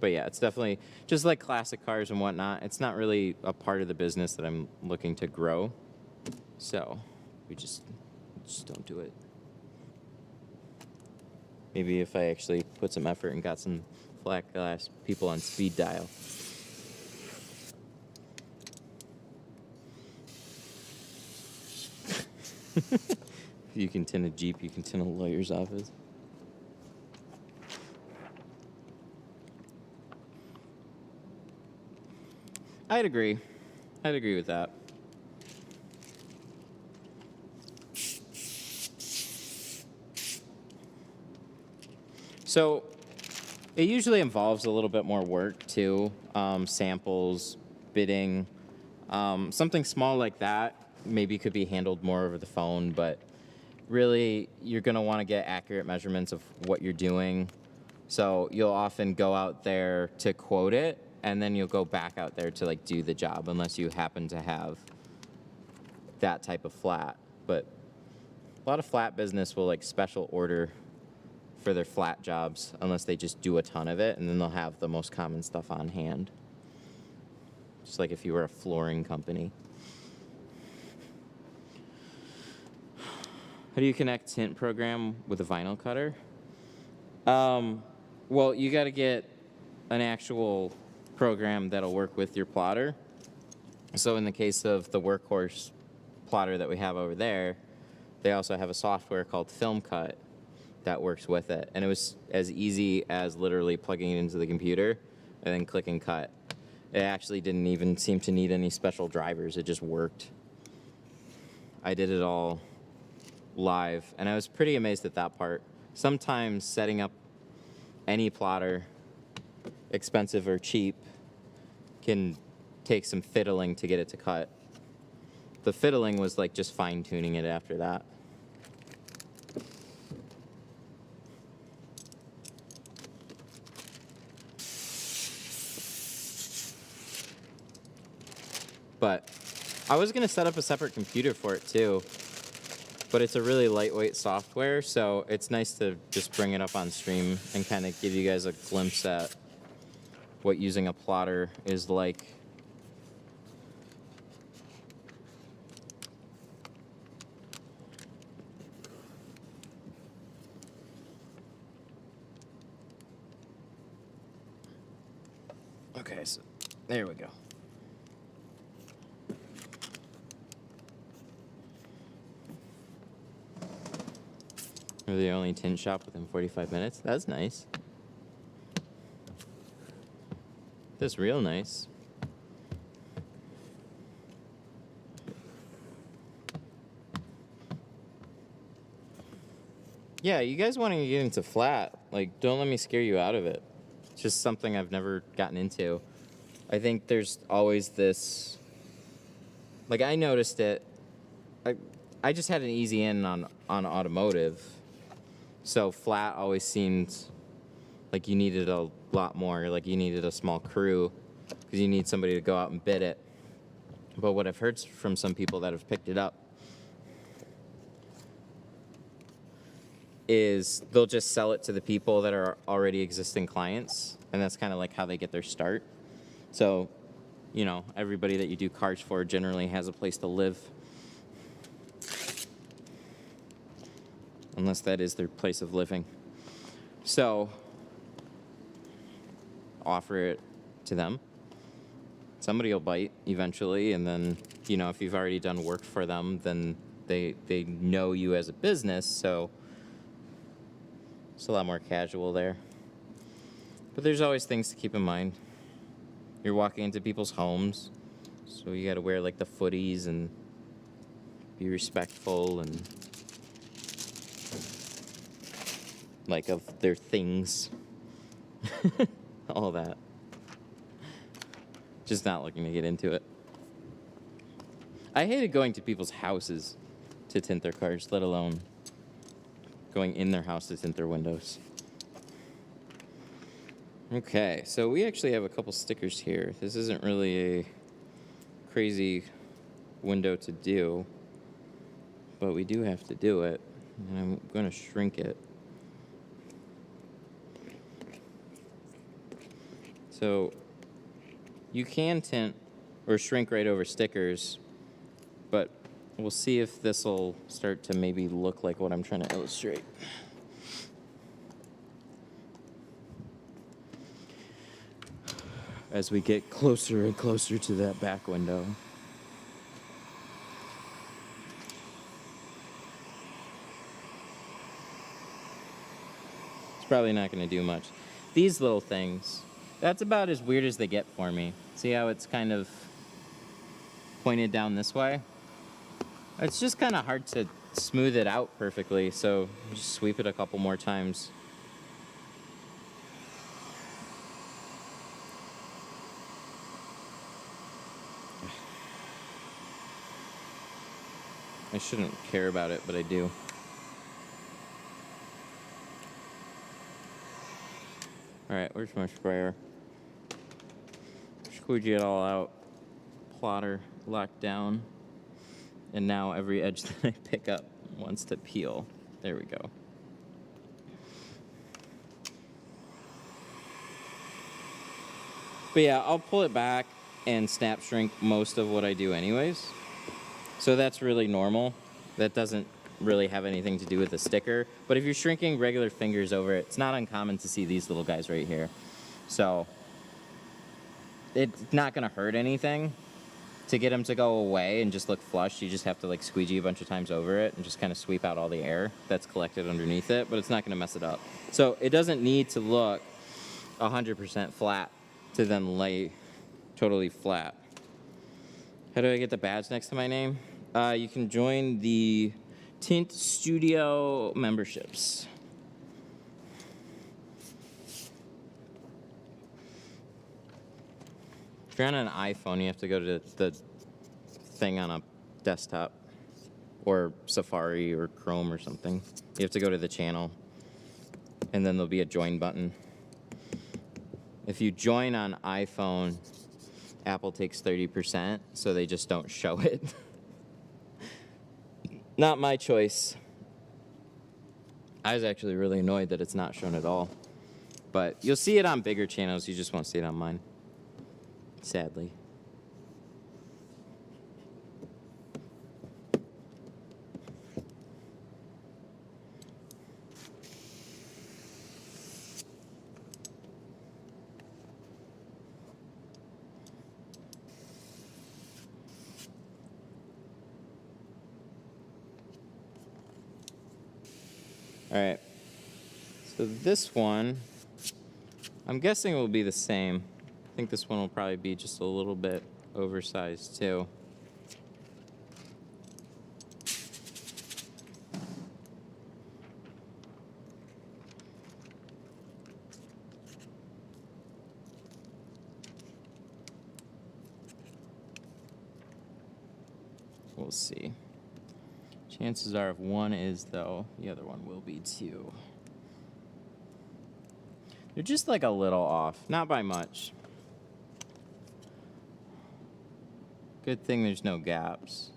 [SPEAKER 1] But yeah, it's definitely just like classic cars and whatnot. It's not really a part of the business that I'm looking to grow. So we just don't do it. Maybe if I actually put some effort and got some flat glass people on speed dial. If you can tint a Jeep, you can tint a lawyer's office. I'd agree. I'd agree with that. So it usually involves a little bit more work too. Samples, bidding, something small like that maybe could be handled more over the phone, but really you're going to want to get accurate measurements of what you're doing. So you'll often go out there to quote it, and then you'll go back out there to like do the job unless you happen to have that type of flat. But a lot of flat business will like special order for their flat jobs unless they just do a ton of it, and then they'll have the most common stuff on hand. Just like if you were a flooring company. How do you connect Tint program with a vinyl cutter? Well, you got to get an actual program that'll work with your plotter. So in the case of the workhorse plotter that we have over there, they also have a software called Film Cut that works with it. And it was as easy as literally plugging it into the computer and then clicking cut. It actually didn't even seem to need any special drivers. It just worked. I did it all live, and I was pretty amazed at that part. Sometimes setting up any plotter, expensive or cheap, can take some fiddling to get it to cut. The fiddling was like just fine-tuning it after that. But I was gonna set up a separate computer for it too, but it's a really lightweight software, so it's nice to just bring it up on stream and kind of give you guys a glimpse at what using a plotter is like. Okay, so there we go. We're the only tint shop within 45 minutes. That's nice. That's real nice. Yeah, you guys want to get into flat. Like, don't let me scare you out of it. It's just something I've never gotten into. I think there's always this... Like, I noticed it. I just had an easy in on automotive. So flat always seemed like you needed a lot more, like you needed a small crew because you need somebody to go out and bid it. But what I've heard from some people that have picked it up is they'll just sell it to the people that are already existing clients, and that's kind of like how they get their start. So, you know, everybody that you do cars for generally has a place to live. Unless that is their place of living. So, offer it to them. Somebody will bite eventually, and then, you know, if you've already done work for them, then they know you as a business, so it's a lot more casual there. But there's always things to keep in mind. You're walking into people's homes, so you gotta wear like the footies and be respectful and like of their things. All that. Just not looking to get into it. I hated going to people's houses to tint their cars, let alone going in their house to tint their windows. Okay, so we actually have a couple stickers here. This isn't really a crazy window to do, but we do have to do it, and I'm going to shrink it. So you can tint or shrink right over stickers, but we'll see if this will start to maybe look like what I'm trying to illustrate. as we get closer and closer to that back window. It's probably not going to do much. These little things, that's about as weird as they get for me. See how it's kind of pointed down this way? It's just kind of hard to smooth it out perfectly, so just sweep it a couple more times. I shouldn't care about it, but I do. Alright, where's my sprayer? Squeegee it all out. Plotter locked down. And now every edge that I pick up wants to peel. There we go. But yeah, I'll pull it back and snap shrink most of what I do anyways. So that's really normal. That doesn't really have anything to do with the sticker. But if you're shrinking regular fingers over it, it's not uncommon to see these little guys right here. So it's not gonna hurt anything. To get them to go away and just look flush, you just have to like squeegee a bunch of times over it and just kind of sweep out all the air that's collected underneath it, but it's not gonna mess it up. So it doesn't need to look 100% flat to then lay totally flat. How do I get the badge next to my name? You can join the Tint Studio memberships. If you're on an iPhone, you have to go to the thing on a desktop or Safari or Chrome or something. You have to go to the channel, and then there'll be a join button. If you join on iPhone, Apple takes 30%, so they just don't show it. Not my choice. I was actually really annoyed that it's not shown at all. But you'll see it on bigger channels, you just won't see it on mine. Sadly. All right. So this one, I'm guessing will be the same. I think this one will probably be just a little bit oversized too. We'll see. Chances are if one is though, the other one will be too. They're just like a little off, not by much. Good thing there's no gaps,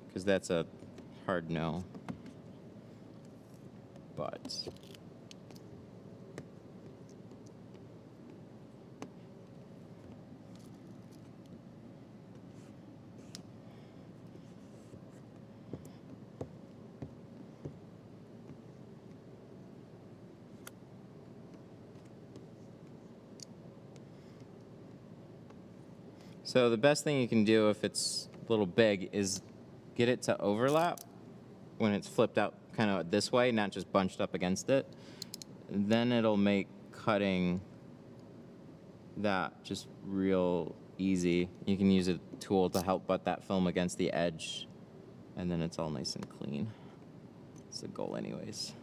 [SPEAKER 1] because that's a hard no. But so the best thing you can do if it's a little big is get it to overlap when it's flipped out kind of this way, not just bunched up against it. Then it'll make cutting that just real easy. You can use a tool to help butt that film against the edge, and then it's all nice and clean. It's the goal anyways.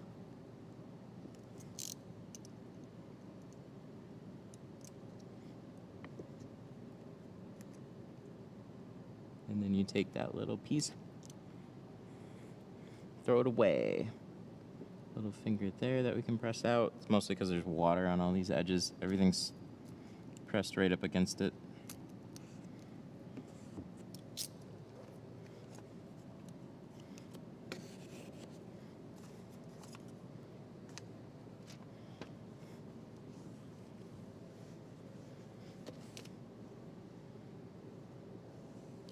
[SPEAKER 1] And then you take that little piece, throw it away. Little finger there that we can press out. It's mostly because there's water on all these edges. Everything's pressed right up against it.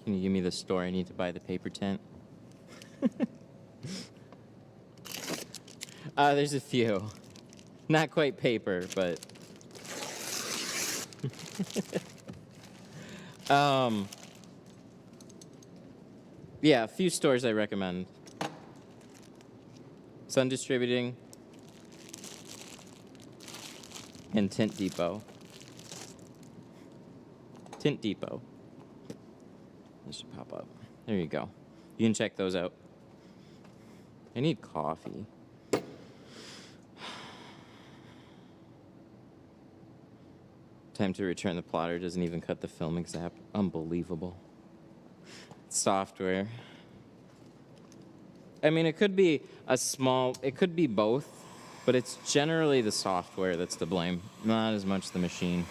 [SPEAKER 1] Can you give me the store I need to buy the paper tint? There's a few. Not quite paper, but Yeah, a few stores I recommend. Sun Distributing and Tint Depot. Tint Depot. This should pop up. There you go. You can check those out. I need coffee. Time to return the plotter doesn't even cut the film exap. Unbelievable. Software. I mean, it could be it could be both, but it's generally the software that's to blame, not as much the machine.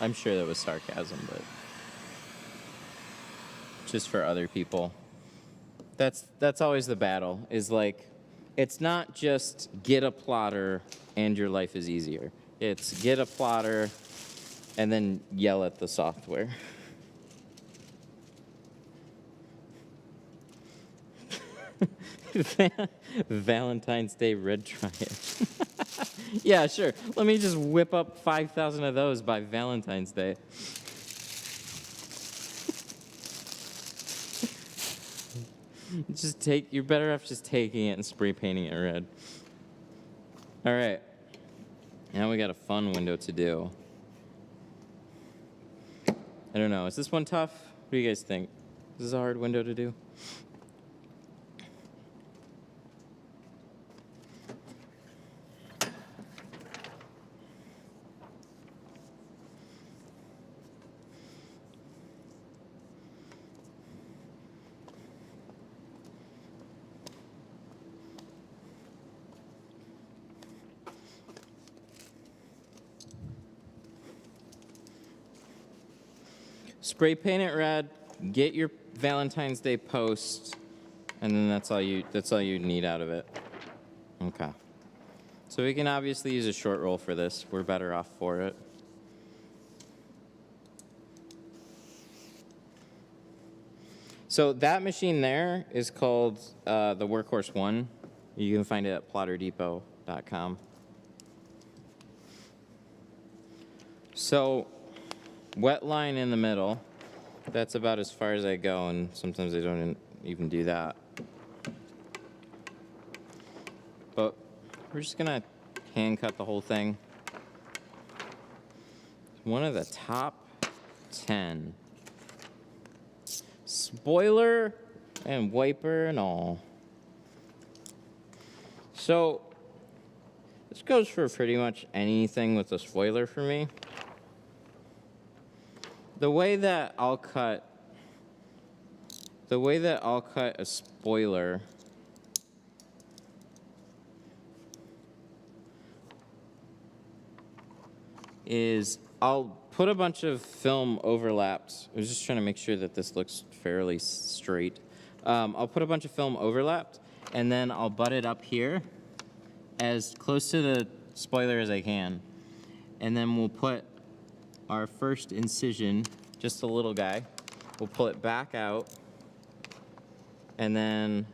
[SPEAKER 1] I'm sure that was sarcasm, but just for other people. That's always the battle, is like, it's not just get a plotter and your life is easier. It's get a plotter and then yell at the software. Valentine's Day red triad. Yeah, sure. Let me just whip up 5,000 of those by Valentine's Day. You're better off just taking it and spray painting it red. All right. Now we got a fun window to do. I don't know. Is this one tough? What do you guys think? Is this a hard window to do? Spray paint it red, get your Valentine's Day post, and then that's all you need out of it. Okay. So we can obviously use a short roll for this. We're better off for it. So that machine there is called the Workhorse 1. You can find it at plotterdepot.com. So wet line in the middle. That's about as far as I go, and sometimes I don't even do that. But we're just gonna hand cut the whole thing. One of the top 10. Spoiler and wiper and all. So this goes for pretty much anything with a spoiler for me. The way that I'll cut a spoiler is I'll put a bunch of film overlapped. I was just trying to make sure that this looks fairly straight. I'll put a bunch of film overlapped, and then I'll butt it up here as close to the spoiler as I can. And then we'll put our first incision, just a little guy. We'll pull it back out and then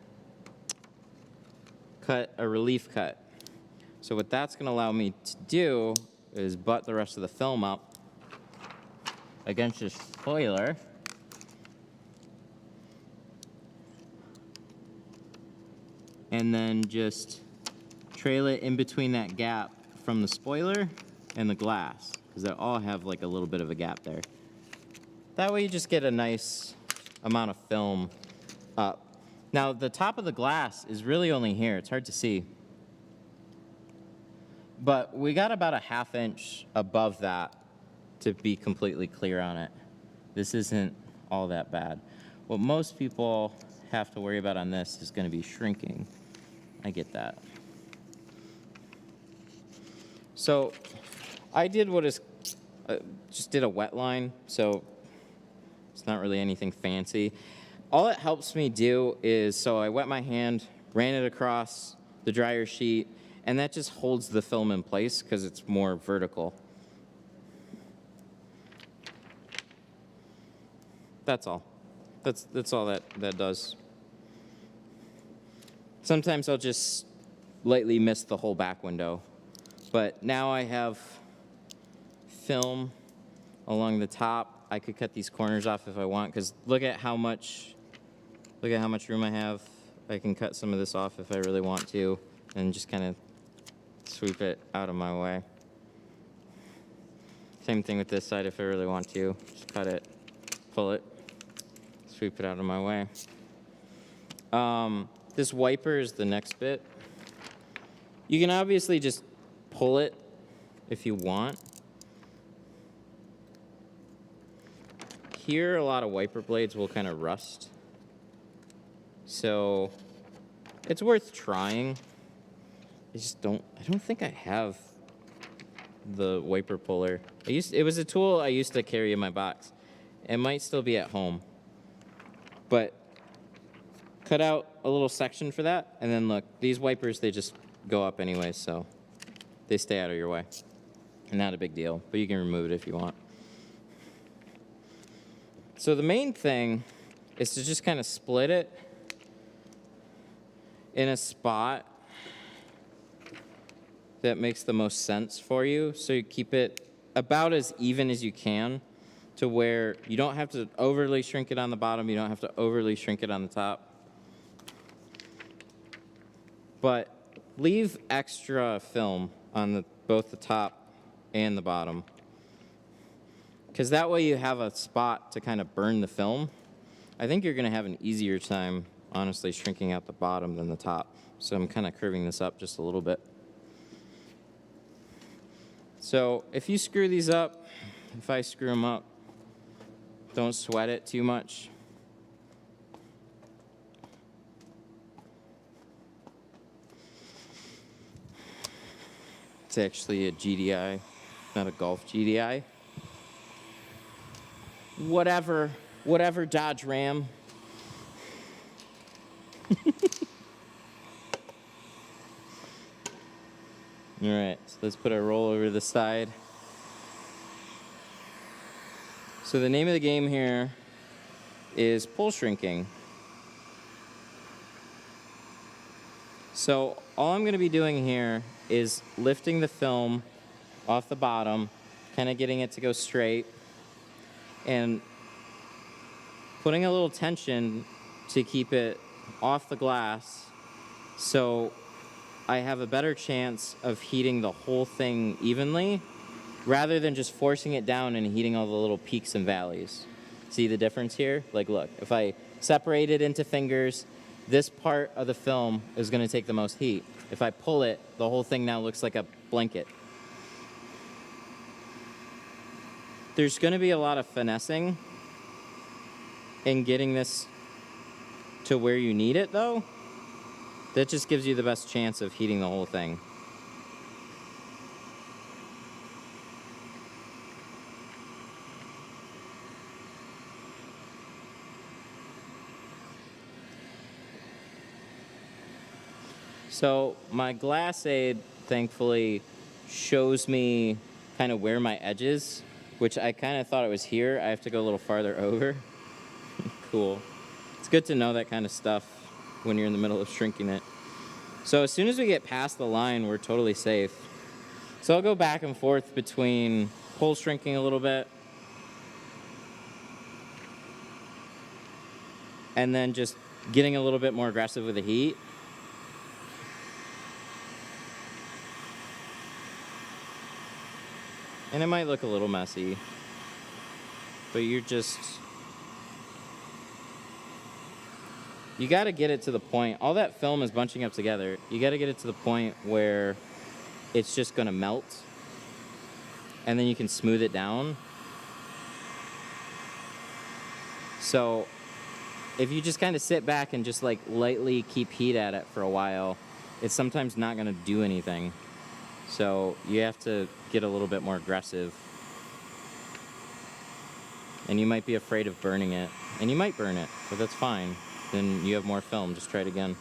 [SPEAKER 1] cut a relief cut. So what that's going to allow me to do is butt the rest of the film up against the spoiler. And then just trail it in between that gap from the spoiler and the glass, because they all have like a little bit of a gap there. That way you just get a nice amount of film up. Now the top of the glass is really only here. It's hard to see. But we got about a ½ inch above that to be completely clear on it. This isn't all that bad. What most people have to worry about on this is going to be shrinking. I get that. So I did what is, just did a wet line, so it's not really anything fancy. All it helps me do is, so I wet my hand, ran it across the dryer sheet, and that just holds the film in place because it's more vertical. That's all. That's all that does. Sometimes I'll just lightly miss the whole back window. But now I have film along the top. I could cut these corners off if I want, because look at how much room I have. I can cut some of this off if I really want to, and just kind of sweep it out of my way. Same thing with this side if I really want to. Just cut it, pull it, sweep it out of my way. This wiper is the next bit. You can obviously just pull it if you want. Here, a lot of wiper blades will kind of rust. So it's worth trying. I don't think I have the wiper puller. It was a tool I used to carry in my box. It might still be at home. But cut out a little section for that, and then look, these wipers, they just go up anyway, so they stay out of your way. Not a big deal, but you can remove it if you want. So the main thing is to just kind of split it in a spot that makes the most sense for you, so you keep it about as even as you can, to where you don't have to overly shrink it on the bottom, you don't have to overly shrink it on the top. But leave extra film on both the top and the bottom, because that way you have a spot to kind of burn the film. I think you're going to have an easier time, honestly, shrinking out the bottom than the top. So I'm kind of curving this up just a little bit. So if you screw these up, if I screw them up, don't sweat it too much. It's actually a GTI, not a Golf GTI. Whatever Dodge Ram. All right, so let's put our roll over to the side. So the name of the game here is pull shrinking. So all I'm going to be doing here is lifting the film off the bottom, kind of getting it to go straight, and putting a little tension to keep it off the glass, so I have a better chance of heating the whole thing evenly, rather than just forcing it down and heating all the little peaks and valleys. See the difference here? Like, look, if I separate it into fingers, this part of the film is going to take the most heat. If I pull it, the whole thing now looks like a blanket. There's going to be a lot of finessing in getting this to where you need it, though. That just gives you the best chance of heating the whole thing. So my glass aid, thankfully, shows me kind of where my edge is, which I kind of thought it was here. I have to go a little farther over. Cool. It's good to know that kind of stuff when you're in the middle of shrinking it. So as soon as we get past the line, we're totally safe. So I'll go back and forth between pull shrinking a little bit and then just getting a little bit more aggressive with the heat. And it might look a little messy, but you got to get it to the point. All that film is bunching up together. You got to get it to the point where it's just going to melt, and then you can smooth it down. So if you just kind of sit back and just like lightly keep heat at it for a while, it's sometimes not going to do anything. So you have to get a little bit more aggressive. And you might be afraid of burning it. And you might burn it, but that's fine. Then you have more film. Just try it again.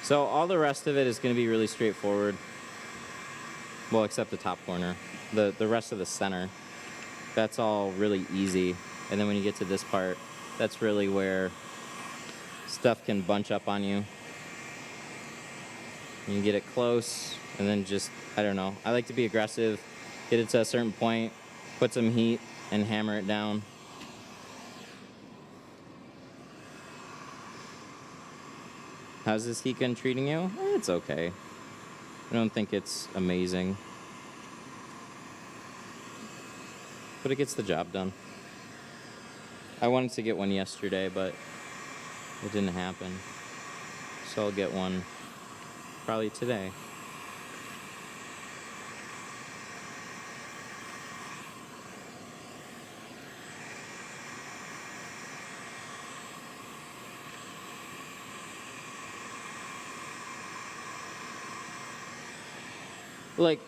[SPEAKER 1] So all the rest of it is going to be really straightforward. Well, except the top corner. The rest of the center, that's all really easy. And then when you get to this part, that's really where stuff can bunch up on you. You can get it close, and then just, I don't know. I like to be aggressive, get it to a certain point, put some heat, and hammer it down. How's this heat gun treating you? It's okay. I don't think it's amazing. But it gets the job done. I wanted to get one yesterday, but it didn't happen. So I'll get one probably today. Like,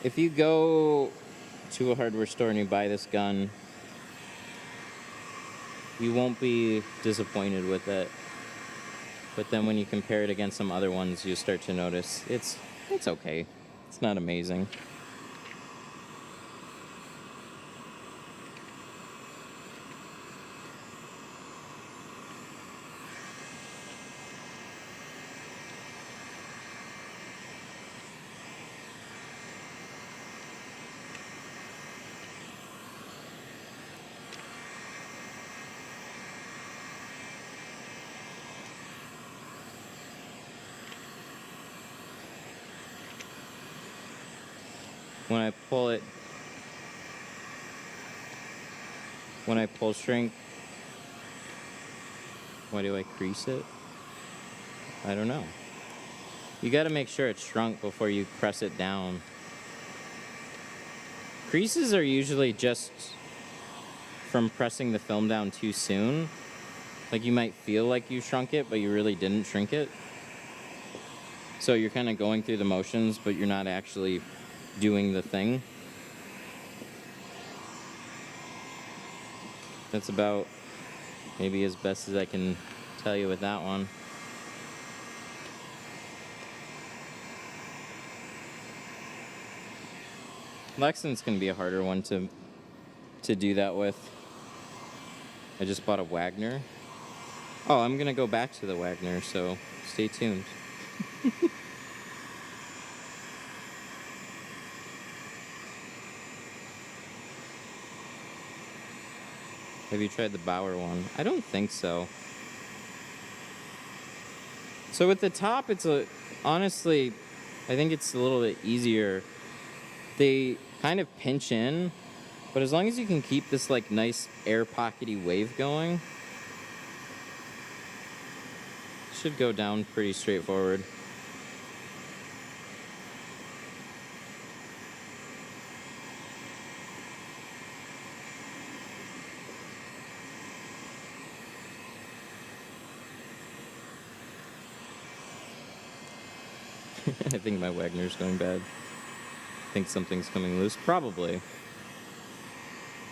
[SPEAKER 1] if you go to a hardware store and you buy this gun, you won't be disappointed with it. But then when you compare it against some other ones, you start to notice it's okay. It's not amazing. When I pull shrink, why do I crease it? I don't know. You got to make sure it's shrunk before you press it down. Creases are usually just from pressing the film down too soon. Like, you might feel like you shrunk it, but you really didn't shrink it. So you're kind of going through the motions, but you're not actually doing the thing. That's about maybe as best as I can tell you with that one. Lexington's gonna be a harder one to do that with. I just bought a Wagner. Oh, I'm gonna go back to the Wagner, so stay tuned. Have you tried the Bauer one? I don't think so. So with the top, honestly, I think it's a little bit easier. They kind of pinch in, but as long as you can keep this like nice air pockety wave going, it should go down pretty straightforward. I think my Wagner's going bad. I think something's coming loose. Probably.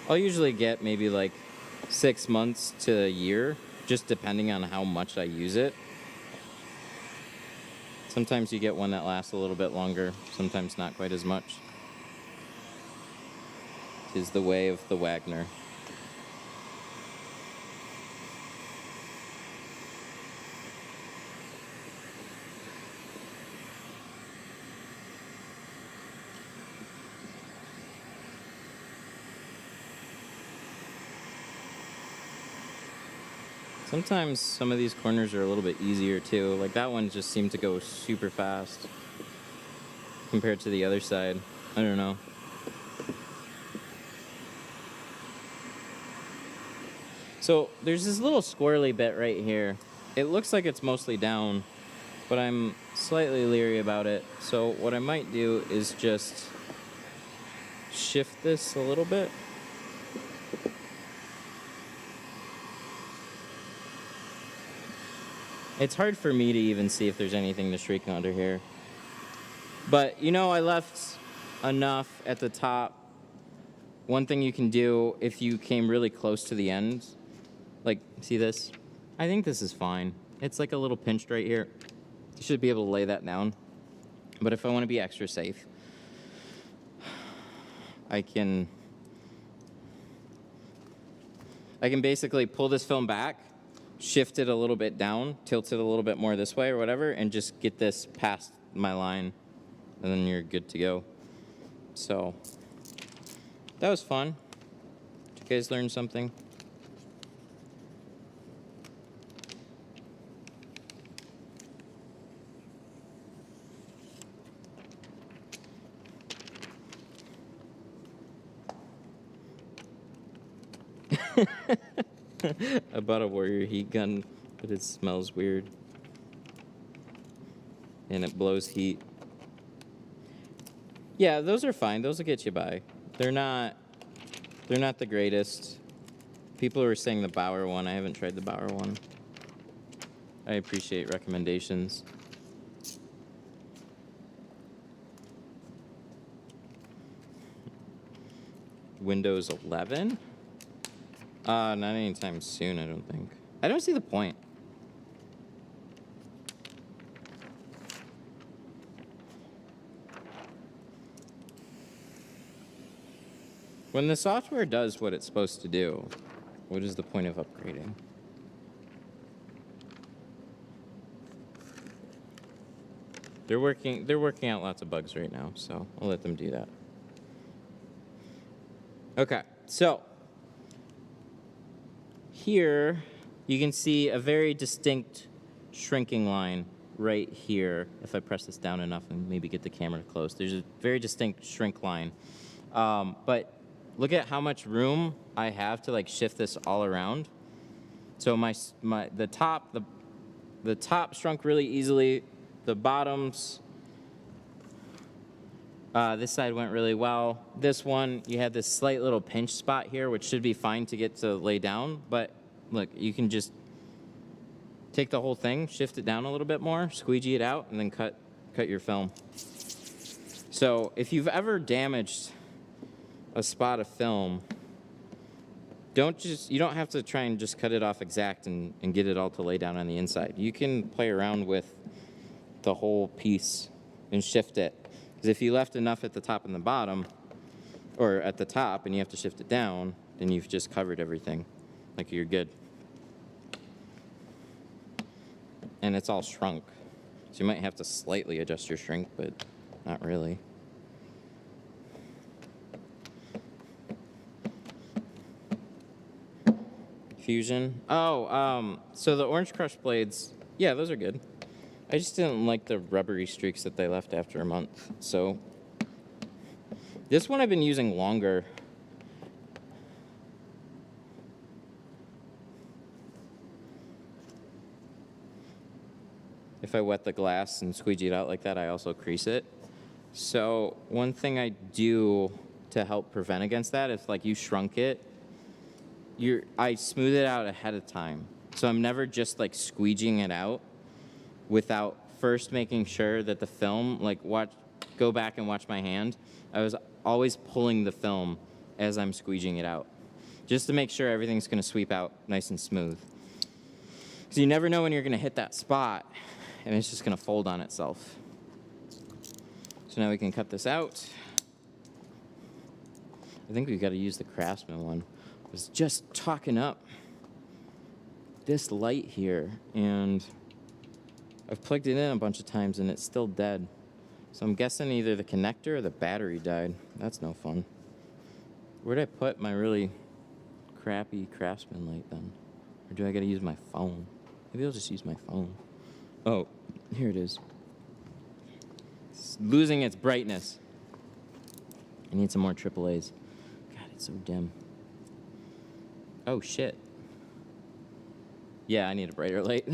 [SPEAKER 1] I'll usually get maybe like 6 months to a year, just depending on how much I use it. Sometimes you get one that lasts a little bit longer, sometimes not quite as much. Is the way of the Wagner. Sometimes some of these corners are a little bit easier too. Like that one just seemed to go super fast compared to the other side. I don't know. So there's this little squirrely bit right here. It looks like it's mostly down, but I'm slightly leery about it. So what I might do is just shift this a little bit. It's hard for me to even see if there's anything to shrink under here. But, you know, I left enough at the top. One thing you can do if you came really close to the end, like, see this? I think this is fine. It's like a little pinched right here. You should be able to lay that down. But if I want to be extra safe, I can basically pull this film back, shift it a little bit down, tilt it a little bit more this way or whatever, and just get this past my line, and then you're good to go. So that was fun. Did you guys learn something? I bought a Warrior heat gun, but it smells weird. And it blows heat. Yeah, those are fine. Those will get you by. They're not the greatest. People are saying the Bauer one. I haven't tried the Bauer one. I appreciate recommendations. Windows 11? Not anytime soon, I don't think. I don't see the point. When the software does what it's supposed to do, what is the point of upgrading? They're working out lots of bugs right now, so I'll let them do that. Okay, so here you can see a very distinct shrinking line right here. If I press this down enough and maybe get the camera close, there's a very distinct shrink line. But look at how much room I have to like shift this all around. So the top shrunk really easily. The bottoms, this side went really well. This one, you had this slight little pinch spot here, which should be fine to get to lay down. But look, you can just take the whole thing, shift it down a little bit more, squeegee it out, and then cut your film. So if you've ever damaged a spot of film, you don't have to try and just cut it off exact and get it all to lay down on the inside. You can play around with the whole piece and shift it. Because if you left enough at the top and the bottom, or at the top and you have to shift it down, then you've just covered everything. Like you're good. And it's all shrunk. So you might have to slightly adjust your shrink, but not really. Fusion. Oh, so the Orange Crush blades, yeah, those are good. I just didn't like the rubbery streaks that they left after a month. So this one I've been using longer. If I wet the glass and squeegee it out like that, I also crease it. So one thing I do to help prevent against that, if like you shrunk it, I smooth it out ahead of time. So I'm never just like squeegeeing it out without first making sure that the film, go back and watch my hand. I was always pulling the film as I'm squeegeeing it out, just to make sure everything's gonna sweep out nice and smooth. Because you never know when you're gonna hit that spot, and it's just gonna fold on itself. So now we can cut this out. I think we've gotta use the Craftsman one. I was just talking up this light here, and I've plugged it in a bunch of times and it's still dead. So I'm guessing either the connector or the battery died. That's no fun. Where'd I put my really crappy Craftsman light then? Or do I gotta use my phone? Maybe I'll just use my phone. Oh, here it is. It's losing its brightness. I need some more AAAs. God, it's so dim. Oh, shit. Yeah, I need a brighter light.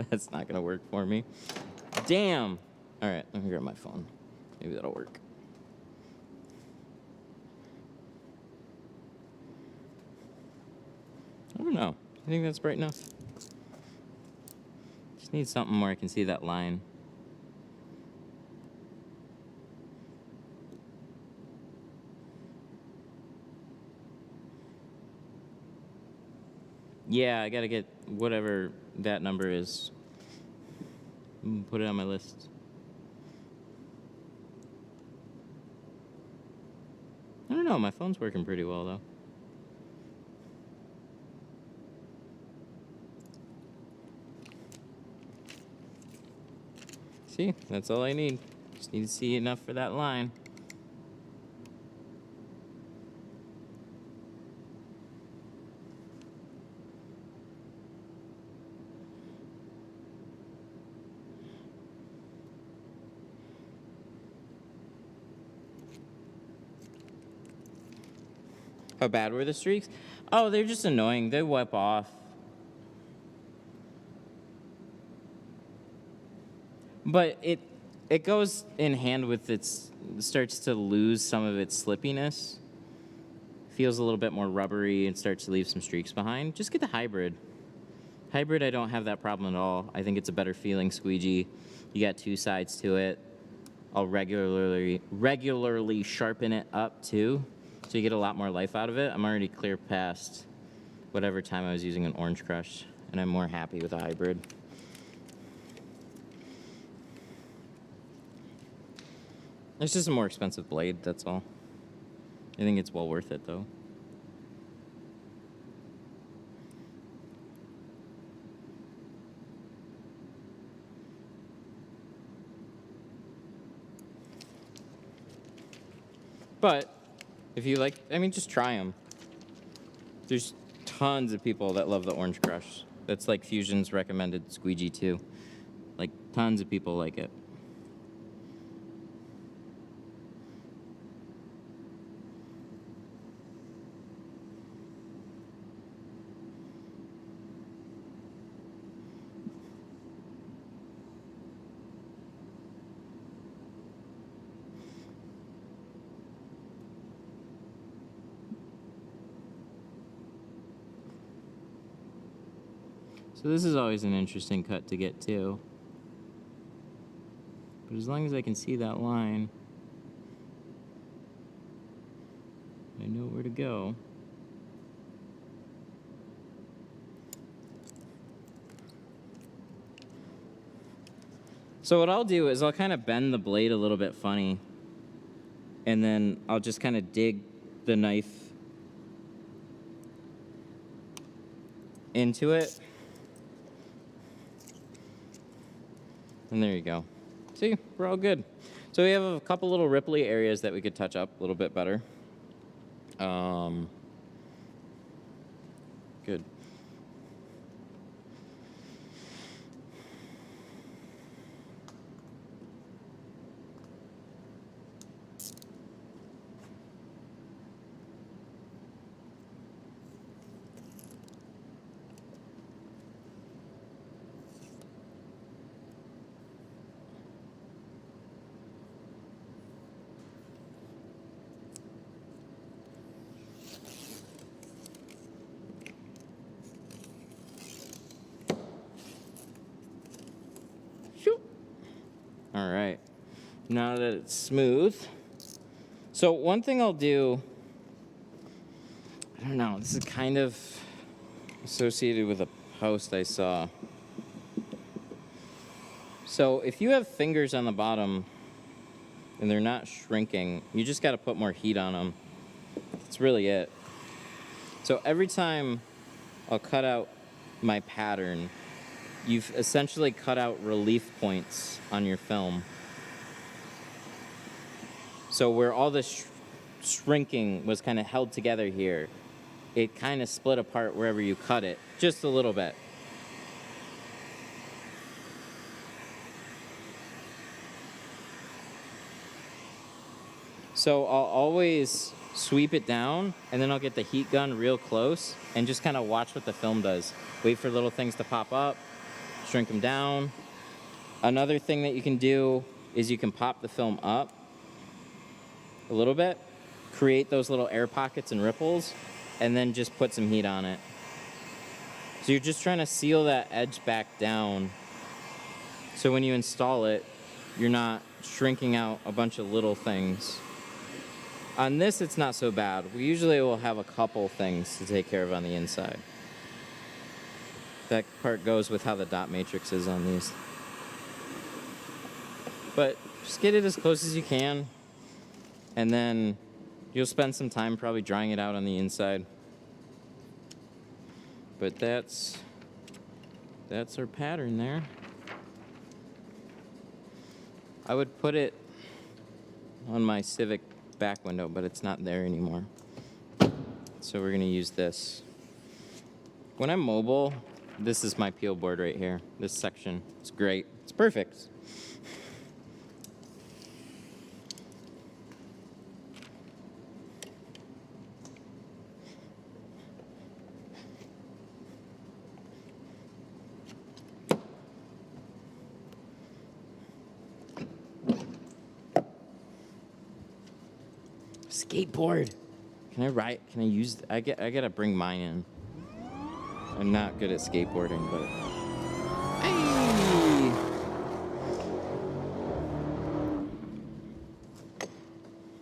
[SPEAKER 1] That's not gonna work for me. Damn. All right, let me grab my phone. Maybe that'll work. I don't know. I think that's bright enough. Just need something where I can see that line. Yeah, I gotta get whatever that number is. Put it on my list. I don't know, my phone's working pretty well though. See, that's all I need. Just need to see enough for that line. How bad were the streaks? Oh, they're just annoying. They wipe off. But it goes in hand with starts to lose some of its slippiness. Feels a little bit more rubbery and starts to leave some streaks behind. Just get the hybrid. Hybrid, I don't have that problem at all. I think it's a better feeling squeegee. You got two sides to it. I'll regularly sharpen it up too, so you get a lot more life out of it. I'm already clear past whatever time I was using an Orange Crush, and I'm more happy with a hybrid. It's just a more expensive blade, that's all. I think it's well worth it, though. But if you like, I mean, just try them. There's tons of people that love the Orange Crush. That's like Fusion's recommended squeegee too. Like tons of people like it. So this is always an interesting cut to get too. But as long as I can see that line, I know where to go. So what I'll do is I'll kind of bend the blade a little bit funny, and then I'll just kind of dig the knife into it. And there you go. See, we're all good. So we have a couple little ripply areas that we could touch up a little bit better. Good. All right, now that it's smooth. So one thing I'll do, I don't know, this is kind of associated with a post I saw. So if you have fingers on the bottom and they're not shrinking, you just got to put more heat on them. That's really it. So every time I'll cut out my pattern, you've essentially cut out relief points on your film. So where all this shrinking was kind of held together here, it kind of split apart wherever you cut it, just a little bit. So I'll always sweep it down, and then I'll get the heat gun real close and just kind of watch what the film does. Wait for little things to pop up, shrink them down. Another thing that you can do is you can pop the film up a little bit, create those little air pockets and ripples, and then just put some heat on it. So you're just trying to seal that edge back down, so when you install it, you're not shrinking out a bunch of little things. On this, it's not so bad. We usually will have a couple things to take care of on the inside. That part goes with how the dot matrix is on these. But just get it as close as you can, and then you'll spend some time probably drying it out on the inside. But that's our pattern there. I would put it on my Civic back window, but it's not there anymore. So we're gonna use this. When I'm mobile, this is my peel board right here. This section, it's great. It's perfect. Skateboard. Can I ride? Can I use? I gotta bring mine in. I'm not good at skateboarding, but. Hey!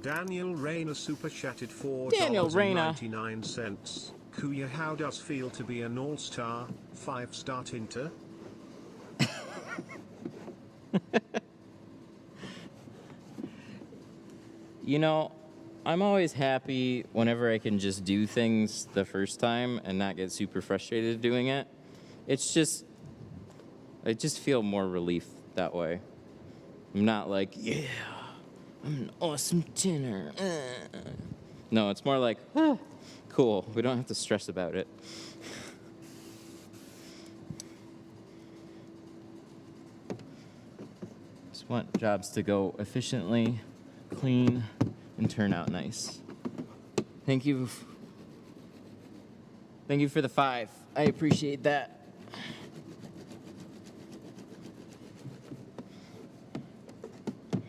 [SPEAKER 2] Daniel Rayner super chatted
[SPEAKER 1] Daniel Rayner.
[SPEAKER 2] $4.99. Kuya, how does feel to be an all-star, 5-star tinter?
[SPEAKER 1] You know, I'm always happy whenever I can just do things the first time and not get super frustrated doing it. It's just, I just feel more relief that way. I'm not like, yeah, I'm an awesome tinter. No, it's more like, cool, we don't have to stress about it. Just want jobs to go efficiently, clean, and turn out nice. Thank you. Thank you for the 5. I appreciate that. Have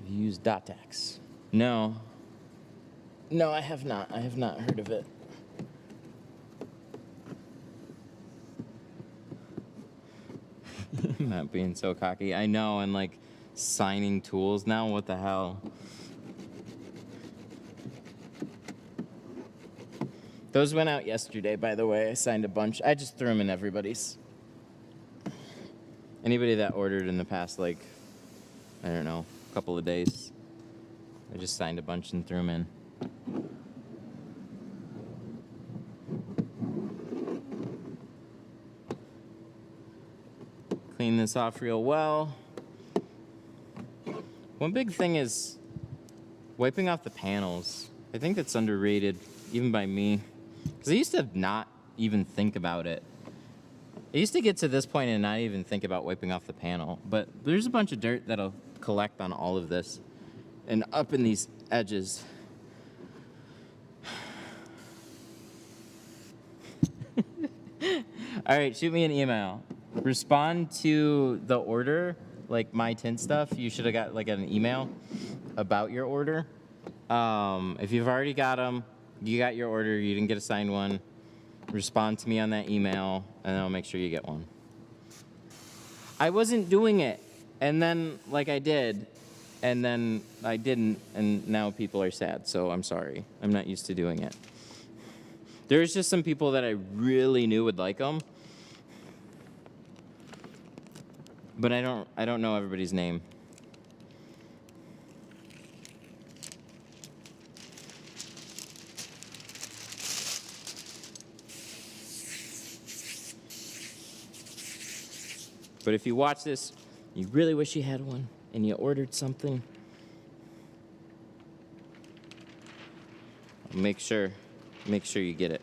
[SPEAKER 1] you used Dotex? No. No, I have not. I have not heard of it. Not being so cocky. I know, and like signing tools now, what the hell? Those went out yesterday, by the way. I signed a bunch. I just threw them in everybody's. Anybody that ordered in the past, like, I don't know, couple of days, I just signed a bunch and threw them in. Clean this off real well. One big thing is wiping off the panels. I think that's underrated, even by me. Because I used to not even think about it. I used to get to this point and not even think about wiping off the panel. But there's a bunch of dirt that'll collect on all of this and up in these edges. All right, shoot me an email. Respond to the order, like my tint stuff. You should have got like an email about your order. If you've already got them, you got your order, you didn't get a signed one, respond to me on that email, and I'll make sure you get one. I wasn't doing it, and then like I did, and then I didn't, and now people are sad, so I'm sorry. I'm not used to doing it. There's just some people that I really knew would like them, but I don't know everybody's name. But if you watch this, you really wish you had one, and you ordered something, make sure you get it.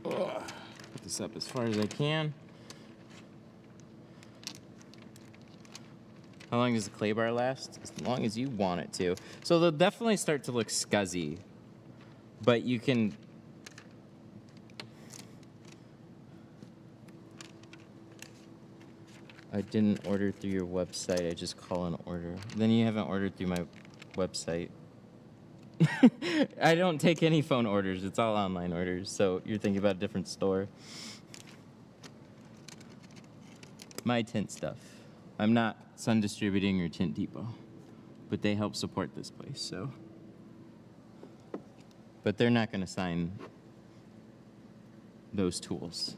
[SPEAKER 1] Ugh. Put this up as far as I can. How long does the clay bar last? As long as you want it to. So they'll definitely start to look scuzzy, but you can. I didn't order through your website. I just call an order. Then you haven't ordered through my website. I don't take any phone orders. It's all online orders. So you're thinking about a different store. My tint stuff. I'm not Sun Distributing or Tint Depot, but they help support this place. So, but they're not going to sign those tools.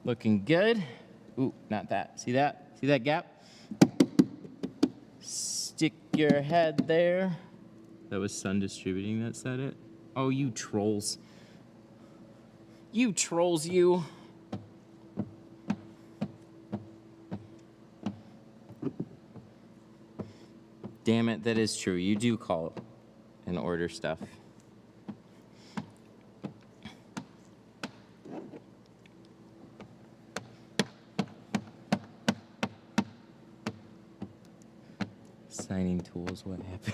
[SPEAKER 1] Looking good. Ooh, not that. See that? See that gap? Stick your head there. That was Sun Distributing that said it. Oh, you trolls. You trolls, you. Damn it, that is true. You do call and order stuff. Signing tools, what happened?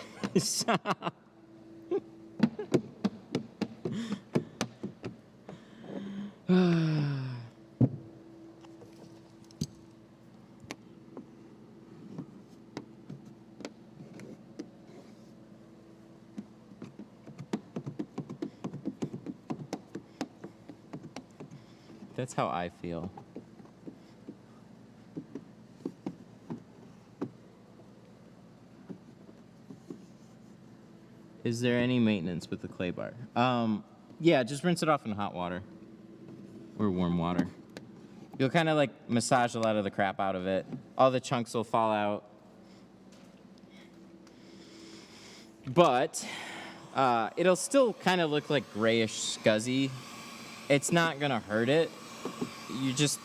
[SPEAKER 1] That's how I feel. Is there any maintenance with the clay bar? Yeah, just rinse it off in hot water or warm water. You'll kind of like massage a lot of the crap out of it. All the chunks will fall out. But it'll still kind of look like grayish scuzzy. It's not gonna hurt it.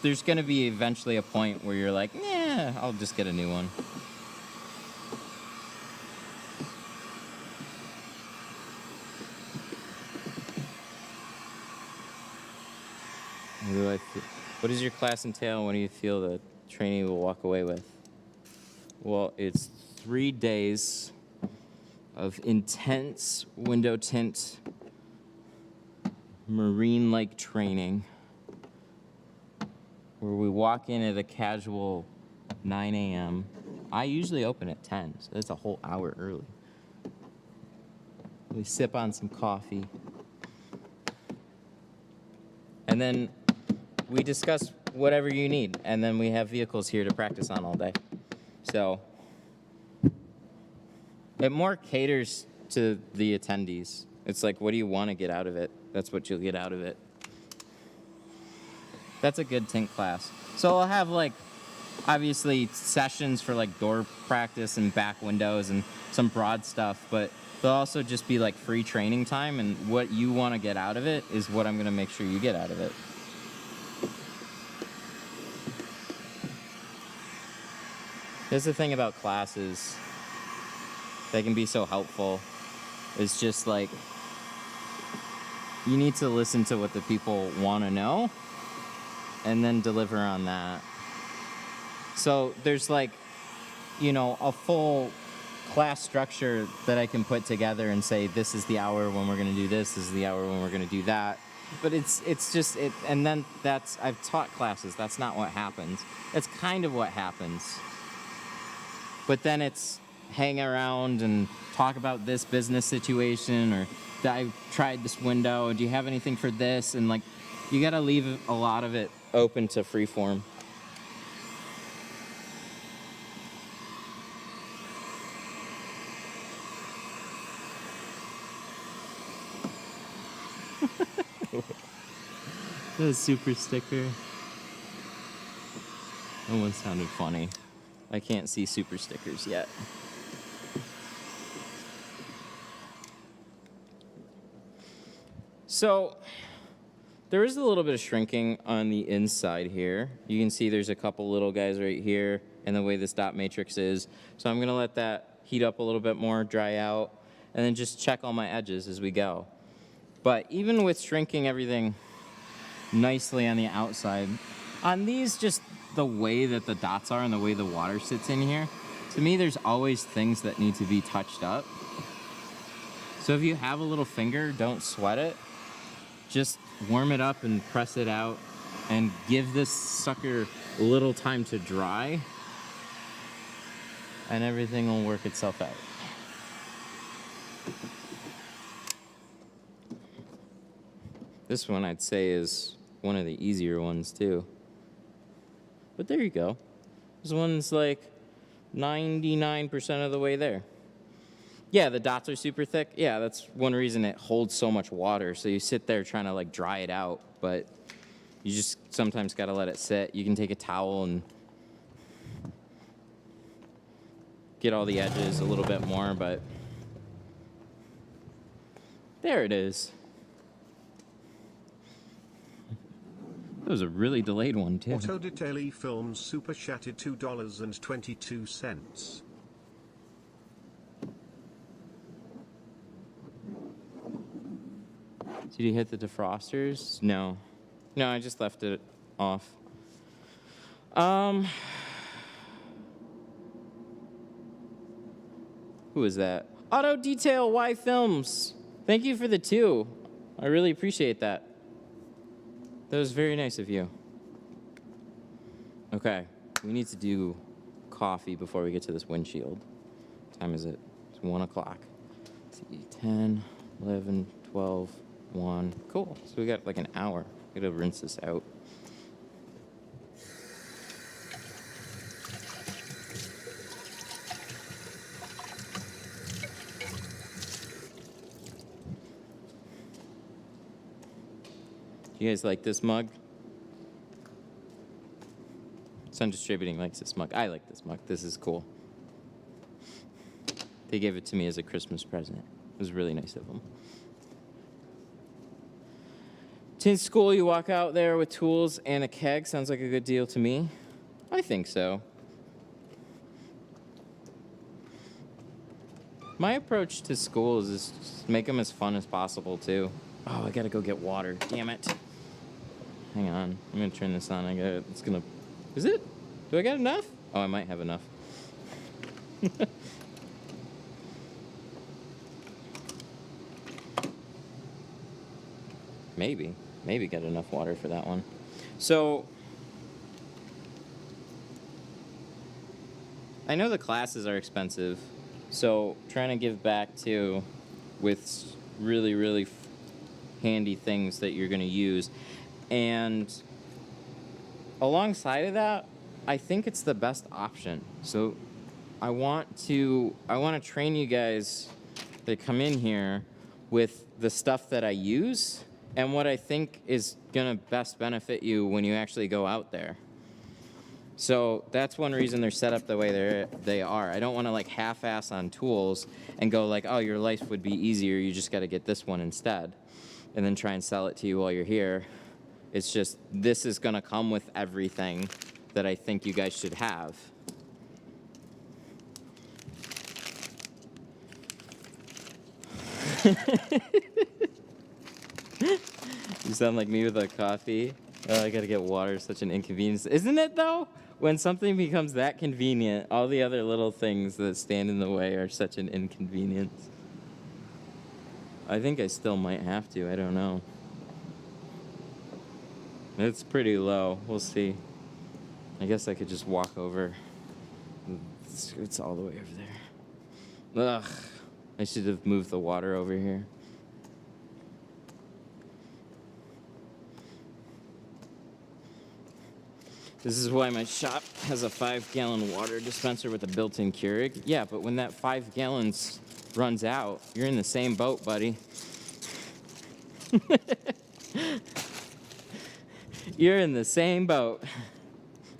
[SPEAKER 1] There's gonna be eventually a point where you're like, nah, I'll just get a new one. What does your class entail? What do you feel the trainee will walk away with? Well, it's 3 days of intense window tint, marine-like training, where we walk in at a casual 9 a.m. I usually open at 10, so that's a whole hour early. We sip on some coffee. And then we discuss whatever you need, and then we have vehicles here to practice on all day. So it more caters to the attendees. It's like, what do you want to get out of it? That's what you'll get out of it. That's a good tint class. So I'll have like, obviously, sessions for like door practice and back windows and some broad stuff, but there'll also just be like free training time, and what you want to get out of it is what I'm going to make sure you get out of it. Here's the thing about classes. They can be so helpful. It's just like, you need to listen to what the people want to know and then deliver on that. So there's like, you know, a full class structure that I can put together and say, this is the hour when we're going to do this is the hour when we're going to do that. But it's just, and then I've taught classes. That's not what happens. It's kind of what happens. But then it's hang around and talk about this business situation, or I tried this window, do you have anything for this? And like, you gotta leave a lot of it open to freeform. The super sticker. That one sounded funny. I can't see super stickers yet. So there is a little bit of shrinking on the inside here. You can see there's a couple little guys right here and the way this dot matrix is. So I'm gonna let that heat up a little bit more, dry out, and then just check all my edges as we go. But even with shrinking everything nicely on the outside, on these, just the way that the dots are and the way the water sits in here, to me there's always things that need to be touched up. So if you have a little finger, don't sweat it. Just warm it up and press it out and give this sucker a little time to dry, and everything will work itself out. This one I'd say is one of the easier ones too. But there you go. This one's like 99% of the way there. Yeah, the dots are super thick. Yeah, that's one reason it holds so much water. So you sit there trying to like dry it out, but you just sometimes got to let it sit. You can take a towel and get all the edges a little bit more, but there it is. That was a really delayed one, too.
[SPEAKER 2] Auto Detail Films Super Chatted $2.22.
[SPEAKER 1] Did you hit the defrosters? No. No, I just left it off. Who is that? Auto Detail Y Films. Thank you for the 2. I really appreciate that. That was very nice of you. Okay, we need to do coffee before we get to this windshield. What time is it? It's 1 o'clock. Let's see, 10, 11, 12, 1. Cool, so we got like an hour. We gotta rinse this out. You guys like this mug? Sun Distributing likes this mug. I like this mug. This is cool. They gave it to me as a Christmas present. It was really nice of them. Tint school, you walk out there with tools and a keg. Sounds like a good deal to me. I think so. My approach to schools is just make them as fun as possible, too. Oh, I gotta go get water. Damn it. Hang on. I'm gonna turn this on. It's gonna... Is it? Do I got enough? Oh, I might have enough. Maybe. Maybe got enough water for that one. So... I know the classes are expensive, so trying to give back to with really, really handy things that you're going to use. And alongside of that, I think it's the best option. So I want to train you guys that come in here with the stuff that I use and what I think is going to best benefit you when you actually go out there. So that's one reason they're set up the way they are. I don't want to like half-ass on tools and go like, oh, your life would be easier, you just got to get this one instead, and then try and sell it to you while you're here. It's just, this is going to come with everything that I think you guys should have. You sound like me with a coffee. Oh, I gotta get water, such an inconvenience. Isn't it though? When something becomes that convenient, all the other little things that stand in the way are such an inconvenience. I think I still might have to, I don't know. It's pretty low, we'll see. I guess I could just walk over. It's all the way over there. Ugh, I should have moved the water over here. This is why my shop has a 5-gallon water dispenser with a built-in Keurig. Yeah, but when that 5 gallons runs out, you're in the same boat, buddy. You're in the same boat.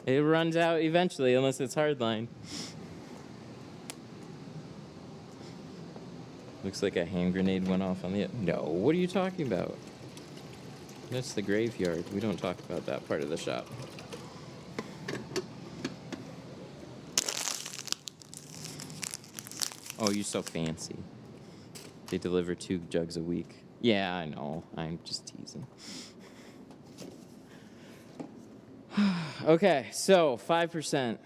[SPEAKER 1] It runs out eventually, unless it's hardline. Looks like a hand grenade went off on the... No, what are you talking about? That's the graveyard. We don't talk about that part of the shop. Oh, you're so fancy. They deliver 2 jugs a week. Yeah, I know. I'm just teasing. Okay, so 5%.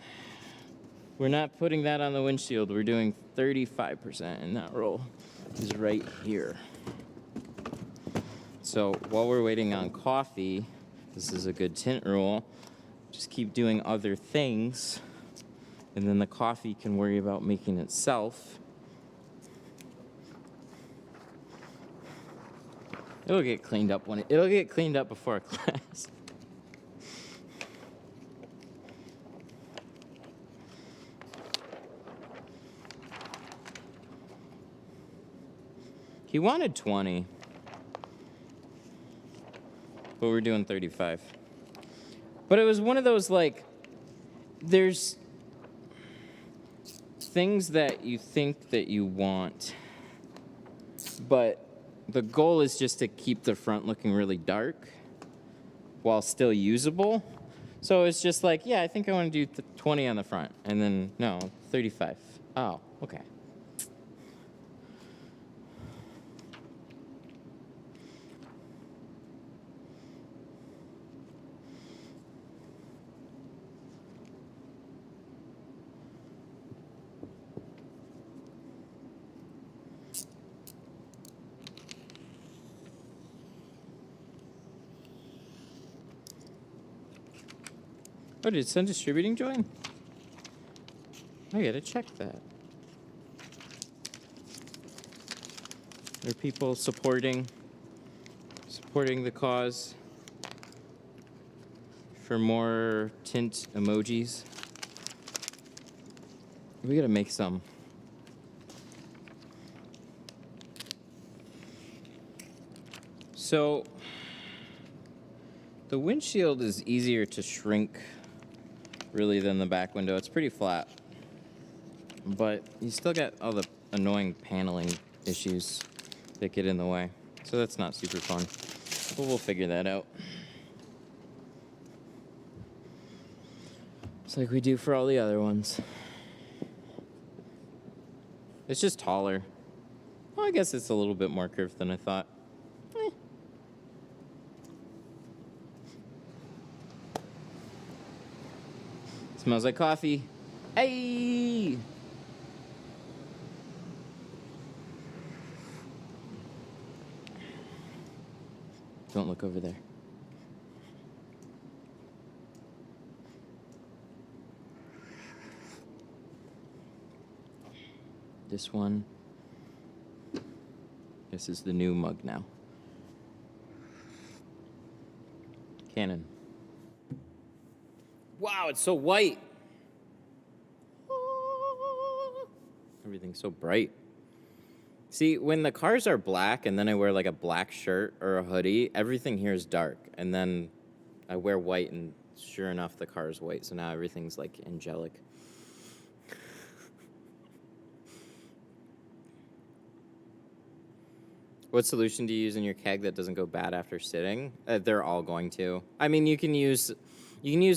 [SPEAKER 1] We're not putting that on the windshield. We're doing 35%, and that roll is right here. So while we're waiting on coffee, this is a good tint rule. Just keep doing other things, and then the coffee can worry about making itself. It'll get cleaned up it'll get cleaned up before class. He wanted 20. But we're doing 35. But it was one of those, like, there's things that you think that you want, but the goal is just to keep the front looking really dark while still usable. So it's just like, yeah, I think I want to do 20 on the front. And then, no, 35. Oh, okay. Oh, did Sun Distributing join? I gotta check that. There are people supporting the cause for more tint emojis. We gotta make some. So the windshield is easier to shrink really than the back window. It's pretty flat, but you still got all the annoying paneling issues that get in the way. So that's not super fun, but we'll figure that out. It's like we do for all the other ones. It's just taller. Well, I guess it's a little bit more curved than I thought. Smells like coffee. Hey! Don't look over there. This one. This is the new mug now. Canon. Wow, it's so white. Everything's so bright. See, when the cars are black and then I wear like a black shirt or a hoodie, everything here is dark. And then I wear white and sure enough, the car is white. So now everything's like angelic. What solution do you use in your keg that doesn't go bad after sitting? They're all going to. I mean, you can use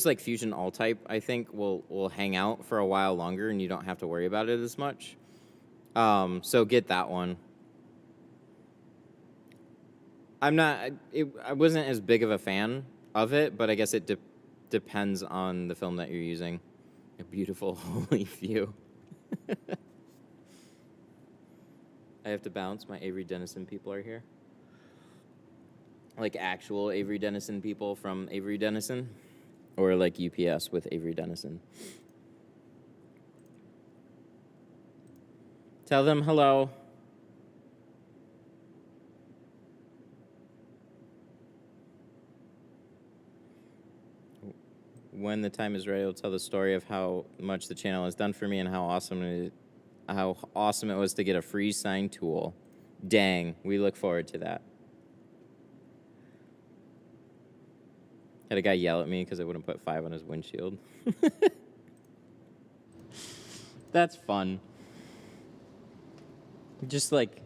[SPEAKER 1] like Fusion All Type. I think will hang out for a while longer, and you don't have to worry about it as much. So get that one. I wasn't as big of a fan of it, but I guess it depends on the film that you're using. A beautiful holy view. I have to bounce. My Avery Dennison people are here. Like actual Avery Dennison people from Avery Dennison. Or like UPS with Avery Dennison. Tell them hello. When the time is right, I'll tell the story of how much the channel has done for me and how awesome it was to get a free signed tool. Dang, we look forward to that. Had a guy yell at me because I wouldn't put 5 on his windshield. That's fun. Just like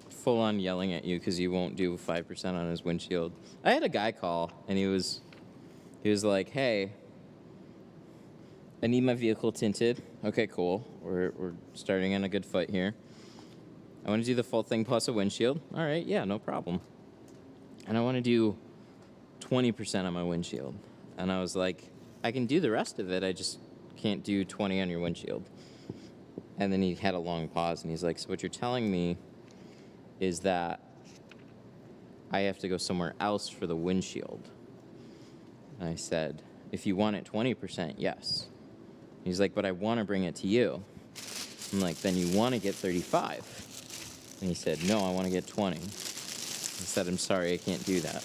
[SPEAKER 1] full on yelling at you because you won't do 5% on his windshield. I had a guy call and he was like, "Hey, I need my vehicle tinted." Okay, cool. We're starting on a good foot here. I want to do the full thing plus a windshield. All right, yeah, no problem. And I want to do 20% on my windshield. And I was like, I can do the rest of it. I just can't do 20 on your windshield. And then he had a long pause and he's like, so what you're telling me is that I have to go somewhere else for the windshield. And I said, if you want it 20%, yes. He's like, but I want to bring it to you. I'm like, then you want to get 35. And he said, no, I want to get 20. I said, I'm sorry, I can't do that.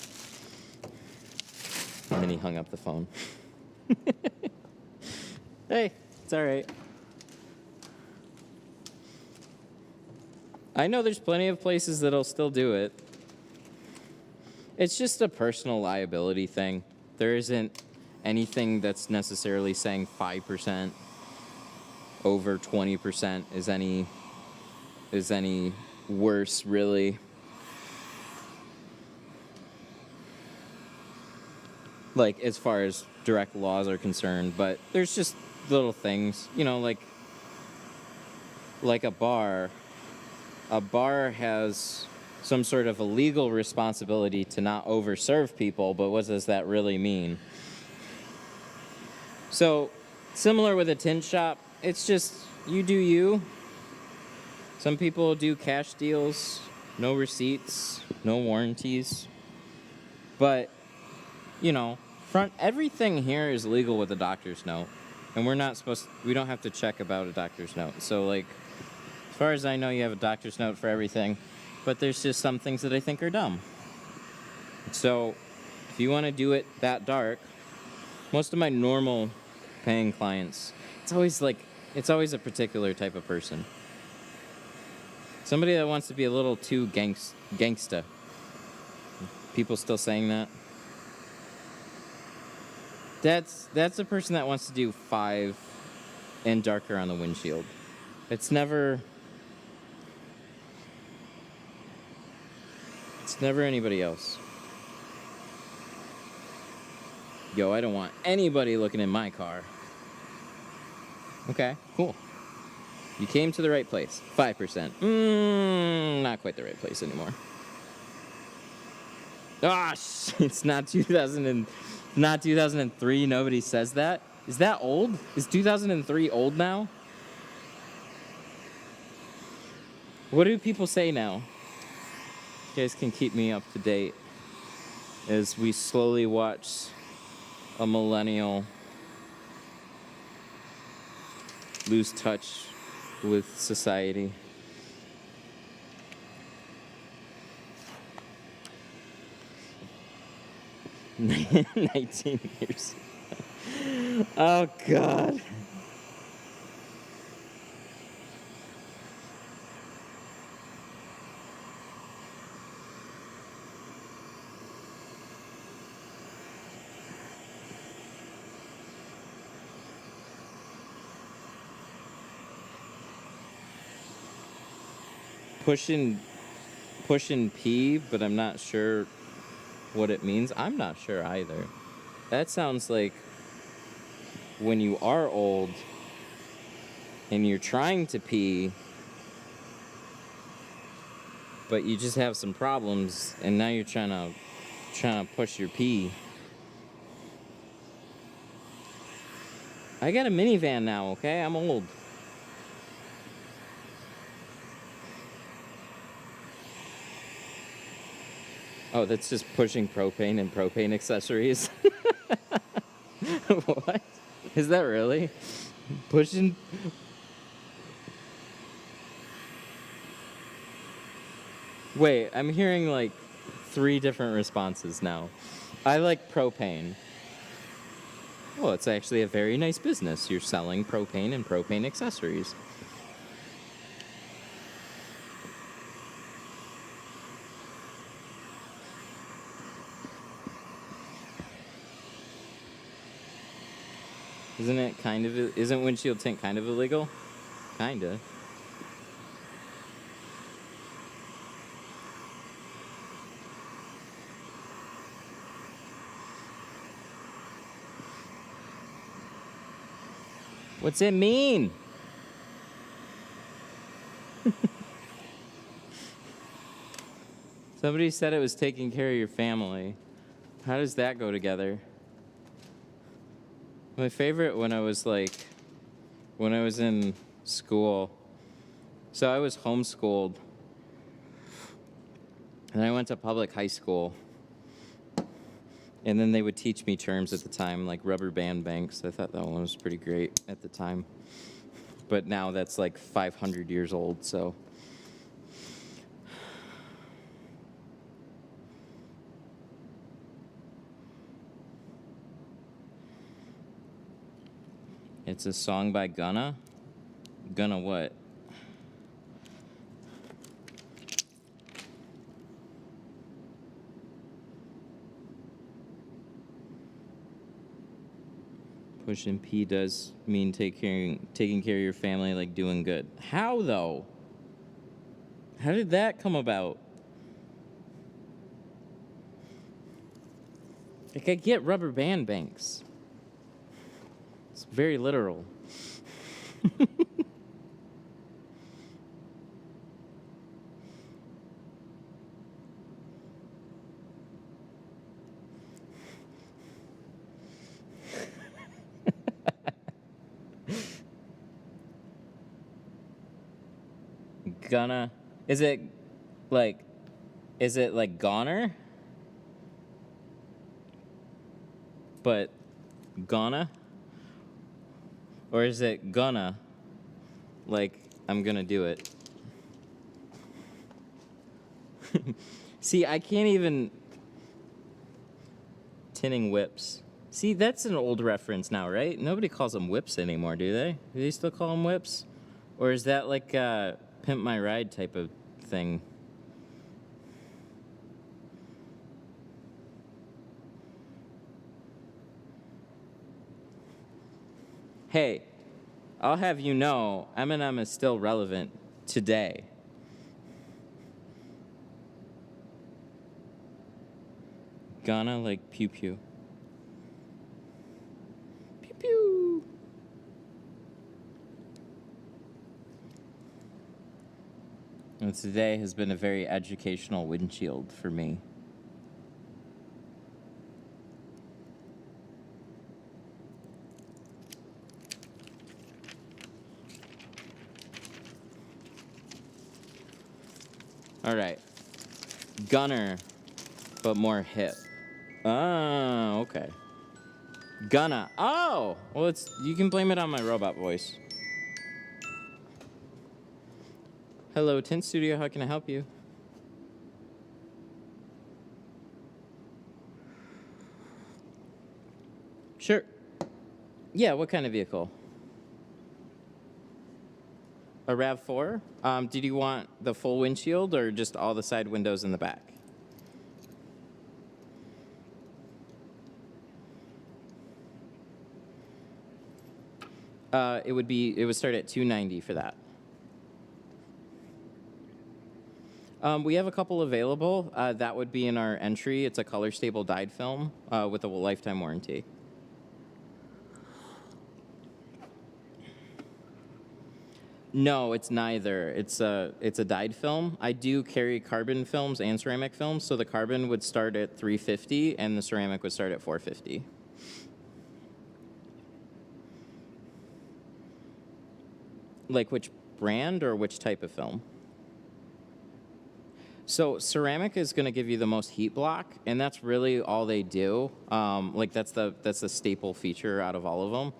[SPEAKER 1] And then he hung up the phone. Hey, it's all right. I know there's plenty of places that'll still do it. It's just a personal liability thing. There isn't anything that's necessarily saying 5% over 20% is any worse, really. Like, as far as direct laws are concerned, but there's just little things, you know, like a bar. A bar has some sort of a legal responsibility to not overserve people, but what does that really mean? So, similar with a tint shop, it's just you do you. Some people do cash deals, no receipts, no warranties. But, you know, everything here is legal with a doctor's note. And we don't have to check about a doctor's note. So, like, as far as I know, you have a doctor's note for everything. But there's just some things that I think are dumb. So, if you want to do it that dark, most of my normal paying clients, it's always a particular type of person. Somebody that wants to be a little too gangsta. People still saying that? That's a person that wants to do 5 and darker on the windshield. It's never anybody else. Yo, I don't want anybody looking in my car. Okay, cool. You came to the right place. 5%. Not quite the right place anymore. It's not 2003. Nobody says that. Is that old? Is 2003 old now? What do people say now? You guys can keep me up to date as we slowly watch a millennial lose touch with society. $19 years. Oh, God. Pushing P, but I'm not sure what it means. I'm not sure either. That sounds like when you are old and you're trying to pee, but you just have some problems, and now you're trying to push your pee. I got a minivan now, okay? I'm old. Oh, that's just pushing propane and propane accessories. What? Is that really? Pushing... Wait, I'm hearing like 3 different responses now. I like propane. Well, it's actually a very nice business. You're selling propane and propane accessories. Isn't windshield tint kind of illegal? Kinda. What's it mean? Somebody said it was taking care of your family. How does that go together? My favorite when I was in school. So I was homeschooled. And I went to public high school. And then they would teach me terms at the time, like rubber band banks. I thought that one was pretty great at the time. But now that's like 500 years old, so. It's a song by Gunna. Gunna what? Pushing P does mean taking care of your family, like doing good. How, though? How did that come about? Like, I get rubber band banks. It's very literal. Gonna. Is it like goner? But gonna? Or is it gonna? Like, I'm gonna do it. See, I can't even. Tinning whips. See, that's an old reference now, right? Nobody calls them whips anymore, do they? Do they still call them whips? Or is that like a Pimp My Ride type of thing? Hey, I'll have you know, Eminem is still relevant today. Gonna like pew pew. Pew pew. And today has been a very educational windshield for me. All right. Gunner, but more hip. Oh, okay. Gonna. Oh, well, you can blame it on my robot voice. Hello, Tint Studio. How can I help you? Sure. Yeah, what kind of vehicle? A RAV4? Did you want the full windshield or just all the side windows in the back? It would start at $290 for that. We have a couple available. That would be in our entry. It's a color stable dyed film with a lifetime warranty. No, it's neither. It's a dyed film. I do carry carbon films and ceramic films, so the carbon would start at $350 and the ceramic would start at $450. Like which brand or which type of film? So ceramic is going to give you the most heat block, and that's really all they do. Like that's the staple feature out of all of them.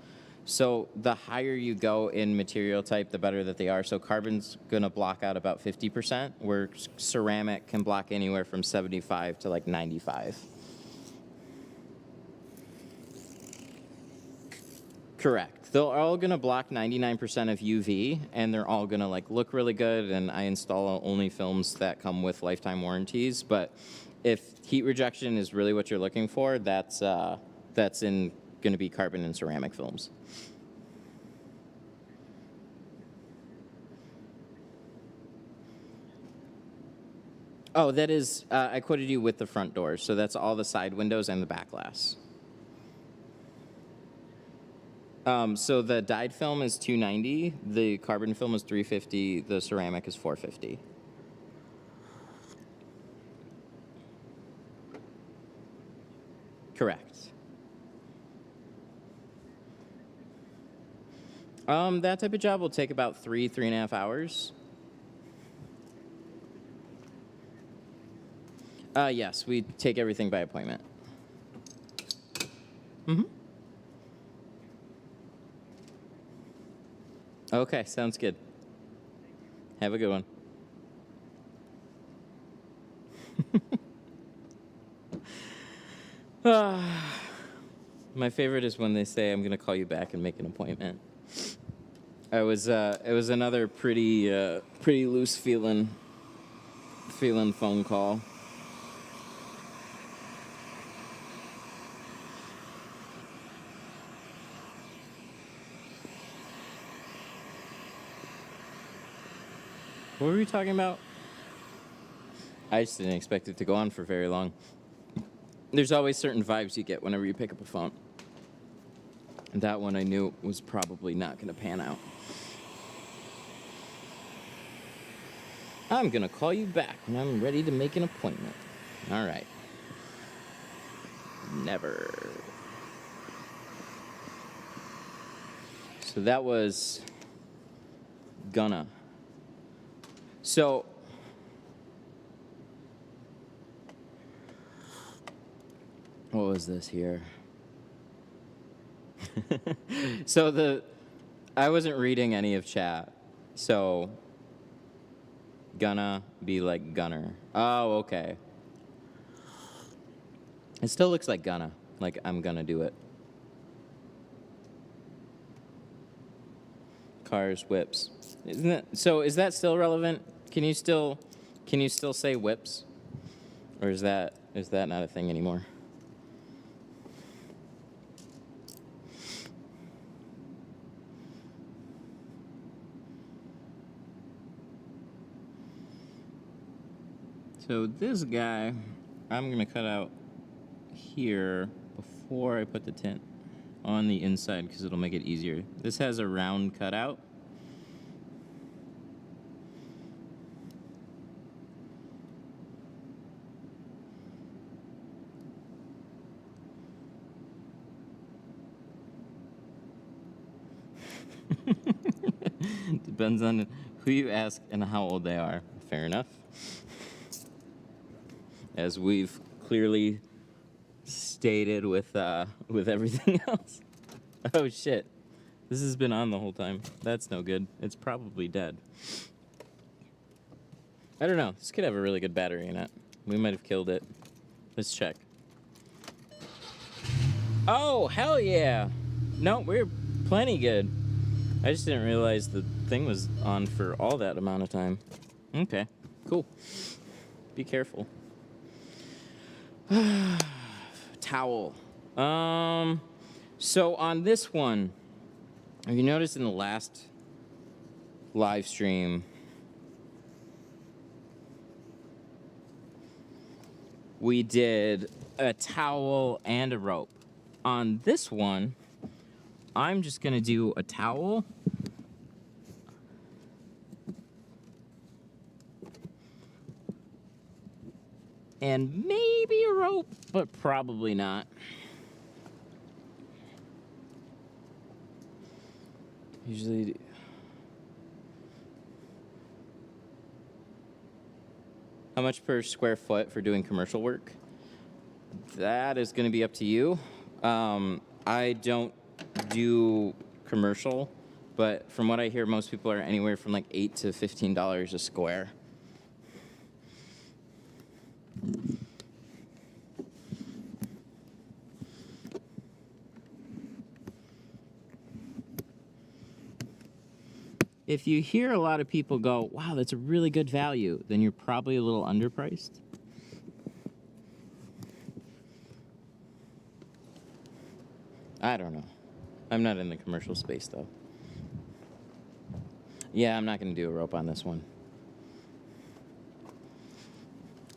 [SPEAKER 1] So the higher you go in material type, the better that they are. So carbon's going to block out about 50%, where ceramic can block anywhere from 75 to like 95. Correct. They're all going to block 99% of UV, and they're all going to like look really good, and I install only films that come with lifetime warranties. But if heat rejection is really what you're looking for, that's going to be carbon and ceramic films. Oh, that is, I quoted you with the front doors, so that's all the side windows and the back glass. So the dyed film is $290, the carbon film is $350, the ceramic is $450. Correct. That type of job will take about 3.5 hours. Yes, we take everything by appointment. Mm-hmm. Okay, sounds good. Have a good one. My favorite is when they say, I'm going to call you back and make an appointment. It was another pretty loose feeling phone call. What were we talking about? I just didn't expect it to go on for very long. There's always certain vibes you get whenever you pick up a phone. And that one I knew was probably not going to pan out. I'm going to call you back when I'm ready to make an appointment. All right. Never. So that was gonna. So what was this here? So I wasn't reading any of chat. So gonna be like gunner. Oh, okay. It still looks like gonna. Like I'm gonna do it. Cars, whips. Isn't that so? Is that still relevant? Can you still say whips? Or is that not a thing anymore? So this guy, I'm gonna cut out here before I put the tint on the inside because it'll make it easier. This has a round cutout. Depends on who you ask and how old they are. Fair enough. As we've clearly stated with everything else. Oh shit. This has been on the whole time. That's no good. It's probably dead. I don't know. This could have a really good battery in it. We might have killed it. Let's check. Oh, hell yeah. No, we're plenty good. I just didn't realize the thing was on for all that amount of time. Okay, cool. Be careful. Towel. So on this one, have you noticed in the last live stream, we did a towel and a rope. On this one, I'm just gonna do a towel. And maybe a rope, but probably not. Usually, how much per square foot for doing commercial work? That is going to be up to you. I don't do commercial, but from what I hear, most people are anywhere from like $8 to $15 a square. If you hear a lot of people go, wow, that's a really good value, then you're probably a little underpriced. I don't know. I'm not in the commercial space, though. Yeah, I'm not going to do a rope on this one.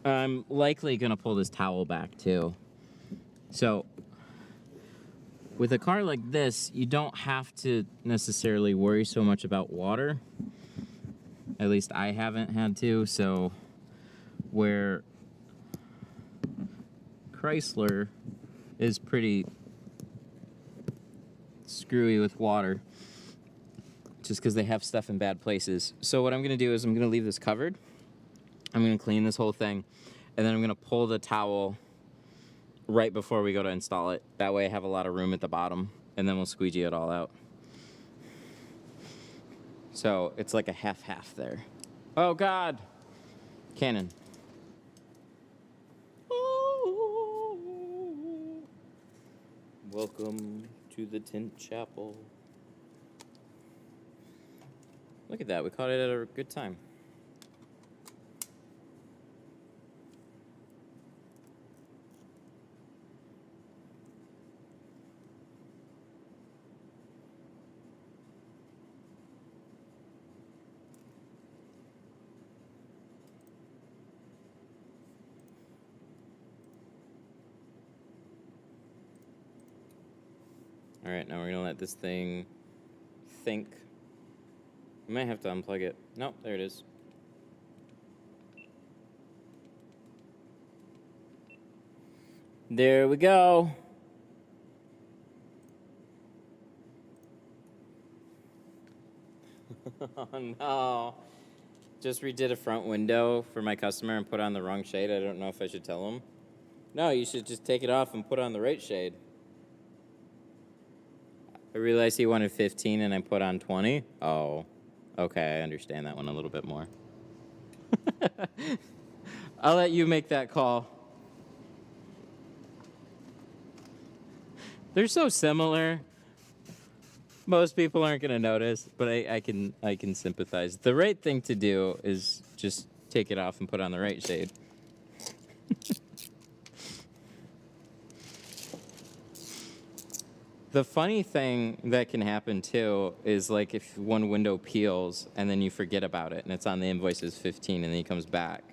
[SPEAKER 1] I'm likely going to pull this towel back, too. So, with a car like this, you don't have to necessarily worry so much about water. At least I haven't had to, so where Chrysler is pretty screwy with water, just because they have stuff in bad places. So what I'm going to do is I'm going to leave this covered. I'm going to clean this whole thing, and then I'm going to pull the towel right before we go to install it. That way I have a lot of room at the bottom, and then we'll squeegee it all out. So it's like a half-half there. Oh God, Canon. Welcome to the Tint Chapel. Look at that, we caught it at a good time. All right, now we're gonna let this thing think. I might have to unplug it. Nope, there it is. There we go. Oh no. Just redid a front window for my customer and put on the wrong shade. I don't know if I should tell him. No, you should just take it off and put on the right shade. I realized he wanted 15 and I put on 20. Oh, okay, I understand that one a little bit more. I'll let you make that call. They're so similar. Most people aren't gonna notice, but I can sympathize. The right thing to do is just take it off and put on the right shade. The funny thing that can happen too is like if one window peels and then you forget about it and it's on the invoice as 15 and then he comes back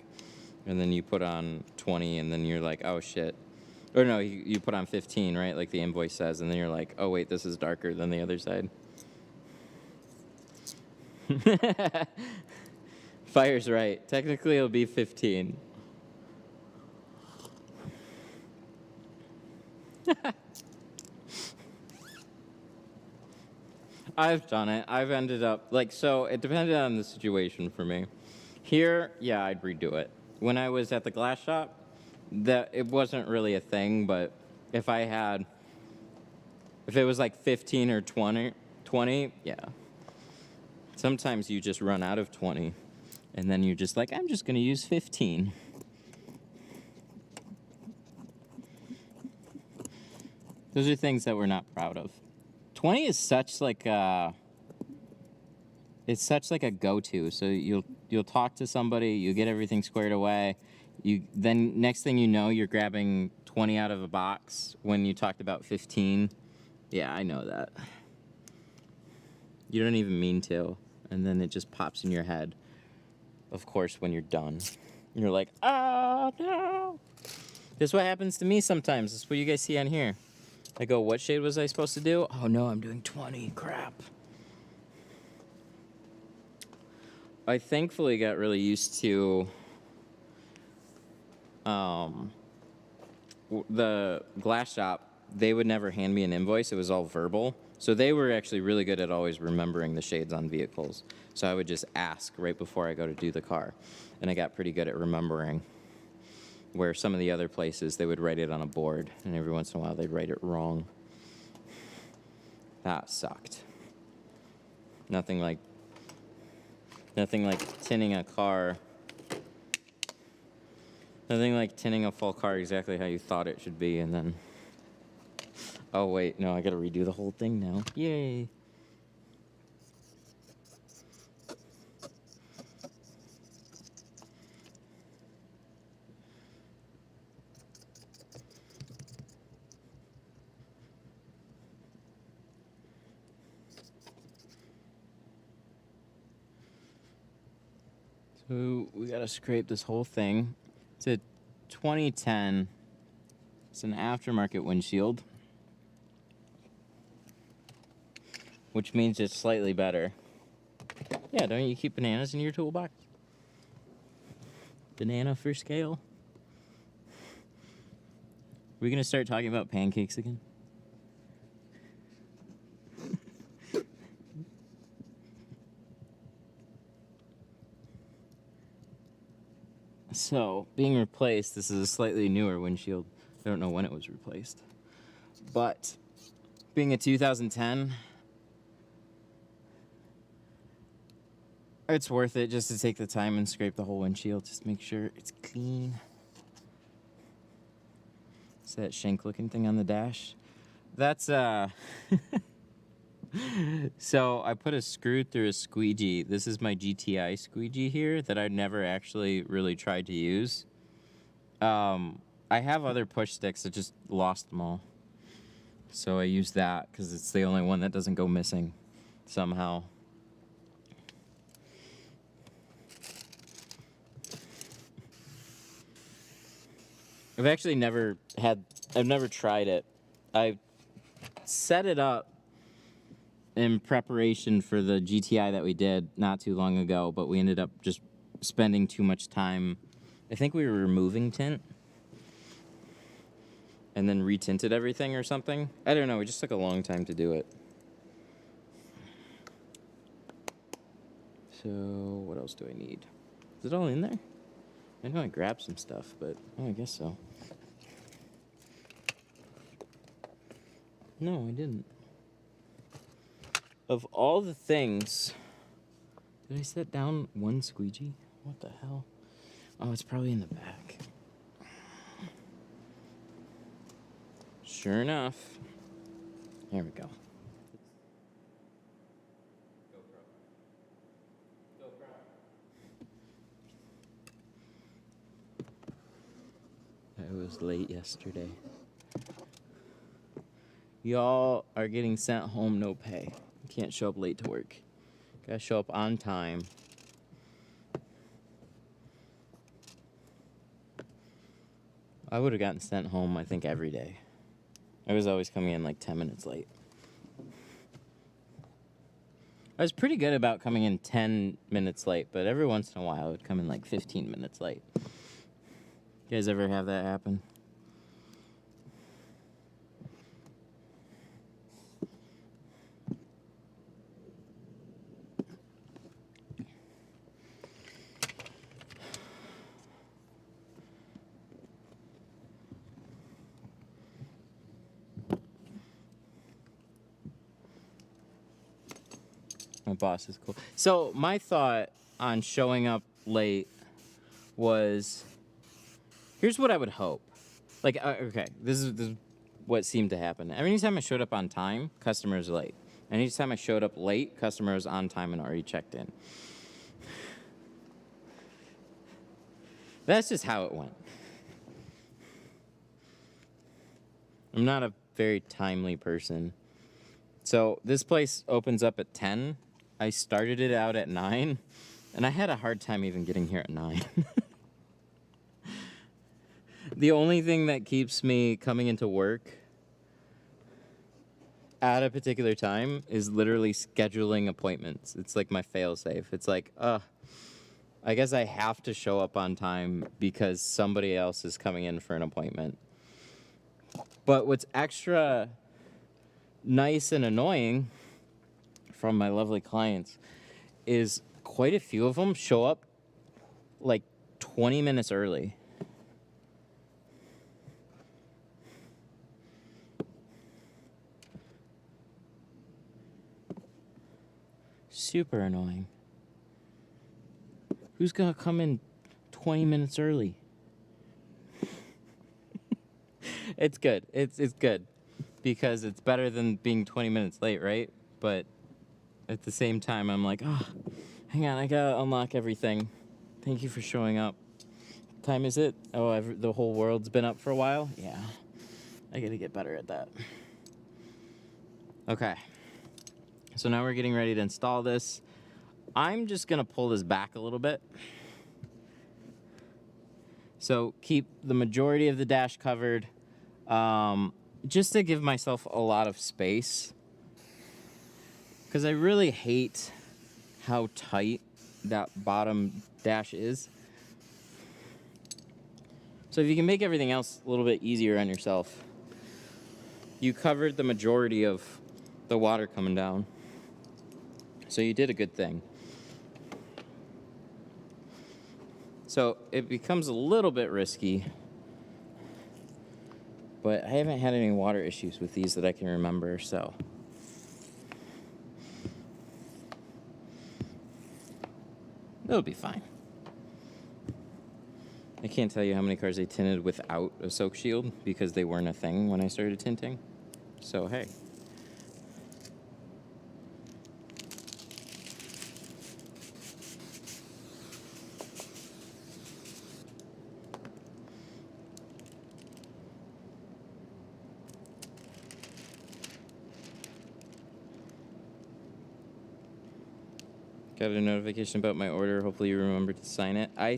[SPEAKER 1] and then you put on 20 and then you're like, oh shit. Or no, you put on 15, right? Like the invoice says, and then you're like, oh wait, this is darker than the other side. Fire's right. Technically it'll be 15. I've done it. I've ended up, like, so it depended on the situation for me. Here, yeah, I'd redo it. When I was at the glass shop, it wasn't really a thing, but if it was like 15 or 20, yeah. Sometimes you just run out of 20, and then you're just like, I'm just going to use 15. Those are things that we're not proud of. 20 is such like a go-to. So you'll talk to somebody, you get everything squared away. Then next thing you know, you're grabbing 20 out of a box when you talked about 15. Yeah, I know that. You don't even mean to, and then it just pops in your head. Of course, when you're done, you're like, oh no. This is what happens to me sometimes. This is what you guys see on here. I go, what shade was I supposed to do? Oh no, I'm doing 20. Crap. I thankfully got really used to the glass shop. They would never hand me an invoice. It was all verbal. So they were actually really good at always remembering the shades on vehicles. So I would just ask right before I go to do the car. And I got pretty good at remembering. Where some of the other places, they would write it on a board, and every once in a while they'd write it wrong. That sucked. Nothing like tinting a car. Nothing like tinting a full car exactly how you thought it should be, and then, oh wait, no, I gotta redo the whole thing now. Yay. So we gotta scrape this whole thing. It's a 2010. It's an aftermarket windshield, which means it's slightly better. Yeah, don't you keep bananas in your toolbox? Banana for scale. Are we gonna start talking about pancakes again? So, being replaced, this is a slightly newer windshield. I don't know when it was replaced. But, being a 2010, it's worth it just to take the time and scrape the whole windshield. Just make sure it's clean. It's that shank-looking thing on the dash. That's, So I put a screw through a squeegee. This is my GTI squeegee here that I've never actually really tried to use. I have other push sticks. I just lost them all. So I use that because it's the only one that doesn't go missing somehow. I've never tried it. set it up in preparation for the GTI that we did not too long ago, but we ended up just spending too much time. I think we were removing tint and then retinted everything or something. I don't know, it just took a long time to do it. So what else do I need? Is it all in there? I know I grabbed some stuff, but oh, I guess so. No, I didn't. Of all the things, did I set down one squeegee? What the hell? Oh, it's probably in the back. Sure enough. There we go. I was late yesterday. Y'all are getting sent home no pay. You can't show up late to work. Gotta show up on time. I would have gotten sent home, I think, every day. I was always coming in like 10 minutes late. I was pretty good about coming in 10 minutes late, but every once in a while I would come in like 15 minutes late. You guys ever have that happen? My boss is cool. So my thought on showing up late was, here's what I would hope. Like, okay, this is what seemed to happen. Every time I showed up on time, customers late. And each time I showed up late, customers on time and already checked in. That's just how it went. I'm not a very timely person. So this place opens up at 10. I started it out at 9, and I had a hard time even getting here at 9. The only thing that keeps me coming into work at a particular time is literally scheduling appointments. It's like my fail-safe. It's like, I guess I have to show up on time because somebody else is coming in for an appointment. But what's extra nice and annoying from my lovely clients is quite a few of them show up like 20 minutes early. Super annoying. Who's gonna come in 20 minutes early? It's good. It's good because it's better than being 20 minutes late, right? But at the same time, I'm like, oh, hang on, I gotta unlock everything. Thank you for showing up. What time is it? Oh, the whole world's been up for a while? Yeah, I gotta get better at that. Okay, so now we're getting ready to install this. I'm just gonna pull this back a little bit. So keep the majority of the dash covered, just to give myself a lot of space. Because I really hate how tight that bottom dash is. So if you can make everything else a little bit easier on yourself, you covered the majority of the water coming down. So you did a good thing. So it becomes a little bit risky, but I haven't had any water issues with these that I can remember, so. It'll be fine. I can't tell you how many cars I tinted without a soak shield because they weren't a thing when I started tinting. So, hey. Got a notification about my order. Hopefully you remember to sign it. I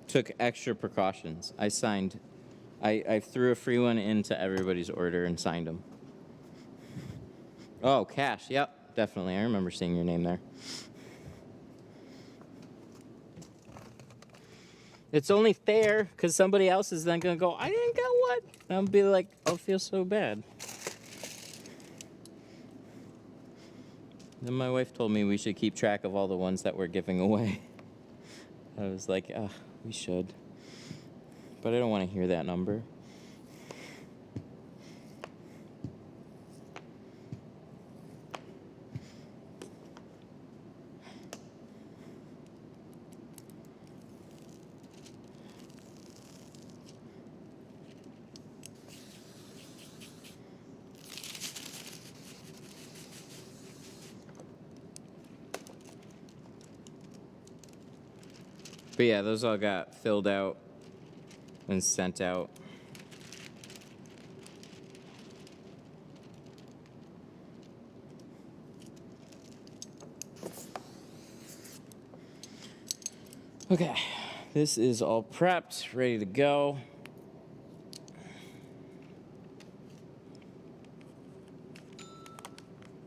[SPEAKER 1] took extra precautions. I threw a free one into everybody's order and signed them. Oh, Cash. Yep, definitely. I remember seeing your name there. It's only fair because somebody else is then going to go, I didn't get one. And I'll be like, I'll feel so bad. Then my wife told me we should keep track of all the ones that we're giving away. I was like, we should. But I don't want to hear that number. But yeah, those all got filled out and sent out. Okay, this is all prepped, ready to go.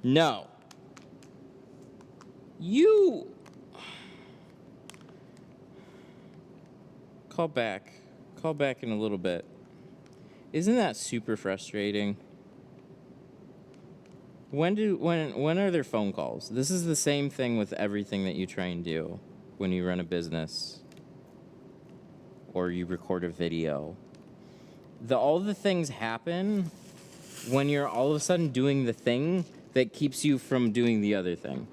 [SPEAKER 1] No. You. Call back. Call back in a little bit. Isn't that super frustrating? When are there phone calls? This is the same thing with everything that you try and do when you run a business or you record a video. All the things happen when you're all of a sudden doing the thing that keeps you from doing the other thing.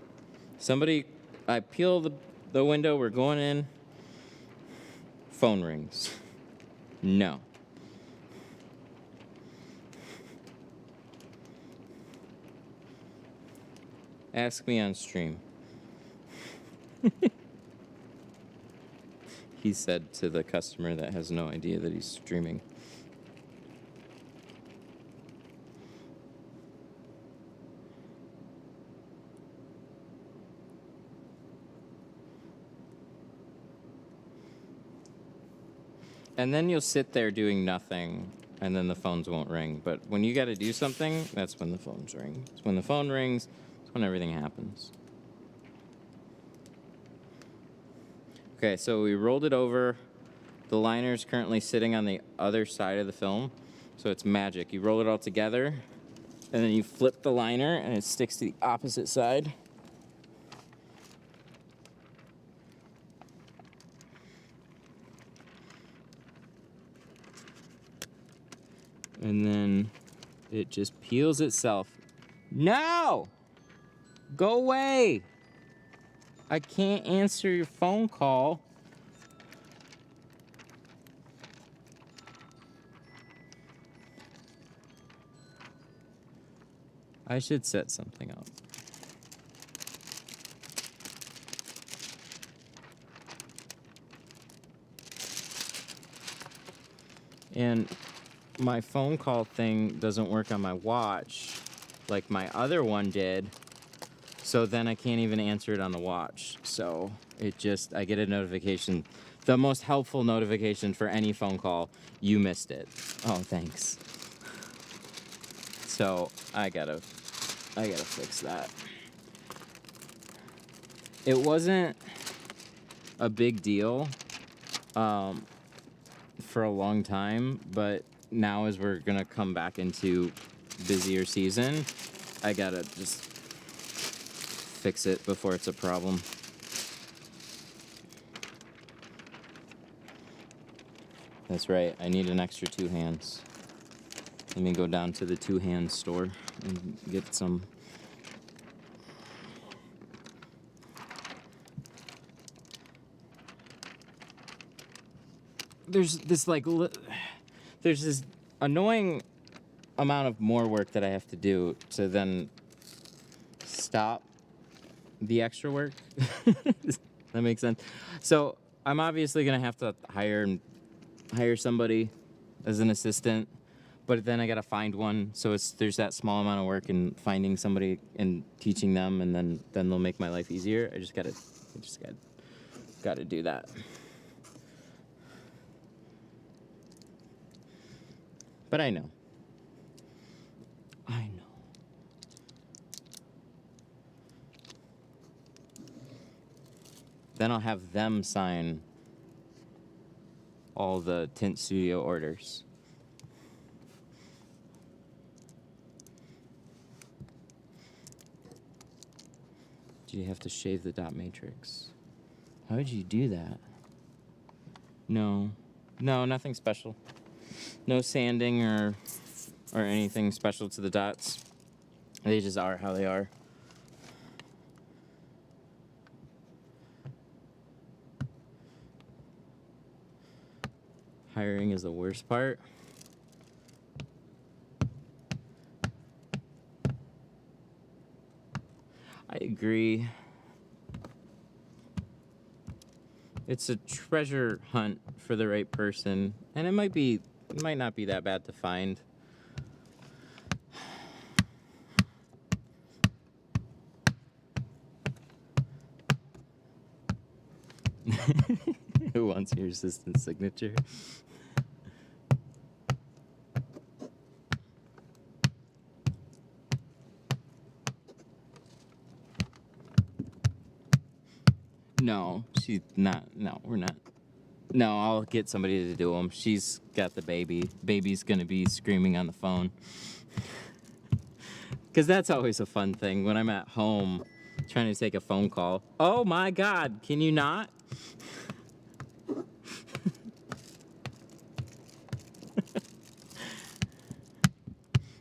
[SPEAKER 1] I peel the window, we're going in, phone rings. No. Ask me on stream. He said to the customer that has no idea that he's streaming. And then you'll sit there doing nothing, and then the phones won't ring. But when you got to do something, that's when the phones ring. It's when the phone rings, it's when everything happens. Okay, so we rolled it over. The liner's currently sitting on the other side of the film, so it's magic. You roll it all together, and then you flip the liner, and it sticks to the opposite side. And then it just peels itself. No! Go away! I can't answer your phone call. I should set something up. And my phone call thing doesn't work on my watch like my other one did. So then I can't even answer it on the watch. So I get a notification. The most helpful notification for any phone call, you missed it. Oh, thanks. So I gotta fix that. It wasn't a big deal for a long time, but now as we're gonna come back into busier season, I gotta just fix it before it's a problem. That's right, I need an extra 2 hands. Let me go down to the 2-hand store and get some. There's this annoying amount of more work that I have to do to then stop the extra work. Does that make sense? So I'm obviously gonna have to hire somebody as an assistant, but then I gotta find one. So there's that small amount of work in finding somebody and teaching them, and then they'll make my life easier. I just gotta do that. But I know. Then I'll have them sign all the Tint Studio orders. Do you have to shave the dot matrix? How would you do that? No, nothing special. No sanding or anything special to the dots. They just are how they are. Hiring is the worst part. I agree. It's a treasure hunt for the right person, and it might not be that bad to find. Who wants your assistant's signature? No, she's not. No, we're not. No, I'll get somebody to do them. She's got the baby. Baby's gonna be screaming on the phone. Because that's always a fun thing when I'm at home trying to take a phone call. Oh my God, can you not?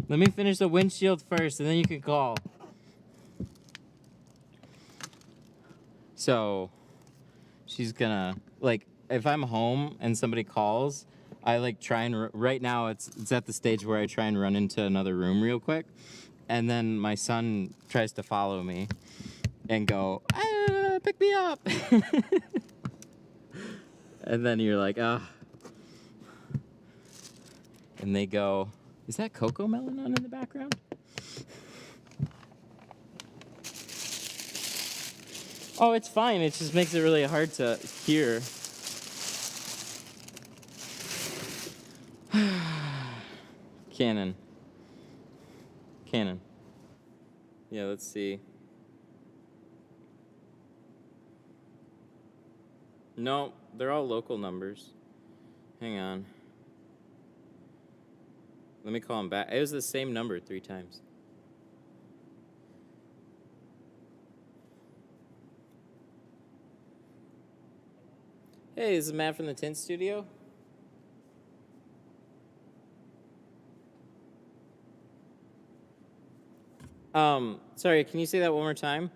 [SPEAKER 1] Let me finish the windshield first and then you can call. So, she's gonna, like, if I'm home and somebody calls, I like try and, right now it's at the stage where I try and run into another room real quick. And then my son tries to follow me and go, pick me up. And then you're like, ah. And they go, is that Cocoa Melon on in the background? Oh, it's fine. It just makes it really hard to hear. Canon. Yeah, let's see. No, they're all local numbers. Hang on. Let me call them back. It was the same number 3 times. Hey, this is Matt from the Tint Studio. Sorry, can you say that one more time?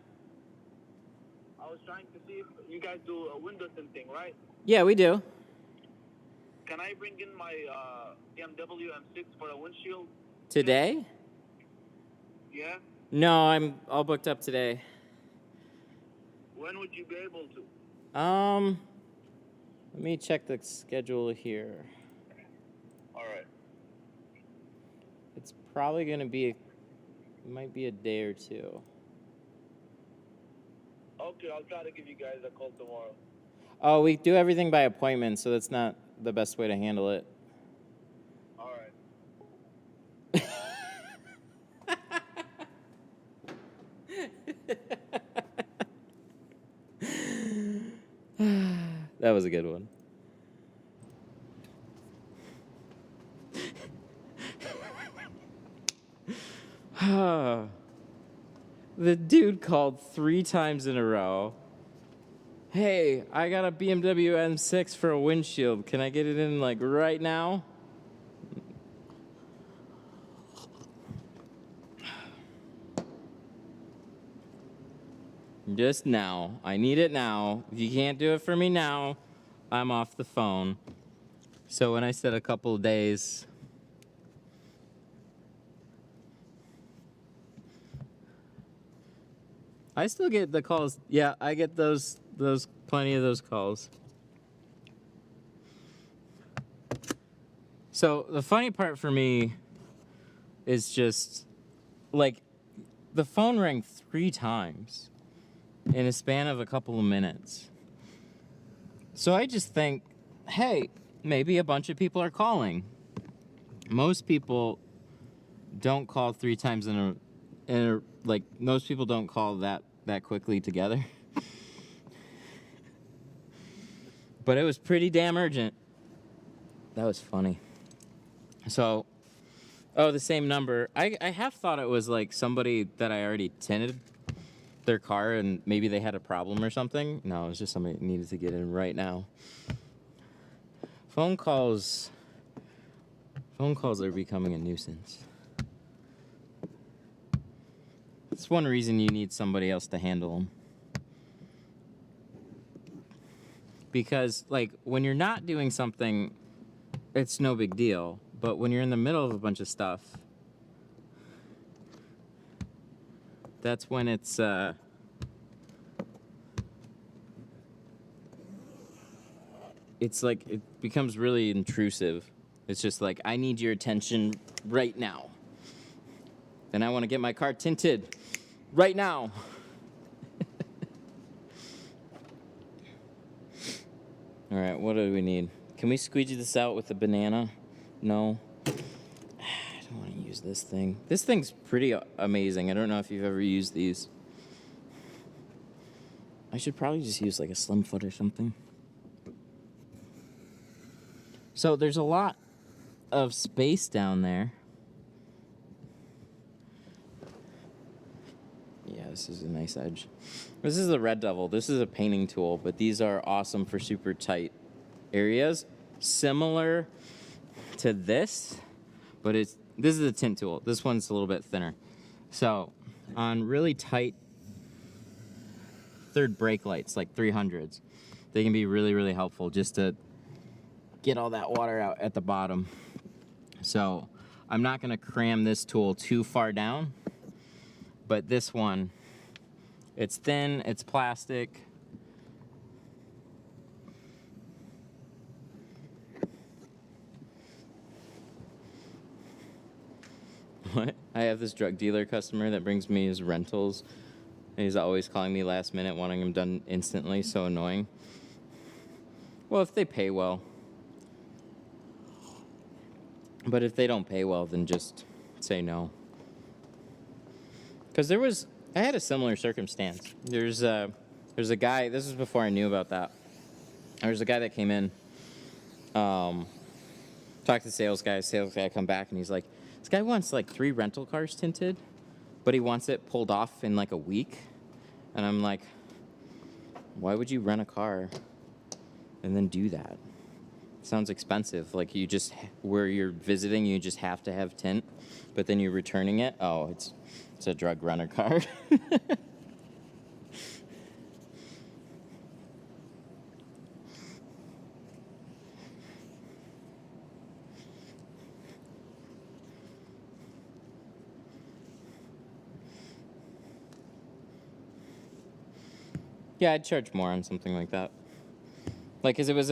[SPEAKER 4] I was trying to see if you guys do a window tinting, right?
[SPEAKER 1] Yeah, we do.
[SPEAKER 4] Can I bring in my BMW M6 for a windshield?
[SPEAKER 1] Today?
[SPEAKER 4] Yeah?
[SPEAKER 1] No, I'm all booked up today.
[SPEAKER 4] When would you be able to?
[SPEAKER 1] Let me check the schedule here.
[SPEAKER 4] All right.
[SPEAKER 1] It's probably gonna be, it might be a day or two.
[SPEAKER 4] Okay, I'll try to give you guys a call tomorrow.
[SPEAKER 1] Oh, we do everything by appointment, so that's not the best way to handle it.
[SPEAKER 4] All right.
[SPEAKER 1] That was a good one. The dude called 3 times in a row. Hey, I got a BMW M6 for a windshield. Can I get it in like right now? Just now. I need it now. If you can't do it for me now, I'm off the phone. So when I said a couple of days, I still get the calls. Yeah, I get those plenty of those calls. So the funny part for me is just like the phone rang 3 times in a span of a couple of minutes. So I just think, hey, maybe a bunch of people are calling. Most people don't call 3 times in a like most people don't call that quickly together. But it was pretty damn urgent. That was funny. So, oh, the same number. I half thought it was like somebody that I already tinted their car and maybe they had a problem or something. No, it was just somebody that needed to get in right now. Phone calls are becoming a nuisance. That's one reason you need somebody else to handle them. Because, like, when you're not doing something, it's no big deal. But when you're in the middle of a bunch of stuff, that's when it's, like, it becomes really intrusive. It's just like, I need your attention right now. And I want to get my car tinted right now. All right, what do we need? Can we squeegee this out with a banana? No. I don't want to use this thing. This thing's pretty amazing. I don't know if you've ever used these. I should probably just use like a slim foot or something. So there's a lot of space down there. Yeah, this is a nice edge. This is the Red Devil. This is a painting tool, but these are awesome for super tight areas. Similar to this, but this is a tint tool. This one's a little bit thinner. So on really tight third brake lights, like 300s, they can be really, really helpful just to get all that water out at the bottom. So I'm not gonna cram this tool too far down, but this one, it's thin, it's plastic. What? I have this drug dealer customer that brings me his rentals. And he's always calling me last minute, wanting them done instantly, so annoying. Well, if they pay well. But if they don't pay well, then just say no. Because I had a similar circumstance. There's a guy, this was before I knew about that. There's a guy that came in, talked to the sales guy come back and he's like, this guy wants like 3 rental cars tinted, but he wants it pulled off in like a week. And I'm like, why would you rent a car and then do that? Sounds expensive. Like you just, where you're visiting, you just have to have tint, but then you're returning it. Oh, it's a drug runner car. Yeah, I'd charge more on something like that. Like, 'cause it was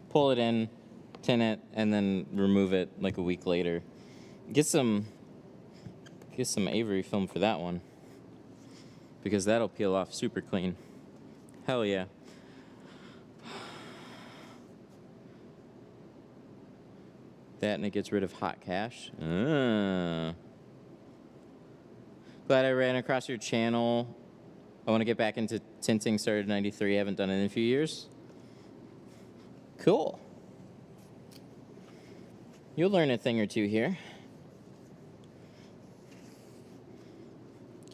[SPEAKER 1] pull it in, tint it, and then remove it like a week later. Get some Avery film for that one, because that'll peel off super clean. Hell yeah. That and it gets rid of hot cash. Glad I ran across your channel. I want to get back into tinting. Started in '93. Haven't done it in a few years. Cool. You'll learn a thing or two here.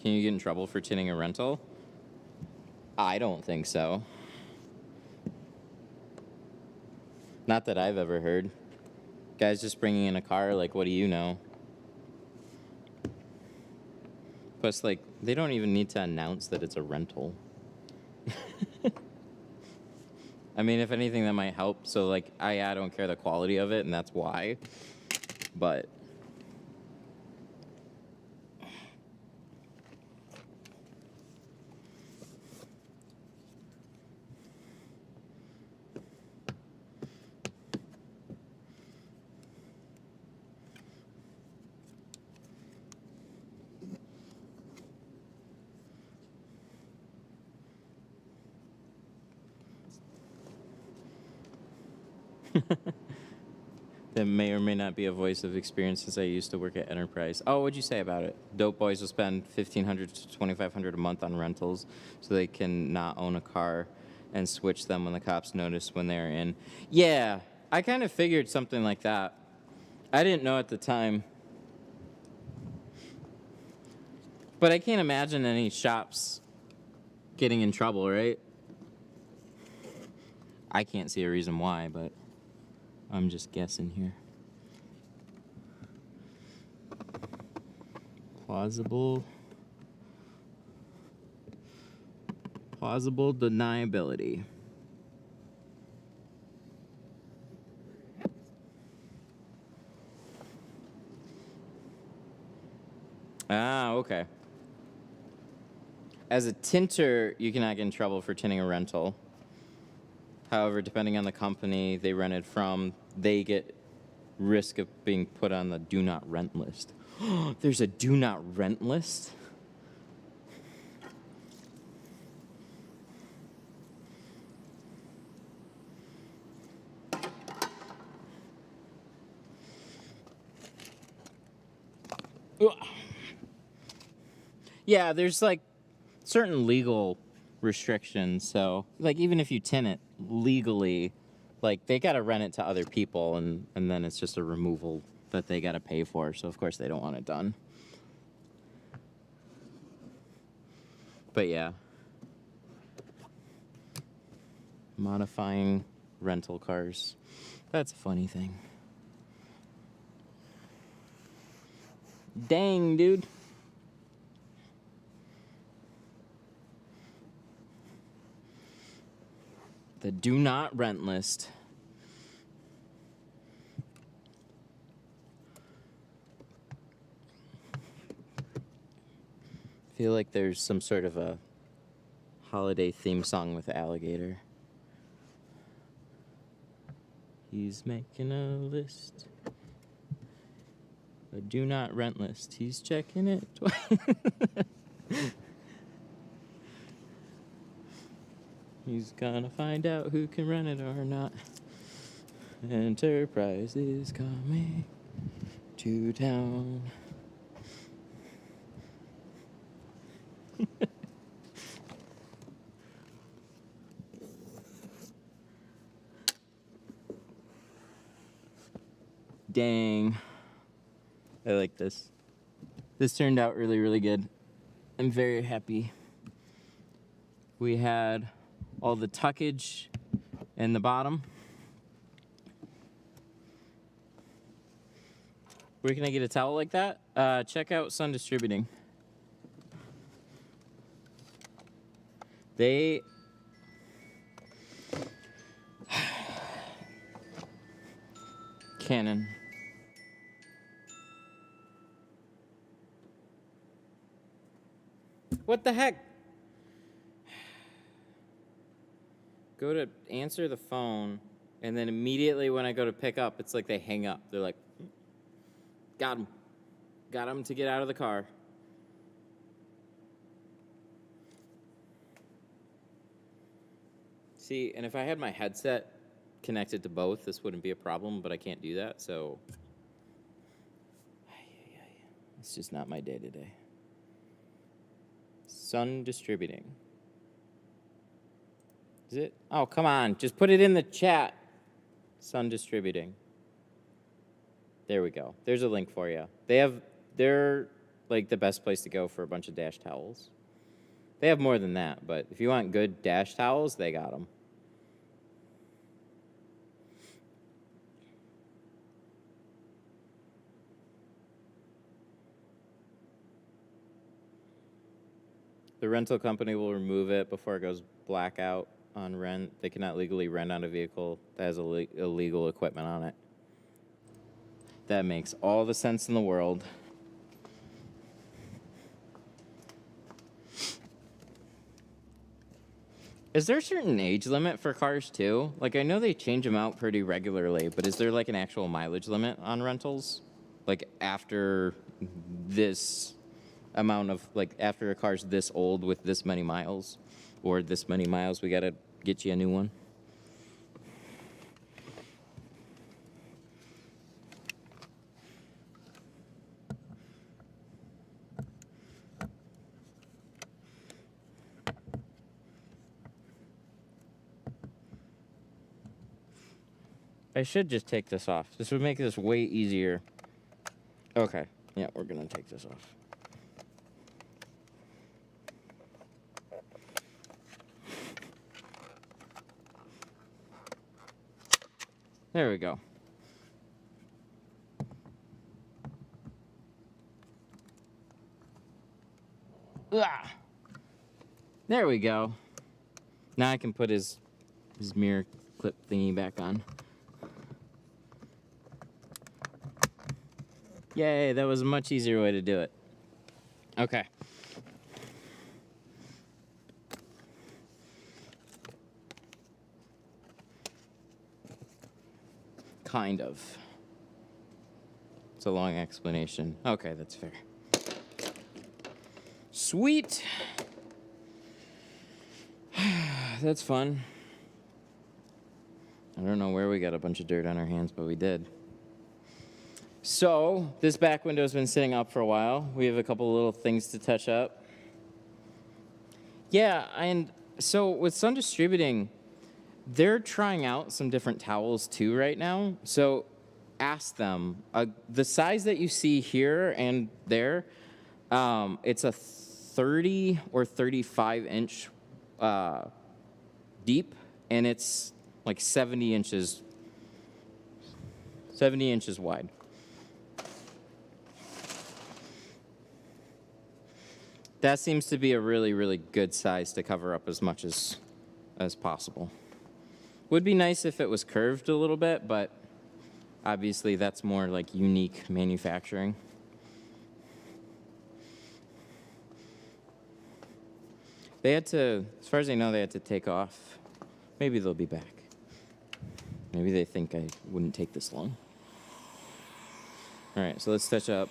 [SPEAKER 1] Can you get in trouble for tinting a rental? I don't think so. Not that I've ever heard. Guys just bringing in a car, like, what do you know? Plus, like, they don't even need to announce that it's a rental. I mean, if anything, that might help. So, like, I don't care the quality of it, and that's why. But that may or may not be a voice of experience since I used to work at Enterprise. Oh, what'd you say about it? Dope boys will spend $1,500 to $2,500 a month on rentals so they can not own a car and switch them when the cops notice when they're in. Yeah, I kind of figured something like that. I didn't know at the time. But I can't imagine any shops getting in trouble, right? I can't see a reason why, but I'm just guessing here. Plausible deniability. Ah, okay. As a tinter, you cannot get in trouble for tinting a rental. However, depending on the company they rented from, they get risk of being put on the do not rent list. There's a do not rent list? Yeah, there's like certain legal restrictions. So, like, even if you tint it legally, like, they got to rent it to other people, and then it's just a removal that they got to pay for. So, of course, they don't want it done. But, yeah. Modifying rental cars. That's a funny thing. Dang, dude. The do not rent list. I feel like there's some sort of a holiday theme song with alligator. He's making a list. A do not rent list. He's checking it twice. He's gonna find out who can rent it or not. Enterprise is coming to town. Dang. I like this. This turned out really, really good. I'm very happy. We had all the tuckage in the bottom. Where can I get a towel like that? Check out Sun Distributing. They Canon. What the heck? Go to answer the phone, and then immediately when I go to pick up, it's like they hang up. They're like, got him. Got him to get out of the car. See, and if I had my headset connected to both, this wouldn't be a problem, but I can't do that, so it's just not my day today. Sun Distributing. Is it? Oh, come on. Just put it in the chat. Sun Distributing. There we go. There's a link for you. They're like the best place to go for a bunch of dash towels. They have more than that, but if you want good dash towels, they got them. The rental company will remove it before it goes blackout on rent. They cannot legally rent out a vehicle that has illegal equipment on it. That makes all the sense in the world. Is there a certain age limit for cars too? Like, I know they change them out pretty regularly, but is there like an actual mileage limit on rentals? Like, after this amount of, like, after a car's this old with this many miles, or this many miles, we gotta get you a new one? I should just take this off. This would make this way easier. Okay. Yeah, we're going to take this off. There we go. Ah! There we go. Now I can put his mirror clip thingy back on. Yay, that was a much easier way to do it. Okay. Kind of. It's a long explanation. Okay, that's fair. Sweet. That's fun. I don't know where we got a bunch of dirt on our hands, but we did. So, this back window's been sitting up for a while. We have a couple little things to touch up. Yeah, and so with Sun Distributing, they're trying out some different towels too right now. So ask them. The size that you see here and there, it's a 30 or 35 inch deep, and it's like 70 inches wide. That seems to be a really, really good size to cover up as much as possible. Would be nice if it was curved a little bit, but obviously that's more like unique manufacturing. They had to, as far as I know, they had to take off. Maybe they'll be back. Maybe they think I wouldn't take this long. All right, so let's touch up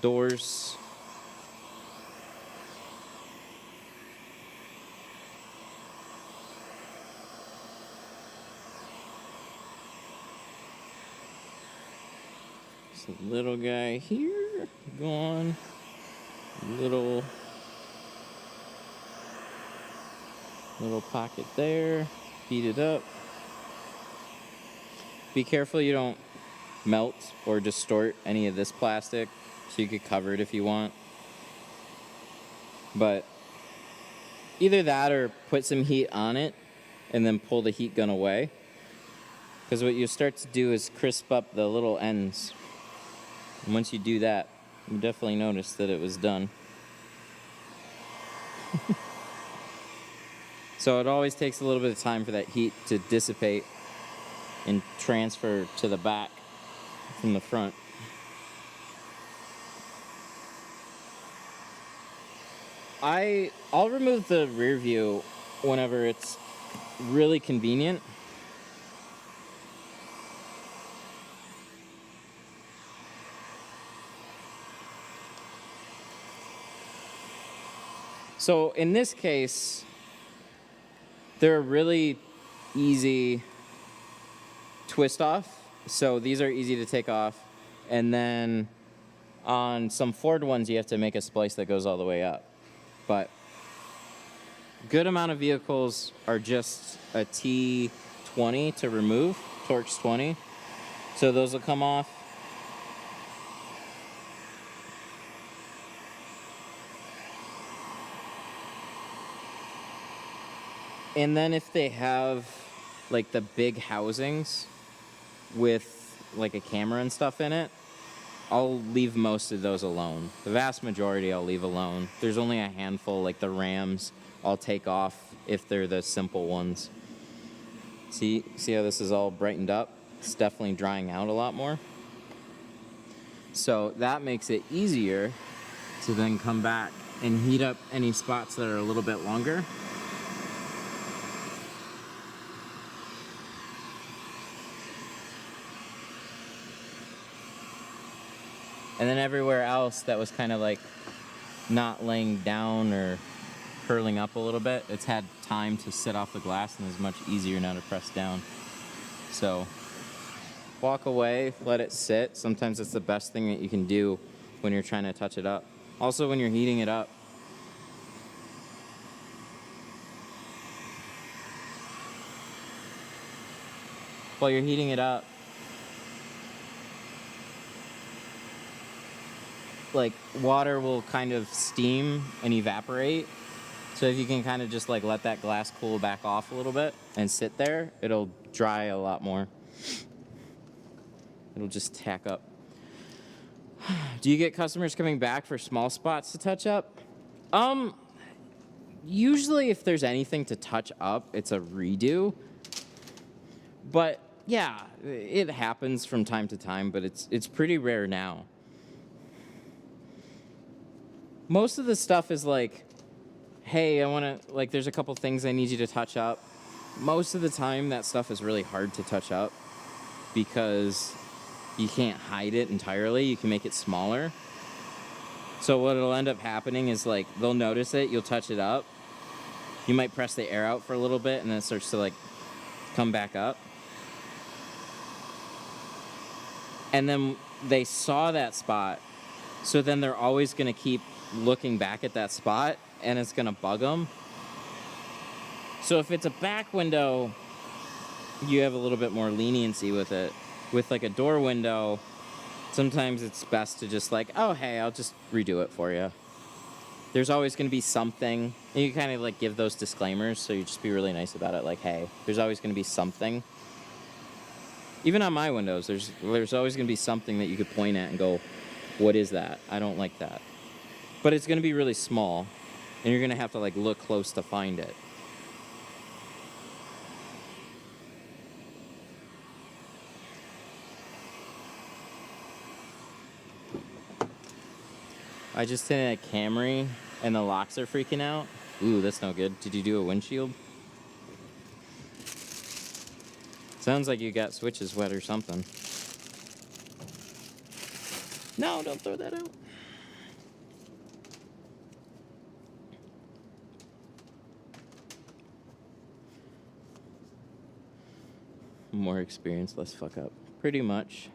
[SPEAKER 1] doors. This little guy here, gone. Little pocket there. Heat it up. Be careful you don't melt or distort any of this plastic, so you could cover it if you want. But either that or put some heat on it and then pull the heat gun away. Because what you start to do is crisp up the little ends. And once you do that, you definitely notice that it was done. So it always takes a little bit of time for that heat to dissipate and transfer to the back from the front. I'll remove the rear view whenever it's really convenient. So in this case, they're a really easy twist off. So these are easy to take off. And then on some Ford ones, you have to make a splice that goes all the way up. But good amount of vehicles are just a T20 to remove, Torx 20. So those will come off. And then if they have like the big housings with like a camera and stuff in it, I'll leave most of those alone. The vast majority I'll leave alone. There's only a handful, like the Rams, I'll take off if they're the simple ones. See how this is all brightened up? It's definitely drying out a lot more. So that makes it easier to then come back and heat up any spots that are a little bit longer. And then everywhere else that was kind of like not laying down or curling up a little bit, it's had time to sit off the glass and it's much easier now to press down. So walk away, let it sit. Sometimes it's the best thing that you can do when you're trying to touch it up. Also when you're heating it up. While you're heating it up, like water will kind of steam and evaporate. So if you can kind of just like let that glass cool back off a little bit and sit there, it'll dry a lot more. It'll just tack up. Do you get customers coming back for small spots to touch up? Usually if there's anything to touch up, it's a redo. But yeah, it happens from time to time, but it's pretty rare now. Most of the stuff is like, hey, I want to, like, there's a couple things I need you to touch up. Most of the time, that stuff is really hard to touch up because you can't hide it entirely. You can make it smaller. So what will end up happening is, like, they'll notice it, you'll touch it up. You might press the air out for a little bit, and then it starts to, like, come back up. And then they saw that spot, so then they're always going to keep looking back at that spot, and it's going to bug them. So if it's a back window, you have a little bit more leniency with it. With like a door window, sometimes it's best to just like, oh, hey, I'll just redo it for you. There's always going to be something. And you kind of like give those disclaimers, so you just be really nice about it. Like, hey, there's always going to be something. Even on my windows, there's always going to be something that you could point at and go, what is that? I don't like that. But it's going to be really small, and you're going to have to like look close to find it. I just did a Camry, and the locks are freaking out. Ooh, that's no good. Did you do a windshield? Sounds like you got switches wet or something. No, don't throw that out. More experience, less fuck up. Pretty much.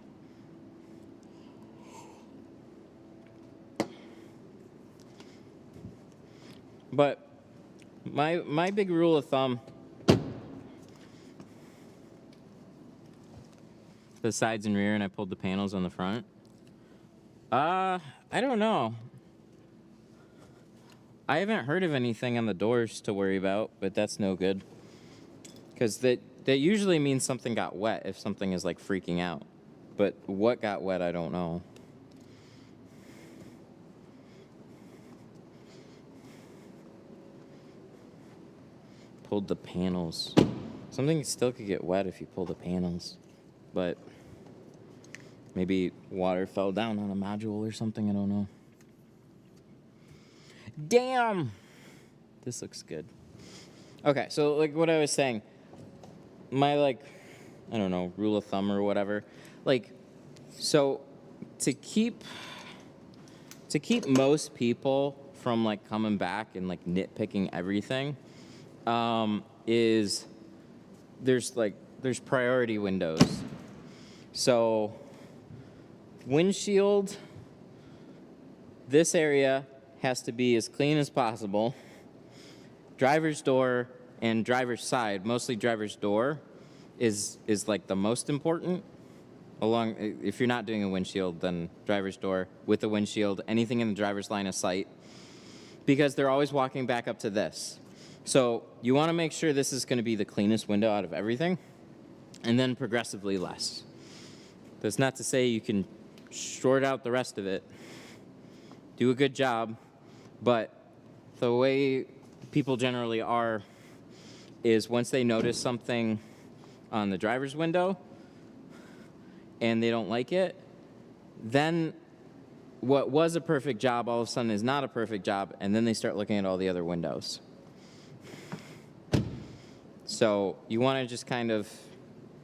[SPEAKER 1] But my big rule of thumb, the sides and rear, and I pulled the panels on the front. I don't know. I haven't heard of anything on the doors to worry about, but that's no good. Because that usually means something got wet if something is like freaking out. But what got wet, I don't know. Pulled the panels. Something still could get wet if you pull the panels. But maybe water fell down on a module or something, I don't know. Damn! This looks good. Okay, so like what I was saying, my like, I don't know, rule of thumb or whatever, like, so to keep most people from like coming back and like nitpicking everything, is there's priority windows. So windshield, this area has to be as clean as possible. Driver's door and driver's side, mostly driver's door, is like the most important. If you're not doing a windshield, then driver's door with the windshield, anything in the driver's line of sight, because they're always walking back up to this. So you want to make sure this is going to be the cleanest window out of everything, and then progressively less. That's not to say you can short out the rest of it. Do a good job, but the way people generally are is once they notice something on the driver's window and they don't like it, then what was a perfect job all of a sudden is not a perfect job, and then they start looking at all the other windows. So you want to just kind of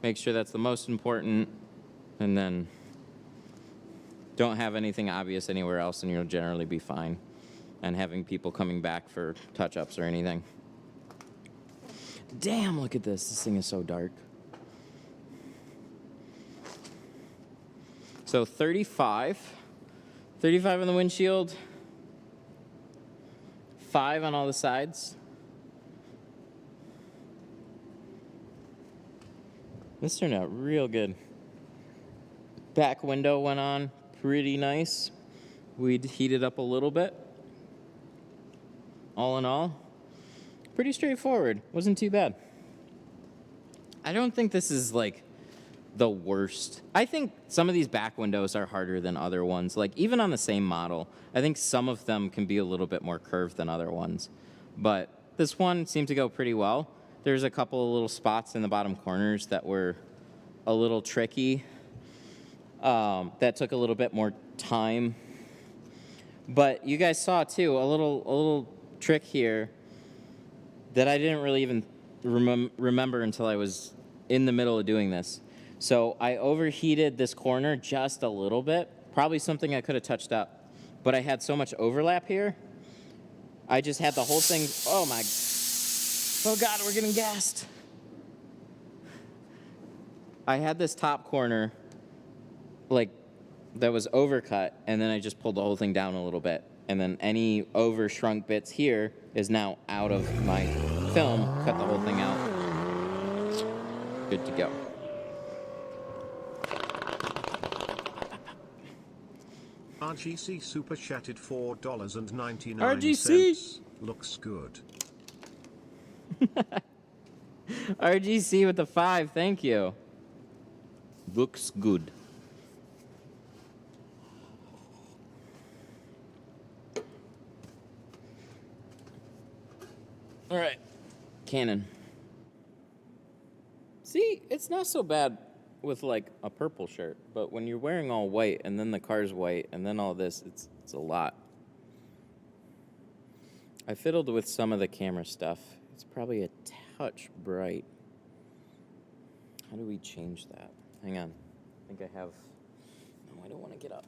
[SPEAKER 1] make sure that's the most important, and then don't have anything obvious anywhere else, and you'll generally be fine. And having people coming back for touch-ups or anything. Damn, look at this. This thing is so dark. So 35 on the windshield, 5 on all the sides. This turned out real good. Back window went on pretty nice. We'd heat it up a little bit. All in all, pretty straightforward. Wasn't too bad. I don't think this is like the worst. I think some of these back windows are harder than other ones. Like even on the same model, I think some of them can be a little bit more curved than other ones. But this one seemed to go pretty well. There's a couple of little spots in the bottom corners that were a little tricky. That took a little bit more time. But you guys saw too a little trick here that I didn't really even remember until I was in the middle of doing this. So I overheated this corner just a little bit, probably something I could have touched up, but I had so much overlap here. I just had the whole thing, oh God, we're getting gassed. I had this top corner like that was overcut, and then I just pulled the whole thing down a little bit. And then any over-shrunk bits here is now out of my film, cut the whole thing out. Good to go.
[SPEAKER 2] RGC super chatted $4.99.
[SPEAKER 1] RGC!
[SPEAKER 2] Looks good.
[SPEAKER 1] RGC with the 5, thank you. Looks good. All right, Canon. See, it's not so bad with like a purple shirt, but when you're wearing all white and then the car's white and then all this, it's a lot. I fiddled with some of the camera stuff. It's probably a touch bright. How do we change that? Hang on. I think I have... No, I don't want to get up.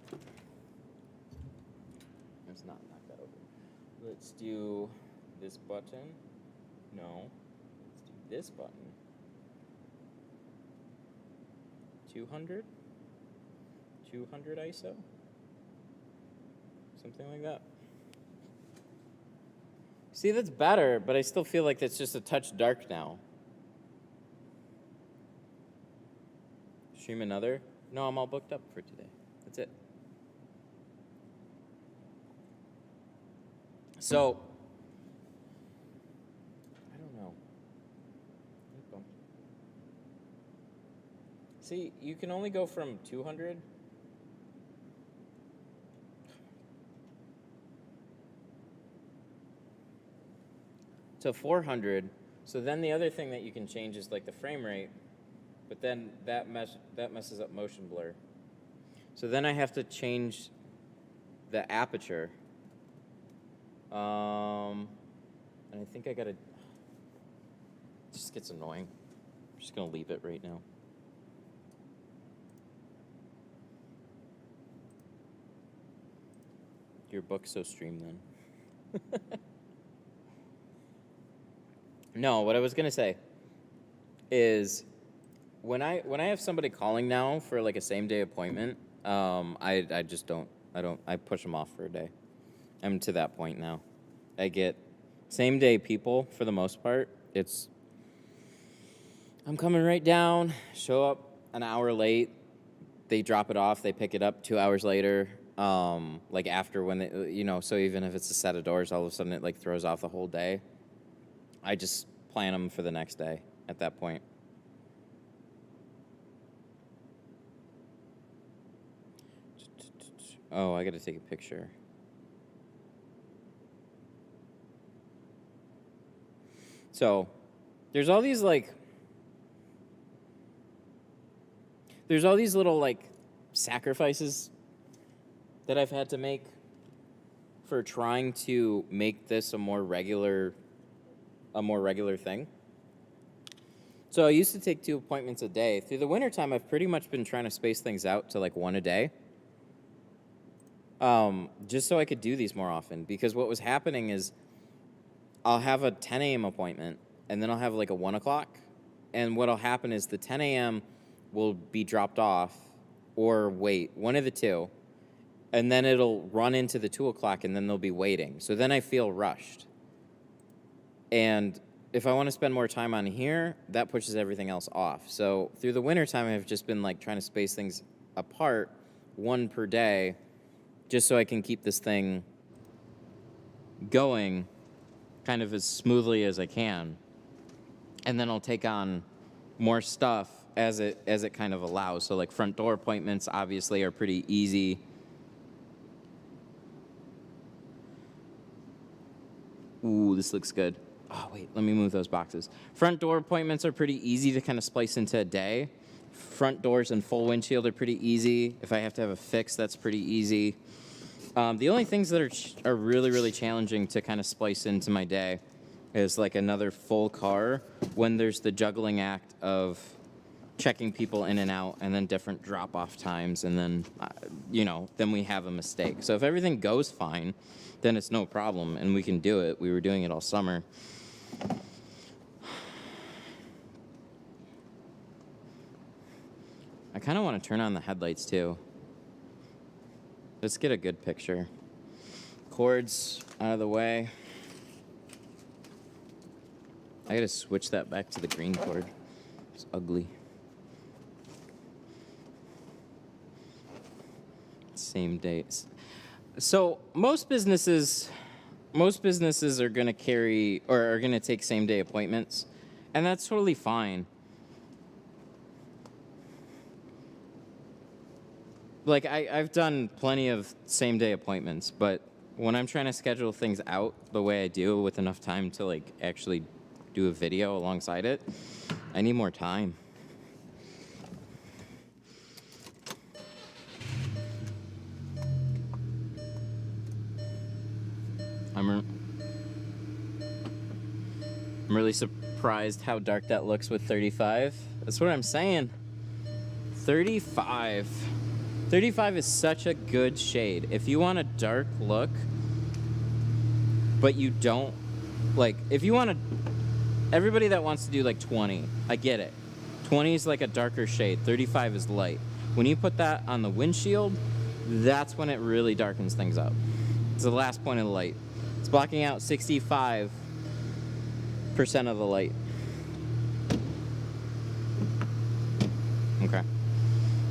[SPEAKER 1] Let's not knock that over. Let's do this button. No. Let's do this button. 200? 200 ISO? Something like that. See, that's better, but I still feel like that's just a touch dark now. Stream another? No, I'm all booked up for today. That's it. So, I don't know. See, you can only go from 200 to 400. So then the other thing that you can change is like the frame rate, but then that messes up motion blur. So then I have to change the aperture. And I think I gotta, it just gets annoying. I'm just gonna leave it right now. Your book's so streamed then. No, what I was gonna say is when I have somebody calling now for like a same day appointment, I just don't I push them off for a day. I'm to that point now. I get same day people for the most part. I'm coming right down, show up an hour late, they drop it off, they pick it up 2 hours later. Like after when they, you know, so even if it's a set of doors, all of a sudden it like throws off the whole day. I just plan them for the next day at that point. Oh, I gotta take a picture. So, there's all these little like sacrifices that I've had to make for trying to make this a more regular thing. So I used to take 2 appointments a day. Through the wintertime, I've pretty much been trying to space things out to like 1 a day. Just so I could do these more often. Because what was happening is I'll have a 10 a.m. appointment, and then I'll have like a 1 o'clock. And what'll happen is the 10 a.m. will be dropped off or wait, one of the two. And then it'll run into the 2 o'clock, and then they'll be waiting. So then I feel rushed. And if I want to spend more time on here, that pushes everything else off. So through the wintertime, I've just been like trying to space things apart, 1 per day, just so I can keep this thing going kind of as smoothly as I can. And then I'll take on more stuff as it kind of allows. So like front door appointments obviously are pretty easy. Ooh, this looks good. Oh, wait, let me move those boxes. Front door appointments are pretty easy to kind of splice into a day. Front doors and full windshield are pretty easy. If I have to have a fix, that's pretty easy. The only things that are really, really challenging to kind of splice into my day is like another full car when there's the juggling act of checking people in and out and then different drop-off times, and then, then we have a mistake. So if everything goes fine, then it's no problem and we can do it. We were doing it all summer. I kind of want to turn on the headlights too. Let's get a good picture. Cords out of the way. I gotta switch that back to the green cord. It's ugly. Same dates. So most businesses are gonna carry or are gonna take same day appointments, and that's totally fine. Like I've done plenty of same day appointments, but when I'm trying to schedule things out the way I do with enough time to like actually do a video alongside it, I need more time. I'm really surprised how dark that looks with 35. That's what I'm saying. 35. 35 is such a good shade. If you want a dark look, but you don't, like, if you want to, everybody that wants to do like 20, I get it. 20 is like a darker shade. 35 is light. When you put that on the windshield, that's when it really darkens things up. It's the last point of the light. It's blocking out 65% of the light. Okay.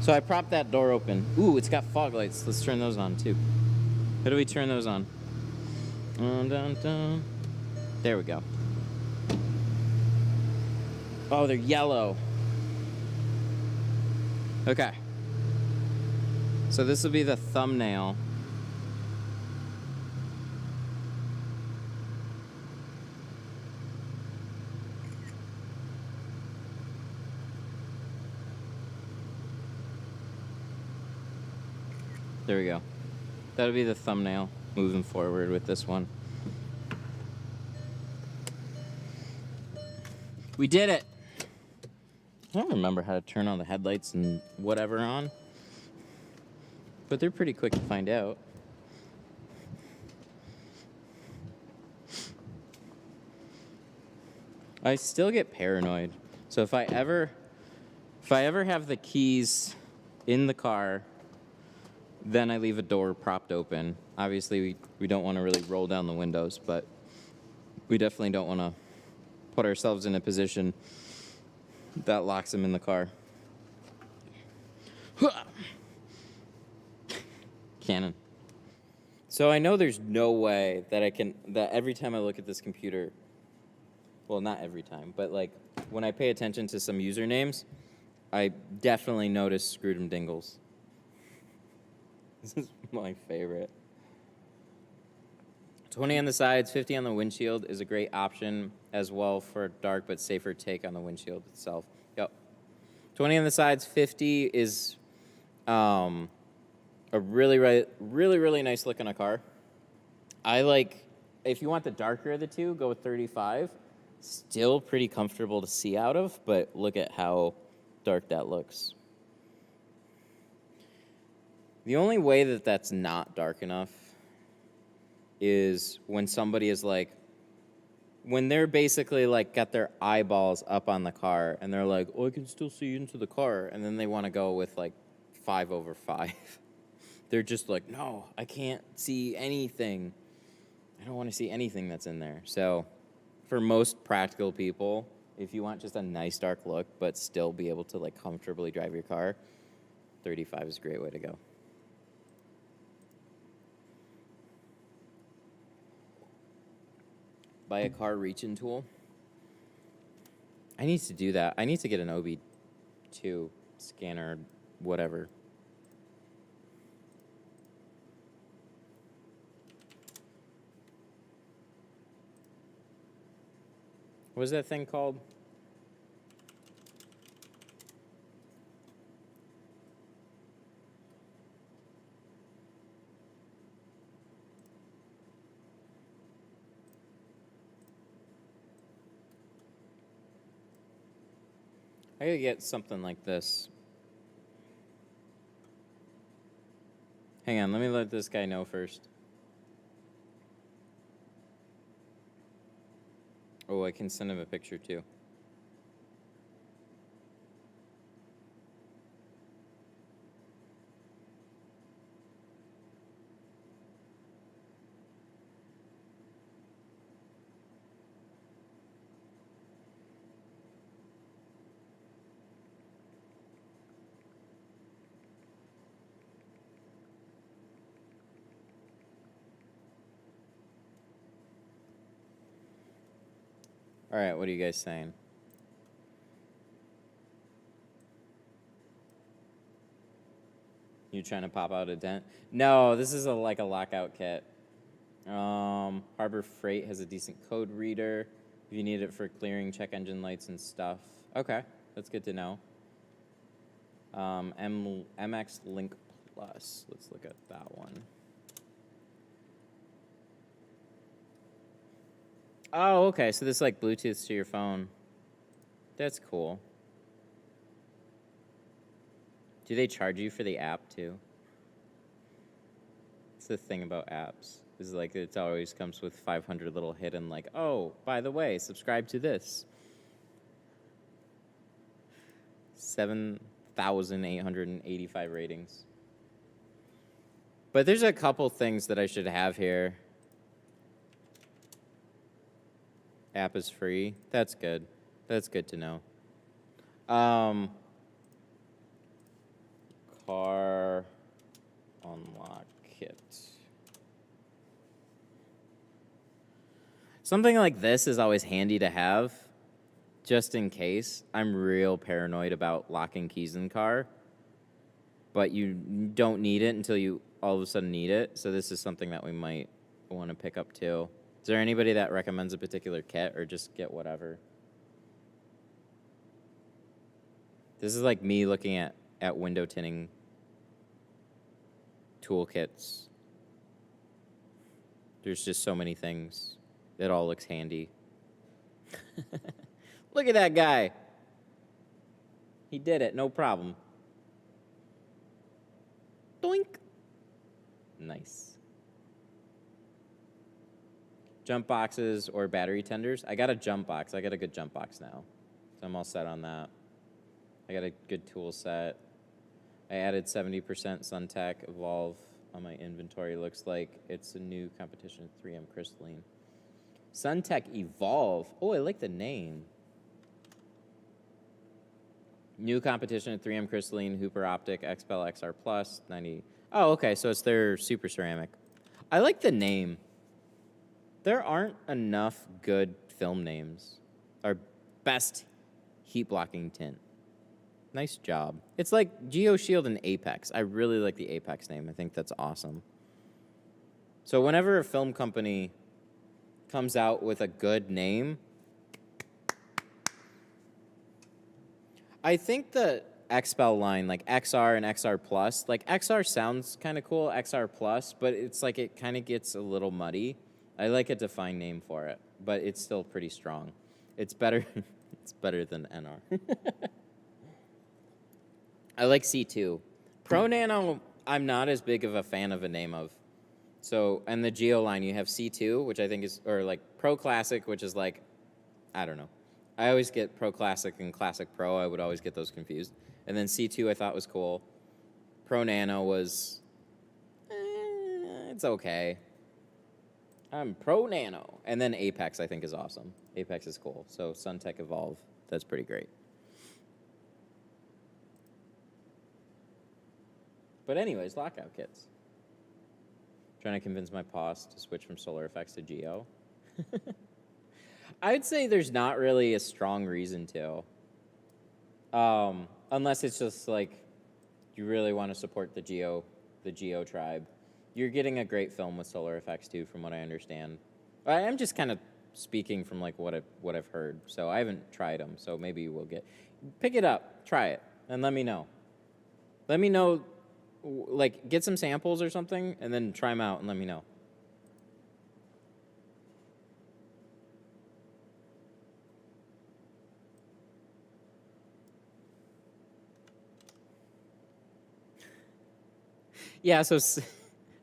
[SPEAKER 1] So I propped that door open. Ooh, it's got fog lights. Let's turn those on too. How do we turn those on? Dun, dun, dun. There we go. Oh, they're yellow. Okay. So this will be the thumbnail. There we go. That'll be the thumbnail moving forward with this one. We did it! I don't remember how to turn on the headlights and whatever on, but they're pretty quick to find out. I still get paranoid. So if I ever have the keys in the car, then I leave a door propped open. Obviously, we don't want to really roll down the windows, but we definitely don't want to put ourselves in a position that locks them in the car. Canon. So I know there's no way that every time I look at this computer, well, not every time, but like when I pay attention to some usernames, I definitely notice Screwdum Dingles. This is my favorite. 20 on the sides, 50 on the windshield is a great option as well for a dark but safer take on the windshield itself. Yep. 20 on the sides, 50 is a really nice look on a car. I like, if you want the darker of the two, go with 35. Still pretty comfortable to see out of, but look at how dark that looks. The only way that that's not dark enough is when somebody is like, when they're basically like got their eyeballs up on the car and they're like, oh, I can still see into the car. And then they want to go with like 5/5. They're just like, no, I can't see anything. I don't want to see anything that's in there. So for most practical people, if you want just a nice dark look but still be able to like comfortably drive your car, 35 is a great way to go. Buy a car reach-in tool. I need to do that. I need to get an OB2 scanner, whatever. What was that thing called? I gotta get something like this. Hang on, let me let this guy know first. Oh, I can send him a picture too. All right, what are you guys saying? You trying to pop out a dent? No, this is like a lockout kit. Harbor Freight has a decent code reader. If you need it for clearing check engine lights and stuff. Okay, that's good to know. MX Link Plus. Let's look at that one. Oh, okay. So this like Bluetooth to your phone. That's cool. Do they charge you for the app too? It's the thing about apps. Is like it always comes with 500 little hidden like, oh, by the way, subscribe to this. 7,885 ratings. But there's a couple things that I should have here. App is free. That's good. That's good to know. Car unlock kit. Something like this is always handy to have, just in case. I'm real paranoid about locking keys in car, but you don't need it until you all of a sudden need it. So this is something that we might want to pick up too. Is there anybody that recommends a particular kit, or just get whatever? This is like me looking at window tinting toolkits. There's just so many things. It all looks handy. Look at that guy. He did it, no problem. Doink. Nice. Jump boxes or battery tenders. I got a jump box. I got a good jump box now. So I'm all set on that. I got a good tool set. I added 70% Suntech Evolve on my inventory. Looks like it's a new competition, 3M crystalline. Suntech Evolve. Oh, I like the name. New competition at 3M crystalline, Hooper Optic, XPEL XR Plus, 90. Oh, okay, so it's their super ceramic. I like the name. There aren't enough good film names. Our best heat blocking tint. Nice job. It's like GeoShield and Apex. I really like the Apex name. I think that's awesome. So whenever a film company comes out with a good name, I think the XPEL line, like XR and XR Plus, like XR sounds kind of cool, XR Plus, but it's like it kind of gets a little muddy. I like a defined name for it, but it's still pretty strong. It's better, it's better than NR. I like C2. Pro Nano, I'm not as big of a fan of a name of. So, and the Geo line, you have C2, which I think is, or like Pro Classic, which is like, I don't know. I always get Pro Classic and Classic Pro. I would always get those confused. And then C2 I thought was cool. Pro Nano was, it's okay. I'm Pro Nano. And then Apex I think is awesome. Apex is cool. So Suntech Evolve, that's pretty great. But anyways, lockout kits. Trying to convince my boss to switch from Solar Effects to Geo. I'd say there's not really a strong reason to. Unless it's just like you really want to support the Geo tribe. You're getting a great film with solar effects too, from what I understand. I'm just kind of speaking from like what I've heard. So I haven't tried them. So maybe you will pick it up, try it, and let me know. Let me know, like get some samples or something, and then try them out and let me know. Yeah, so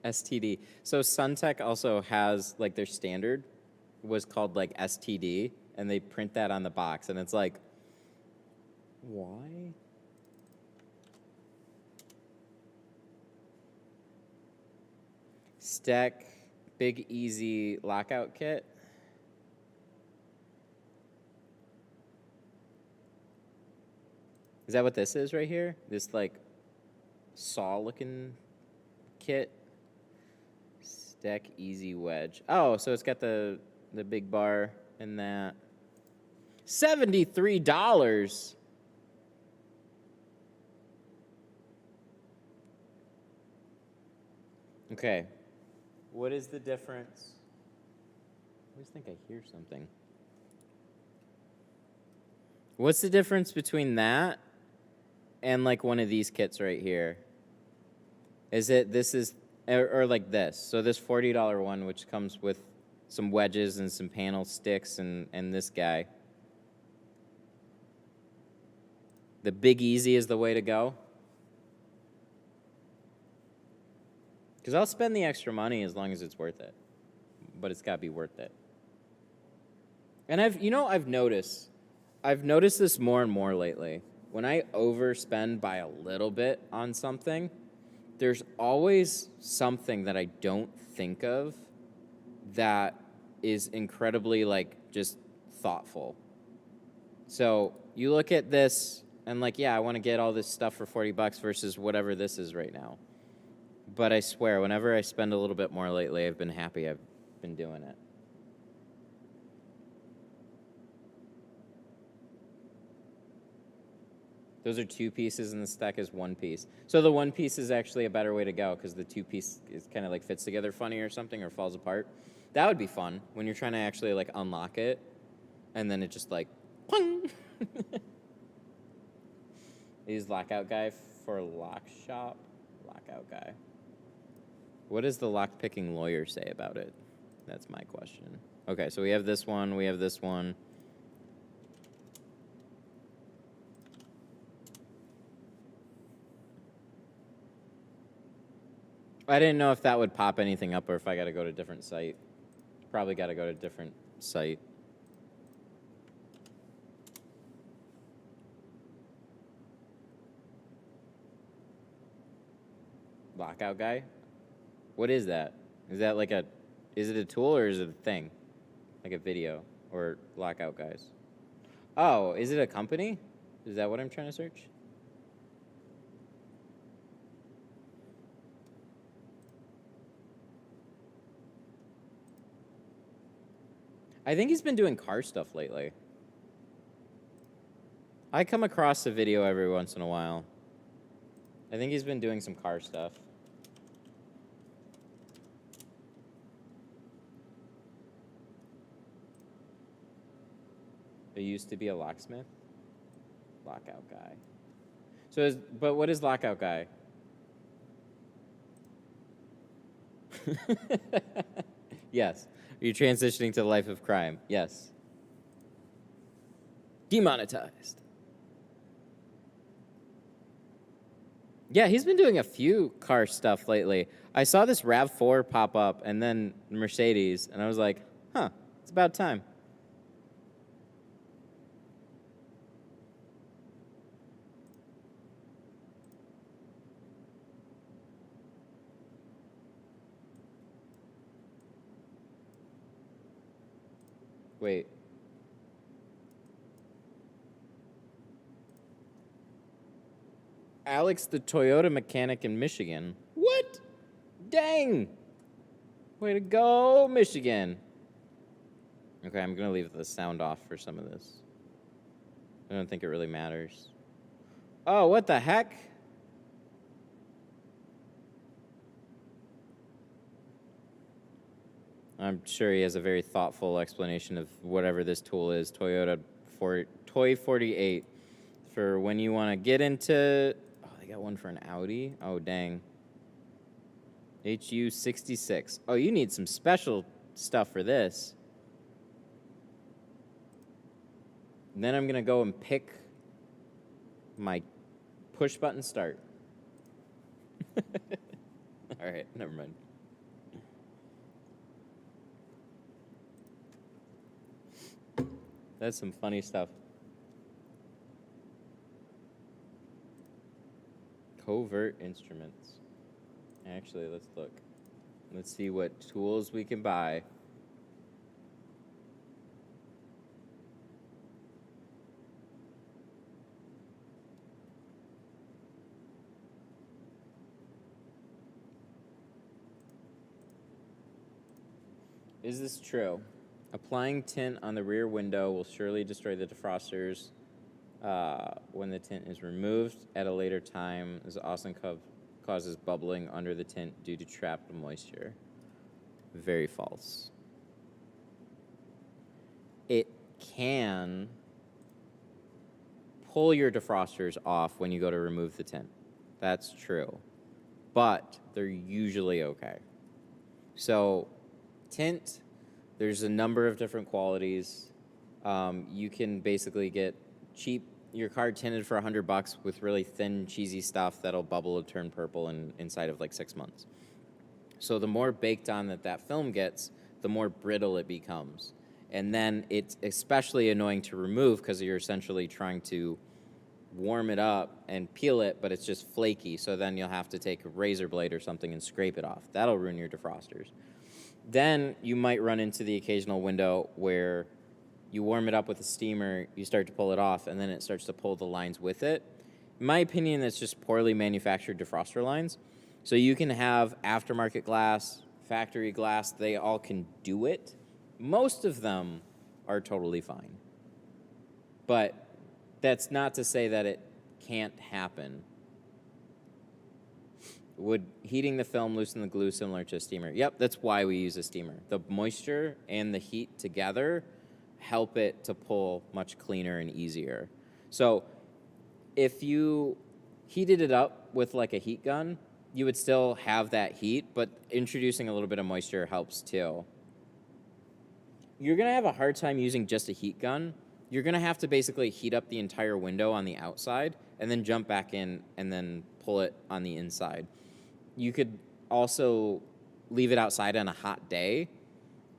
[SPEAKER 1] STD. So Suntech also has, like, their standard was called, like, STD, and they print that on the box, and it's like, why? Stack Big Easy Lockout Kit. Is that what this is right here? This, like, saw-looking kit. Stack Easy Wedge. Oh, so it's got the big bar in that. $73. Okay. What is the difference? I always think I hear something. What's the difference between that and like one of these kits right here? Is it or like this? So this $40 one, which comes with some wedges and some panel sticks and this guy. The Big Easy is the way to go. Because I'll spend the extra money as long as it's worth it. But it's got to be worth it. And I've noticed this more and more lately. When I overspend by a little bit on something, there's always something that I don't think of that is incredibly, like, just thoughtful. So you look at this and, like, yeah, I want to get all this stuff for $40 versus whatever this is right now. But I swear, whenever I spend a little bit more lately, I've been happy I've been doing it. Those are 2 pieces and the stack is 1 piece. So the 1 piece is actually a better way to go because the 2 piece is kind of like fits together funny or something or falls apart. That would be fun when you're trying to actually like unlock it and then it just like, pung! Use lockout guy for lock shop. Lockout guy. What does the lock-picking lawyer say about it? That's my question. Okay, so we have this one, we have this one. I didn't know if that would pop anything up or if I got to go to a different site. Probably got to go to a different site. Lockout guy? What is that? Is that like is it a tool or is it a thing? Like a video or lockout guys? Oh, is it a company? Is that what I'm trying to search? I think he's been doing car stuff lately. I come across a video every once in a while. I think he's been doing some car stuff. There used to be a locksmith. Lockout guy. So, but what is lockout guy? Yes. Are you transitioning to the life of crime? Yes. Demonetized. Yeah, he's been doing a few car stuff lately. I saw this RAV4 pop up and then Mercedes, and I was like, huh, it's about time. Wait. Alex, the Toyota mechanic in Michigan. What? Dang. Way to go, Michigan. Okay, I'm going to leave the sound off for some of this. I don't think it really matters. Oh, what the heck? I'm sure he has a very thoughtful explanation of whatever this tool is. Toy 48 for when you want to get into... Oh, they got one for an Audi? Oh, dang. HU66. Oh, you need some special stuff for this. And then I'm going to go and pick my push button start. All right, never mind. That's some funny stuff. Covert instruments. Actually, let's look. Let's see what tools we can buy. Is this true? Applying tint on the rear window will surely destroy the defrosters when the tint is removed at a later time, as Austin causes bubbling under the tint due to trapped moisture. Very false. It can pull your defrosters off when you go to remove the tint. That's true. But they're usually okay. So, tint, there's a number of different qualities. You can basically get your car tinted for $100 with really thin, cheesy stuff that'll bubble and turn purple inside of like 6 months. So the more baked on that film gets, the more brittle it becomes. And then it's especially annoying to remove because you're essentially trying to warm it up and peel it, but it's just flaky. So then you'll have to take a razor blade or something and scrape it off. That'll ruin your defrosters. Then you might run into the occasional window where you warm it up with a steamer, you start to pull it off, and then it starts to pull the lines with it. In my opinion, that's just poorly manufactured defroster lines. So you can have aftermarket glass, factory glass, they all can do it. Most of them are totally fine. But that's not to say that it can't happen. Would heating the film loosen the glue similar to a steamer? Yep, that's why we use a steamer. The moisture and the heat together help it to pull much cleaner and easier. So if you heated it up with like a heat gun, you would still have that heat, but introducing a little bit of moisture helps too. You're gonna have a hard time using just a heat gun. You're gonna have to basically heat up the entire window on the outside and then jump back in and then pull it on the inside. You could also leave it outside on a hot day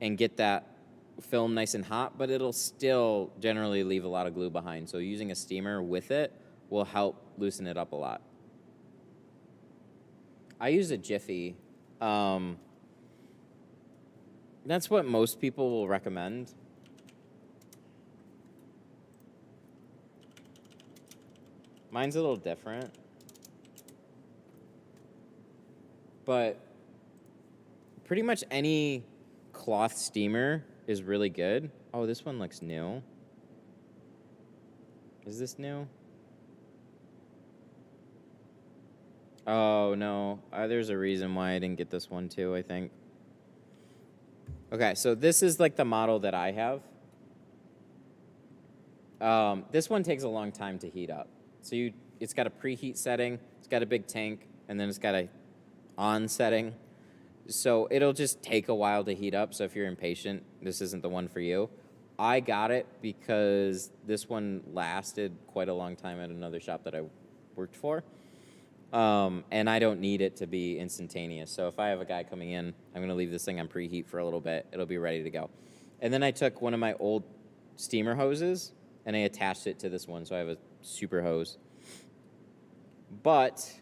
[SPEAKER 1] and get that film nice and hot, but it'll still generally leave a lot of glue behind. So using a steamer with it will help loosen it up a lot. I use a Jiffy. That's what most people will recommend. Mine's a little different. But pretty much any cloth steamer is really good. Oh, this one looks new. Is this new? Oh, no. There's a reason why I didn't get this one, too, I think. Okay, so this is like the model that I have. This one takes a long time to heat up. So it's got a preheat setting, it's got a big tank, and then it's got a on setting. So it'll just take a while to heat up. So if you're impatient, this isn't the one for you. I got it because this one lasted quite a long time at another shop that I worked for. And I don't need it to be instantaneous. So if I have a guy coming in, I'm going to leave this thing on preheat for a little bit. It'll be ready to go. And then I took one of my old steamer hoses and I attached it to this one. So I have a super hose. But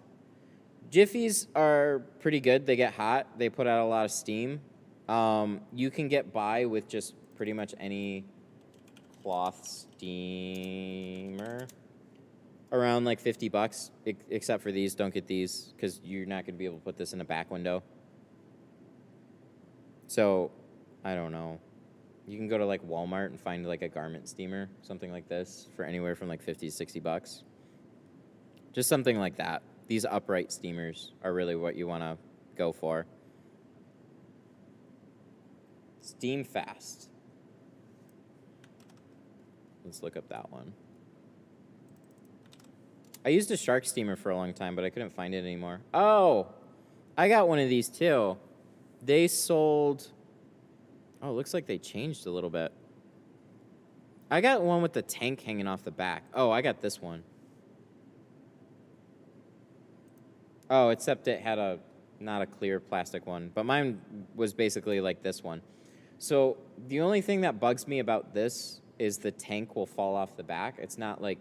[SPEAKER 1] Jiffies are pretty good. They get hot. They put out a lot of steam. You can get by with just pretty much any cloth steamer around like $50, except for these. Don't get these because you're not going to be able to put this in a back window. So, I don't know. You can go to like Walmart and find like a garment steamer, something like this, for anywhere from like 50 to 60 bucks. Just something like that. These upright steamers are really what you want to go for. Steam Fast. Let's look up that one. I used a shark steamer for a long time, but I couldn't find it anymore. Oh, I got one of these too. They sold... Oh, it looks like they changed a little bit. I got one with the tank hanging off the back. Oh, I got this one. Oh, except it had a not a clear plastic one, but mine was basically like this one. So the only thing that bugs me about this is the tank will fall off the back. It's not like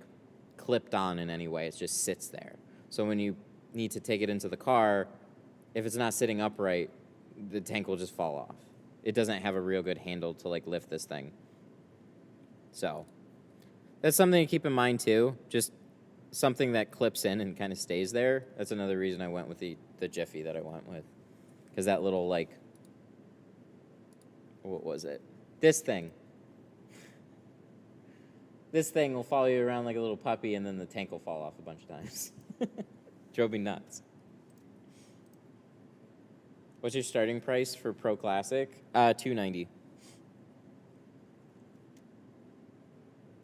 [SPEAKER 1] clipped on in any way. It just sits there. So when you need to take it into the car, if it's not sitting upright, the tank will just fall off. It doesn't have a real good handle to like lift this thing. So that's something to keep in mind too. Just something that clips in and kind of stays there. That's another reason I went with the Jiffy that I went with. Because that little like, what was it? This thing. This thing will follow you around like a little puppy, and then the tank will fall off a bunch of times. Drove me nuts. What's your starting price for Pro Classic? $290.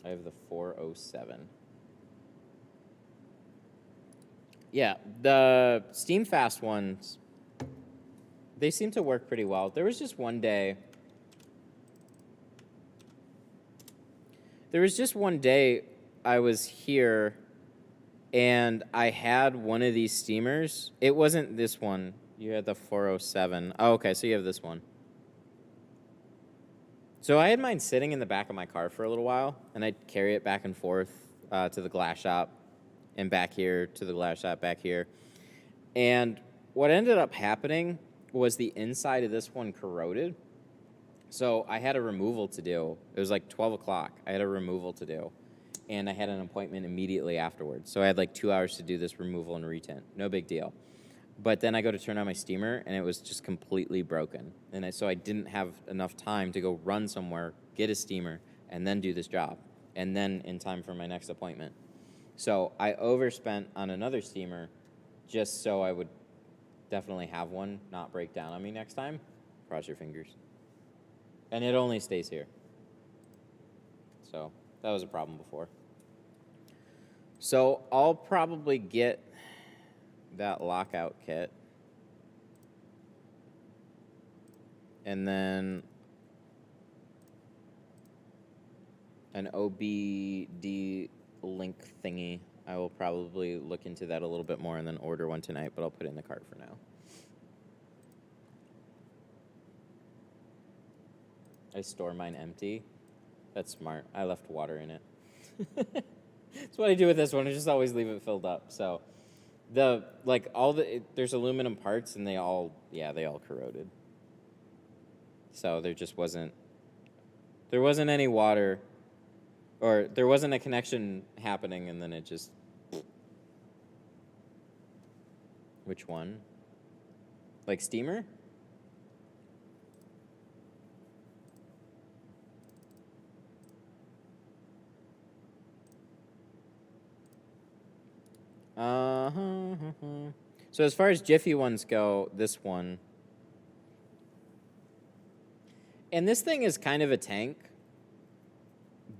[SPEAKER 1] I have the 407. Yeah, the Steam Fast ones, they seem to work pretty well. There was just one day. I was here, and I had one of these steamers. It wasn't this one. You had the 407. Oh, okay, so you have this one. So I had mine sitting in the back of my car for a little while, and I'd carry it back and forth to the glass shop and back here to the glass shop back here. And what ended up happening was the inside of this one corroded. So I had a removal to do. It was like 12 o'clock. I had a removal to do. And I had an appointment immediately afterwards. So I had like 2 hours to do this removal and retint. No big deal. But then I go to turn on my steamer, and it was just completely broken. And so I didn't have enough time to go run somewhere, get a steamer, and then do this job. And then in time for my next appointment. So I overspent on another steamer just so I would definitely have one not break down on me next time. Cross your fingers. And it only stays here. So that was a problem before. So I'll probably get that lockout kit. And then an OBD link thingy. I will probably look into that a little bit more and then order one tonight, but I'll put it in the cart for now. I store mine empty. That's smart. I left water in it. That's what I do with this one. I just always leave it filled up. So there's aluminum parts, and they all corroded. So there wasn't any water, or there wasn't a connection happening, and then it just. Which one? Like steamer? So as far as Jiffy ones go, this one. And this thing is kind of a tank,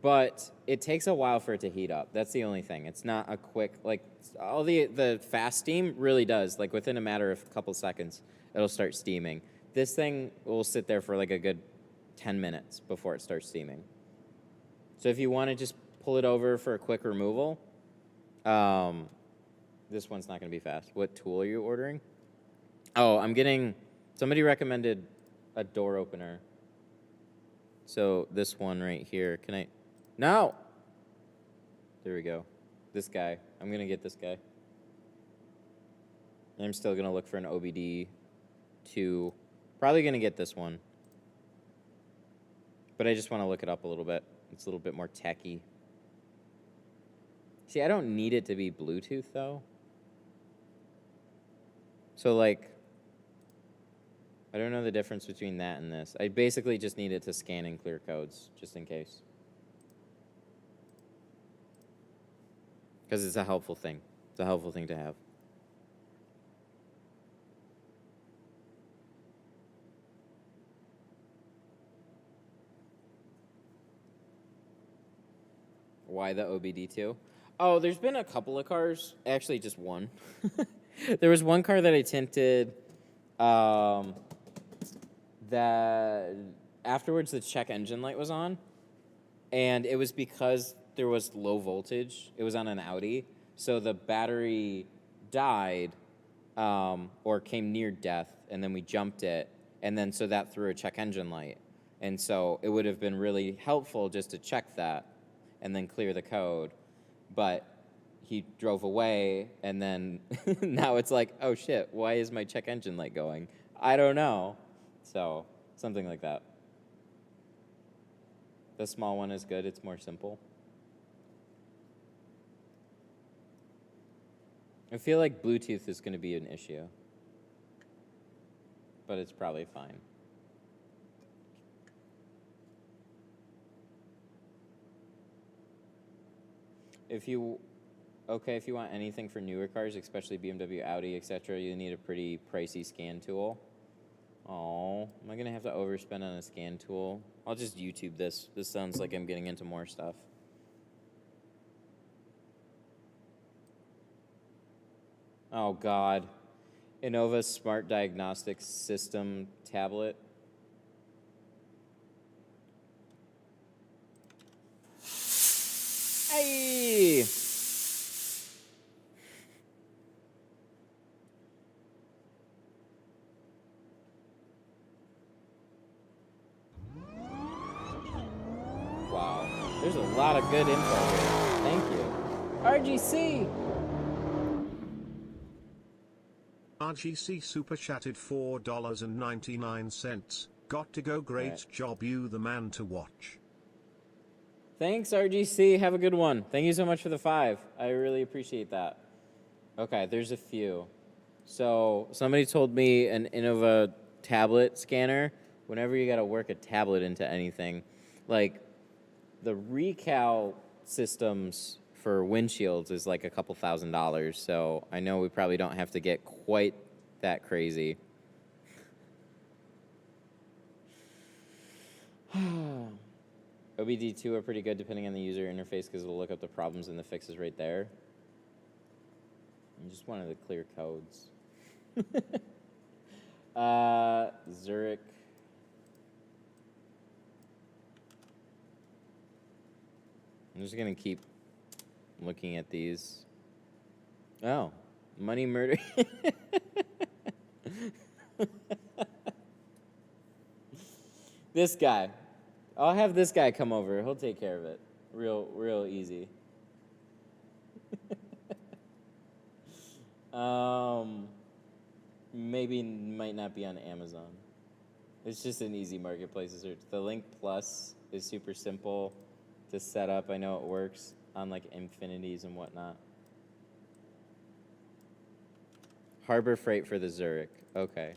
[SPEAKER 1] but it takes a while for it to heat up. That's the only thing. It's not a quick, like, all the fast steam really does. Like, within a matter of a couple seconds, it'll start steaming. This thing will sit there for like a good 10 minutes before it starts steaming. So if you want to just pull it over for a quick removal, this one's not going to be fast. What tool are you ordering? Oh, somebody recommended a door opener. So this one right here, no! There we go. This guy, I'm going to get this guy. I'm still going to look for an OBD 2. Probably going to get this one. But I just want to look it up a little bit. It's a little bit more techy. See, I don't need it to be Bluetooth, though. So, like, I don't know the difference between that and this. I basically just need it to scan and clear codes, just in case. Because it's a helpful thing. It's a helpful thing to have. Why the OBD2? Oh, there's been a couple of cars. Actually, just one. There was one car that I tinted that afterwards the check engine light was on. And it was because there was low voltage. It was on an Audi. So the battery died or came near death. And then we jumped it. And then so that threw a check engine light. And so it would have been really helpful just to check that and then clear the code. But he drove away, and then now it's like, oh shit, why is my check engine light going? I don't know. So, something like that. The small one is good, it's more simple. I feel like Bluetooth is going to be an issue, but it's probably fine. If you want anything for newer cars, especially BMW, Audi, etc., you need a pretty pricey scan tool. Oh, am I gonna have to overspend on a scan tool? I'll just YouTube this. This sounds like I'm getting into more stuff. Oh God, Innova's Smart Diagnostics System tablet. Hey! Wow, there's a lot of good info here. Thank you. RGC!
[SPEAKER 2] RGC super chatted $4.99. Got to go, great
[SPEAKER 1] Right.
[SPEAKER 2] job, you the man to watch.
[SPEAKER 1] Thanks, RGC. Have a good one. Thank you so much for the 5. I really appreciate that. Okay, there's a few. So somebody told me an Innova tablet scanner. Whenever you got to work a tablet into anything, like the recal systems for windshields is like a couple $1,000s. So I know we probably don't have to get quite that crazy. OBD2 are pretty good depending on the user interface because it'll look up the problems and the fixes right there. I just wanted to clear codes. Zurich. I'm just going to keep looking at these. Oh, money murder. This guy. I'll have this guy come over. He'll take care of it. Real easy. Maybe might not be on Amazon. It's just an easy marketplace to search. The Link Plus is super simple to set up. I know it works on like Infinities and whatnot. Harbor Freight for the Zurich. Okay.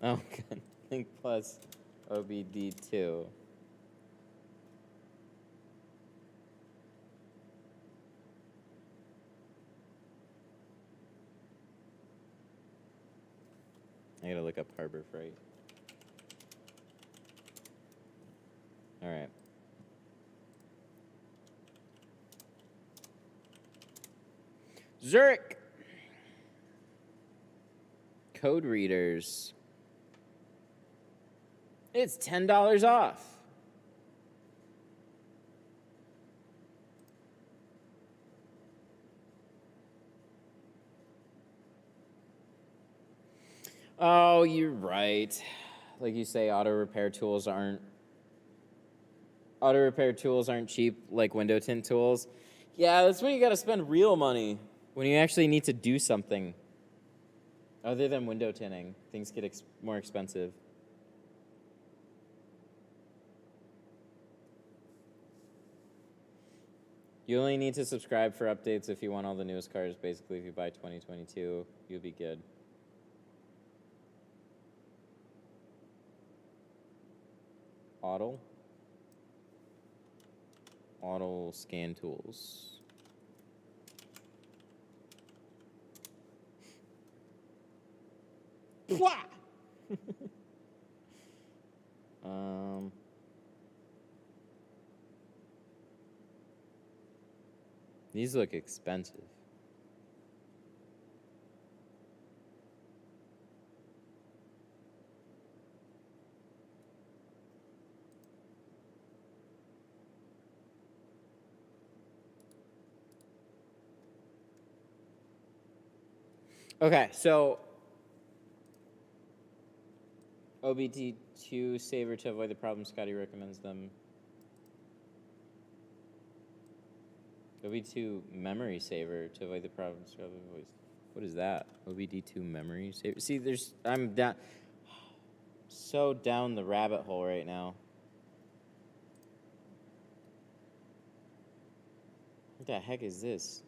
[SPEAKER 1] Oh, good. Link Plus OBD2. I gotta look up Harbor Freight. All right. Zurich. Code readers. It's $10 off. Oh, you're right. Like you say, auto repair tools aren't cheap like window tint tools. Yeah, that's when you gotta spend real money. When you actually need to do something. Other than window tinting, things get more expensive. You only need to subscribe for updates if you want all the newest cars. Basically, if you buy 2022, you'll be good. Auto. Auto scan tools. Pwah! These look expensive. Okay, so OBD2 saver to avoid the problem. Scotty recommends them. OBD2 memory saver to avoid the problem. What is that? OBD2 memory saver. See, I'm down, so down the rabbit hole right now. What the heck is this?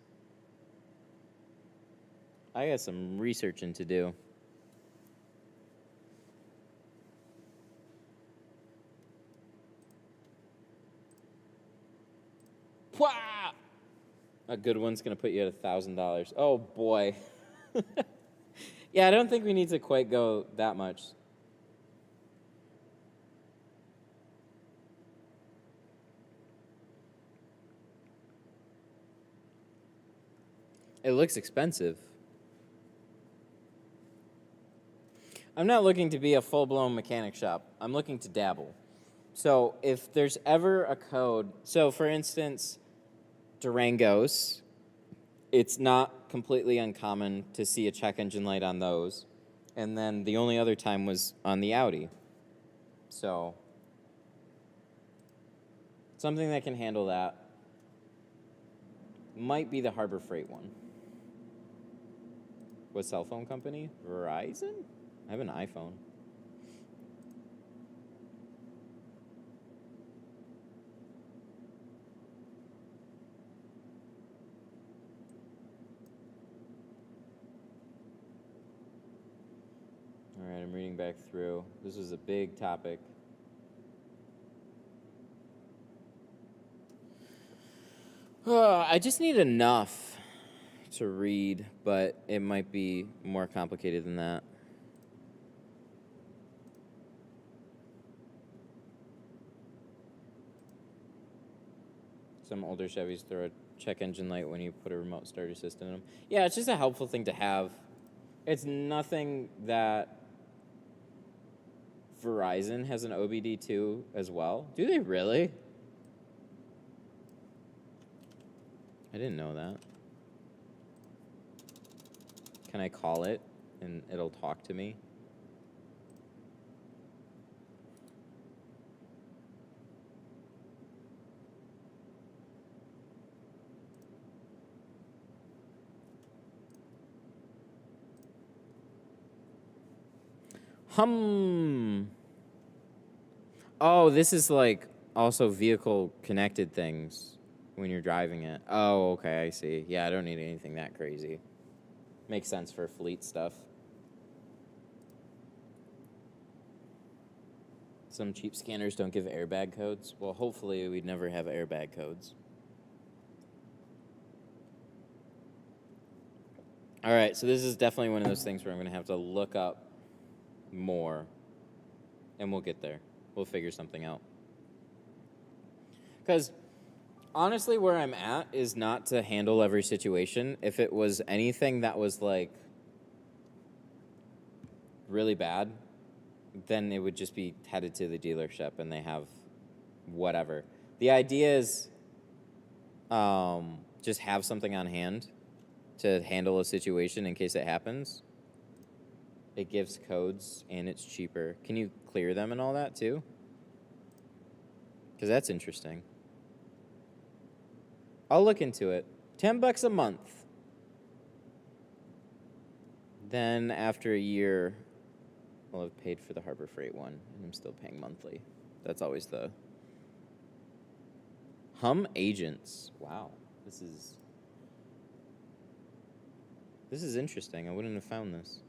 [SPEAKER 1] I got some researching to do. Pwah! A good one's gonna put you at $1,000. Oh boy. Yeah, I don't think we need to quite go that much. It looks expensive. I'm not looking to be a full-blown mechanic shop. I'm looking to dabble. So if there's ever a code, so for instance, Durangos, it's not completely uncommon to see a check engine light on those. And then the only other time was on the Audi. So something that can handle that might be the Harbor Freight one. What cell phone company? Verizon? I have an iPhone. All right, I'm reading back through. This is a big topic. I just need enough to read, but it might be more complicated than that. Some older Chevys throw a check engine light when you put a remote start assist in them. Yeah, it's just a helpful thing to have. It's nothing that Verizon has an OBD2 as well. Do they really? I didn't know that. Can I call it and it'll talk to me? Oh, this is like also vehicle connected things when you're driving it. Oh, okay, I see. Yeah, I don't need anything that crazy. Makes sense for fleet stuff. Some cheap scanners don't give airbag codes. Well, hopefully we'd never have airbag codes. All right, so this is definitely one of those things where I'm going to have to look up more, and we'll get there. We'll figure something out. Because honestly, where I'm at is not to handle every situation. If it was anything that was like really bad, then it would just be headed to the dealership and they have whatever. The idea is just have something on hand to handle a situation in case it happens. It gives codes and it's cheaper. Can you clear them and all that too? Because that's interesting. I'll look into it. $10 a month. Then after a year, I'll have paid for the Harbor Freight one, and I'm still paying monthly. That's always the Hum agents. Wow, this is interesting. I wouldn't have found this.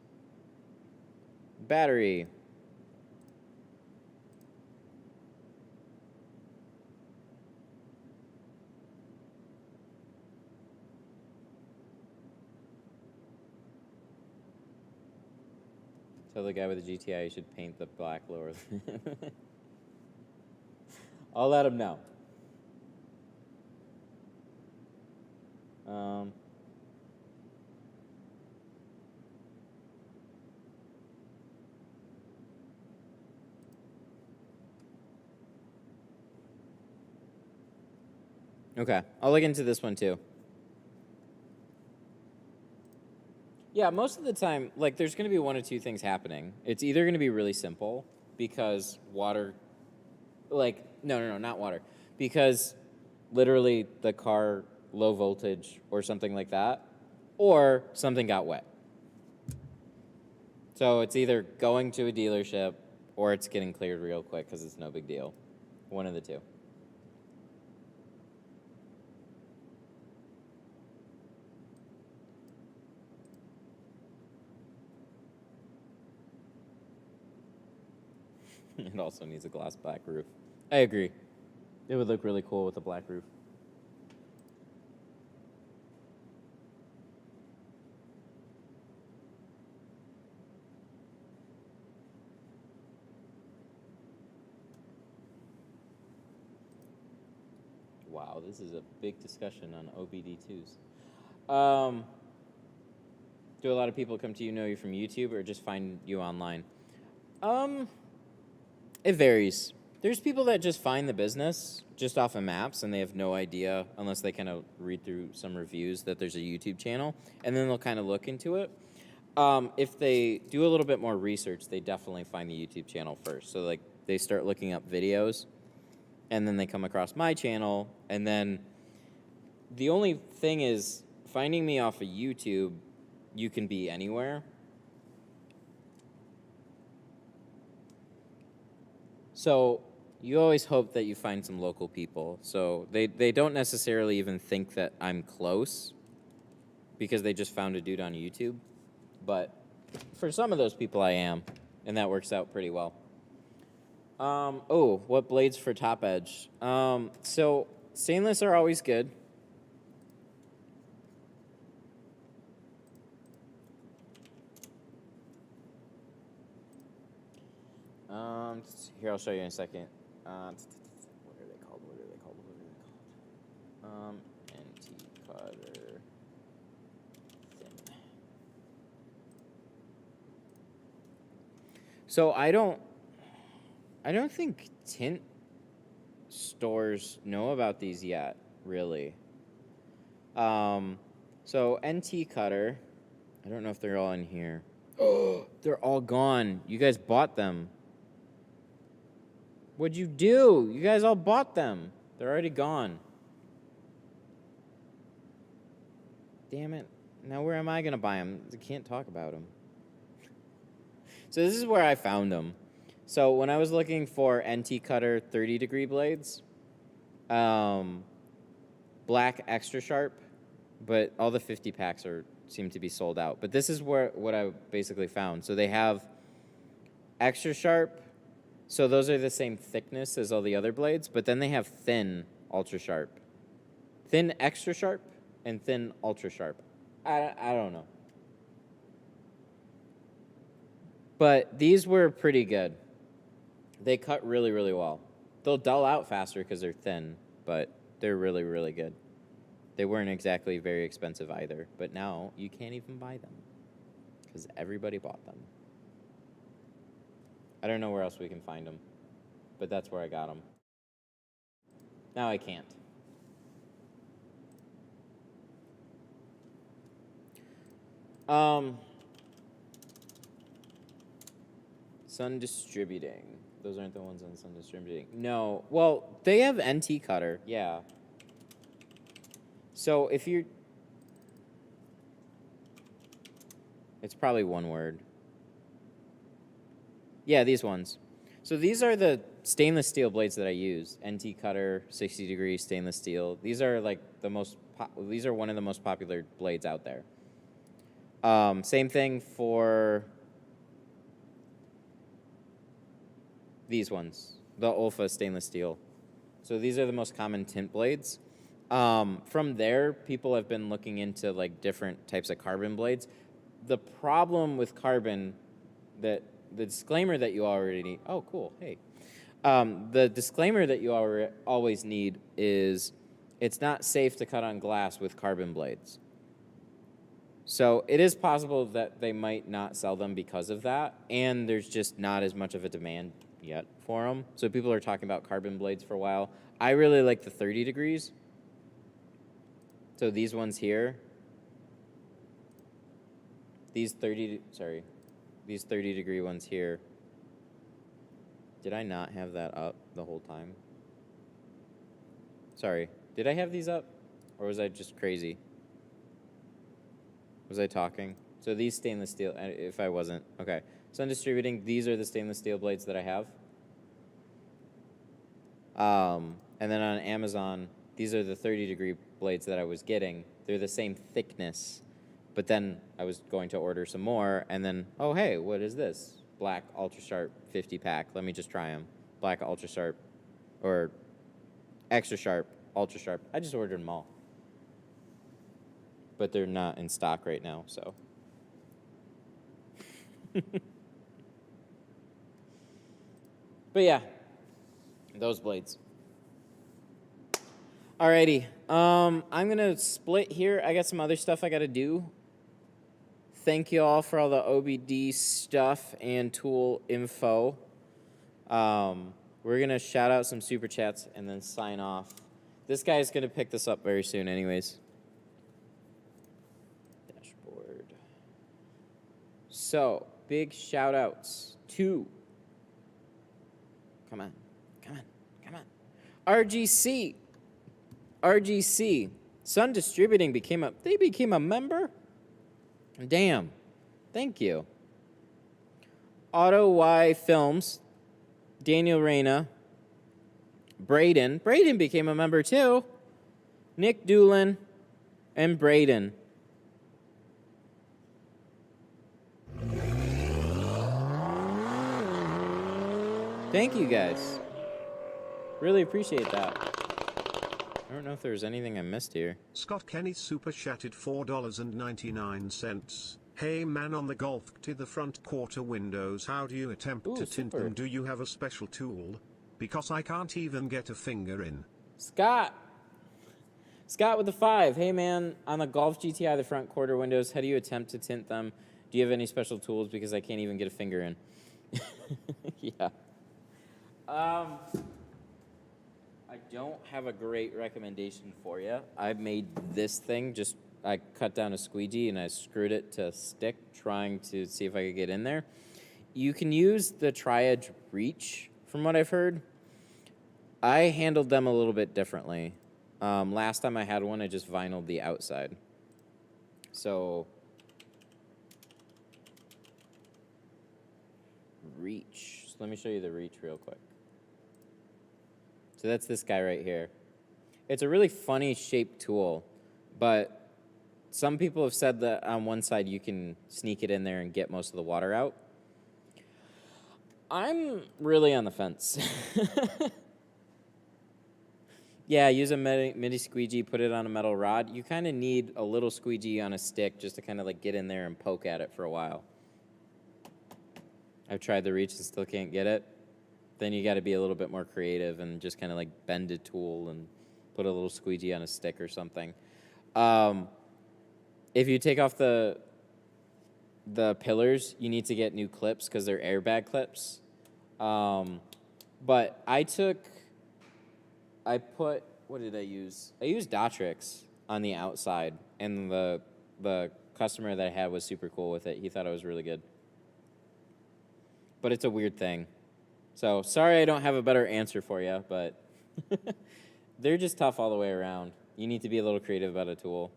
[SPEAKER 1] Battery. Tell the guy with the GTI you should paint the black lower. I'll let him know. Okay, I'll look into this one too. Yeah, most of the time, like, there's going to be one or two things happening. It's either going to be really simple because water, like, no, not water, because literally the car low voltage or something like that, or something got wet. So it's either going to a dealership or it's getting cleared real quick because it's no big deal. One of the two. It also needs a glass black roof. I agree. It would look really cool with a black roof. Wow, this is a big discussion on OBD2s. Do a lot of people come to you, know you from YouTube, or just find you online? It varies. There's people that just find the business just off of maps, and they have no idea, unless they kind of read through some reviews, that there's a YouTube channel, and then they'll kind of look into it. If they do a little bit more research, they definitely find the YouTube channel first. So, like, they start looking up videos, and then they come across my channel, and then the only thing is, finding me off of YouTube, you can be anywhere. So you always hope that you find some local people. So they don't necessarily even think that I'm close because they just found a dude on YouTube. But for some of those people, I am, and that works out pretty well. Oh, what blades for top edge? So stainless are always good. Here, I'll show you in a second. What are they called? NT cutter. Thin. So I don't think Tint stores know about these yet, really. So NT cutter. I don't know if they're all in here. Oh, they're all gone. You guys bought them. What'd you do? You guys all bought them. They're already gone. Damn it. Now where am I going to buy them? I can't talk about them. So this is where I found them. So when I was looking for NT Cutter 30-degree blades, black extra sharp, but all the 50 packs seem to be sold out. But this is what I basically found. So they have extra sharp. So those are the same thickness as all the other blades, but then they have thin ultra sharp. Thin extra sharp and thin ultra sharp. I don't know. But these were pretty good. They cut really, really well. They'll dull out faster because they're thin, but they're really, really good. They weren't exactly very expensive either, but now you can't even buy them because everybody bought them. I don't know where else we can find them, but that's where I got them. Now I can't. Sun Distributing. Those aren't the ones on Sun Distributing. No. Well, they have NT Cutter, yeah. So if you're... It's probably one word. Yeah, these ones. So these are the stainless steel blades that I use. NT Cutter, 60-degree stainless steel. These are like these are one of the most popular blades out there. Same thing for these ones, the Olfa stainless steel. So these are the most common tint blades. From there, people have been looking into like different types of carbon blades. The problem with carbon that the disclaimer that you already need. Oh, cool. Hey. The disclaimer that you always need is it's not safe to cut on glass with carbon blades. So it is possible that they might not sell them because of that, and there's just not as much of a demand yet for them. So people are talking about carbon blades for a while. I really like the 30 degrees. So these ones here, these 30 degree ones here. Did I not have that up the whole time? Sorry, did I have these up? Or was I just crazy? Was I talking? So these stainless steel, if I wasn't, okay. So I'm distributing, these are the stainless steel blades that I have. And then on Amazon, these are the 30 degree blades that I was getting. They're the same thickness, but then I was going to order some more, and then, oh hey, what is this? Black Ultra Sharp 50 pack. Let me just try them. Black Ultra Sharp, or Extra Sharp, Ultra Sharp. I just ordered them all. But they're not in stock right now, so. But yeah, those blades. Alrighty, I'm gonna split here. I got some other stuff I gotta do. Thank you all for all the OBD stuff and tool info. We're gonna shout out some super chats and then sign off. This guy's gonna pick this up very soon anyways. Dashboard. So, big shout outs to, come on, RGC. Sun Distributing became a member? Damn. Thank you. Auto Y Films, Daniel Reyna, Braden. Braden became a member too. Nick Doolin and Braden. Thank you guys. Really appreciate that. I don't know if there's anything I missed here.
[SPEAKER 2] Scott Kenny super chatted $4.99. Hey man, on the Golf to the front quarter windows, how do you attempt to tint them? Do you have a special tool? Because I can't even get a finger in.
[SPEAKER 1] Scott with the 5. Hey man, on the Golf GTI, the front quarter windows, how do you attempt to tint them? Do you have any special tools? Because I can't even get a finger in. Yeah. I don't have a great recommendation for you. I made this thing, I cut down a squeegee and I screwed it to stick, trying to see if I could get in there. You can use the Tri-Edge Reach, from what I've heard. I handled them a little bit differently. Last time I had one, I just vinyled the outside. So, Reach. So let me show you the Reach real quick. So that's this guy right here. It's a really funny shaped tool, but some people have said that on one side you can sneak it in there and get most of the water out. I'm really on the fence. Yeah, use a mini squeegee, put it on a metal rod. You kind of need a little squeegee on a stick just to kind of like get in there and poke at it for a while. I've tried the Reach and still can't get it. Then you got to be a little bit more creative and just kind of like bend a tool and put a little squeegee on a stick or something. If you take off the pillars, you need to get new clips because they're airbag clips. But what did I use? I used Dotrix on the outside, and the customer that I had was super cool with it. He thought it was really good. But it's a weird thing. So, sorry I don't have a better answer for you, but they're just tough all the way around. You need to be a little creative about a tool.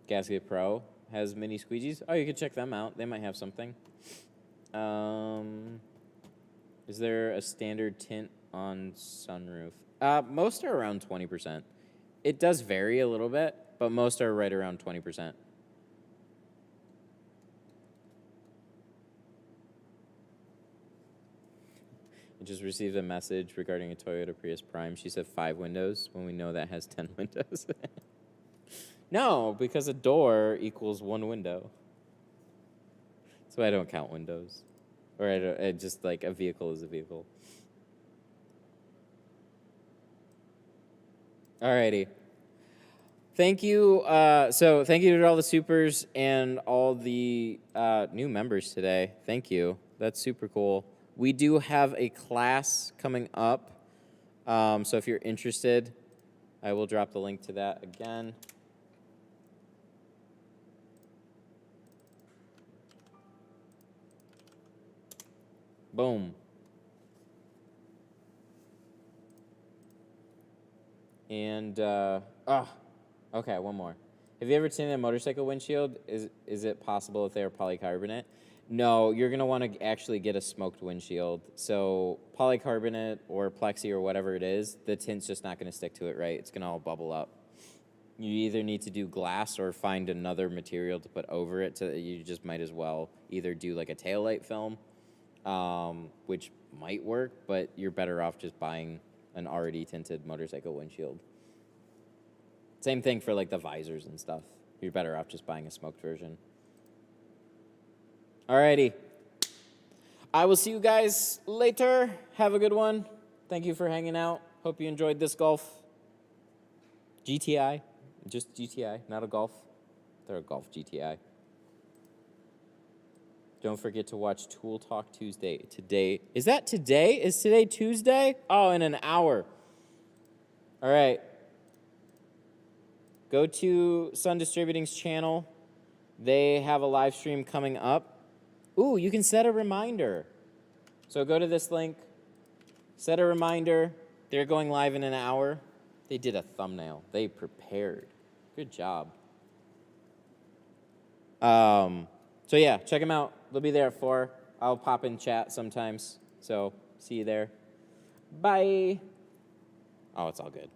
[SPEAKER 1] Gasket Pro has mini squeegees. Oh, you could check them out. They might have something. Is there a standard tint on sunroof? Most are around 20%. It does vary a little bit, but most are right around 20%. I just received a message regarding a Toyota Prius Prime. She said 5 windows when we know that has 10 windows. No, because a door equals one window. So I don't count windows. Or I just like a vehicle is a vehicle. Alrighty. Thank you. So thank you to all the supers and all the new members today. Thank you. That's super cool. We do have a class coming up. So if you're interested, I will drop the link to that again. Boom. And, okay, one more. Have you ever tinted a motorcycle windshield? Is it possible if they are polycarbonate? No, you're going to want to actually get a smoked windshield. So polycarbonate or plexi or whatever it is, the tint's just not going to stick to it right. It's going to all bubble up. You either need to do glass or find another material to put over it. So you just might as well either do like a taillight film, which might work, but you're better off just buying an already tinted motorcycle windshield. Same thing for like the visors and stuff. You're better off just buying a smoked version. Alrighty. I will see you guys later. Have a good one. Thank you for hanging out. Hope you enjoyed this golf. GTI. Just GTI, not a golf. They're a golf GTI. Don't forget to watch Tool Talk Tuesday today. Is that today? Is today Tuesday? Oh, in an hour. All right. Go to Sun Distributing's channel. They have a live stream coming up. Ooh, you can set a reminder. So go to this link, set a reminder. They're going live in an hour. They did a thumbnail. They prepared. Good job. So yeah, check them out. They'll be there at 4. I'll pop in chat sometimes. So see you there. Bye. Oh, it's all good.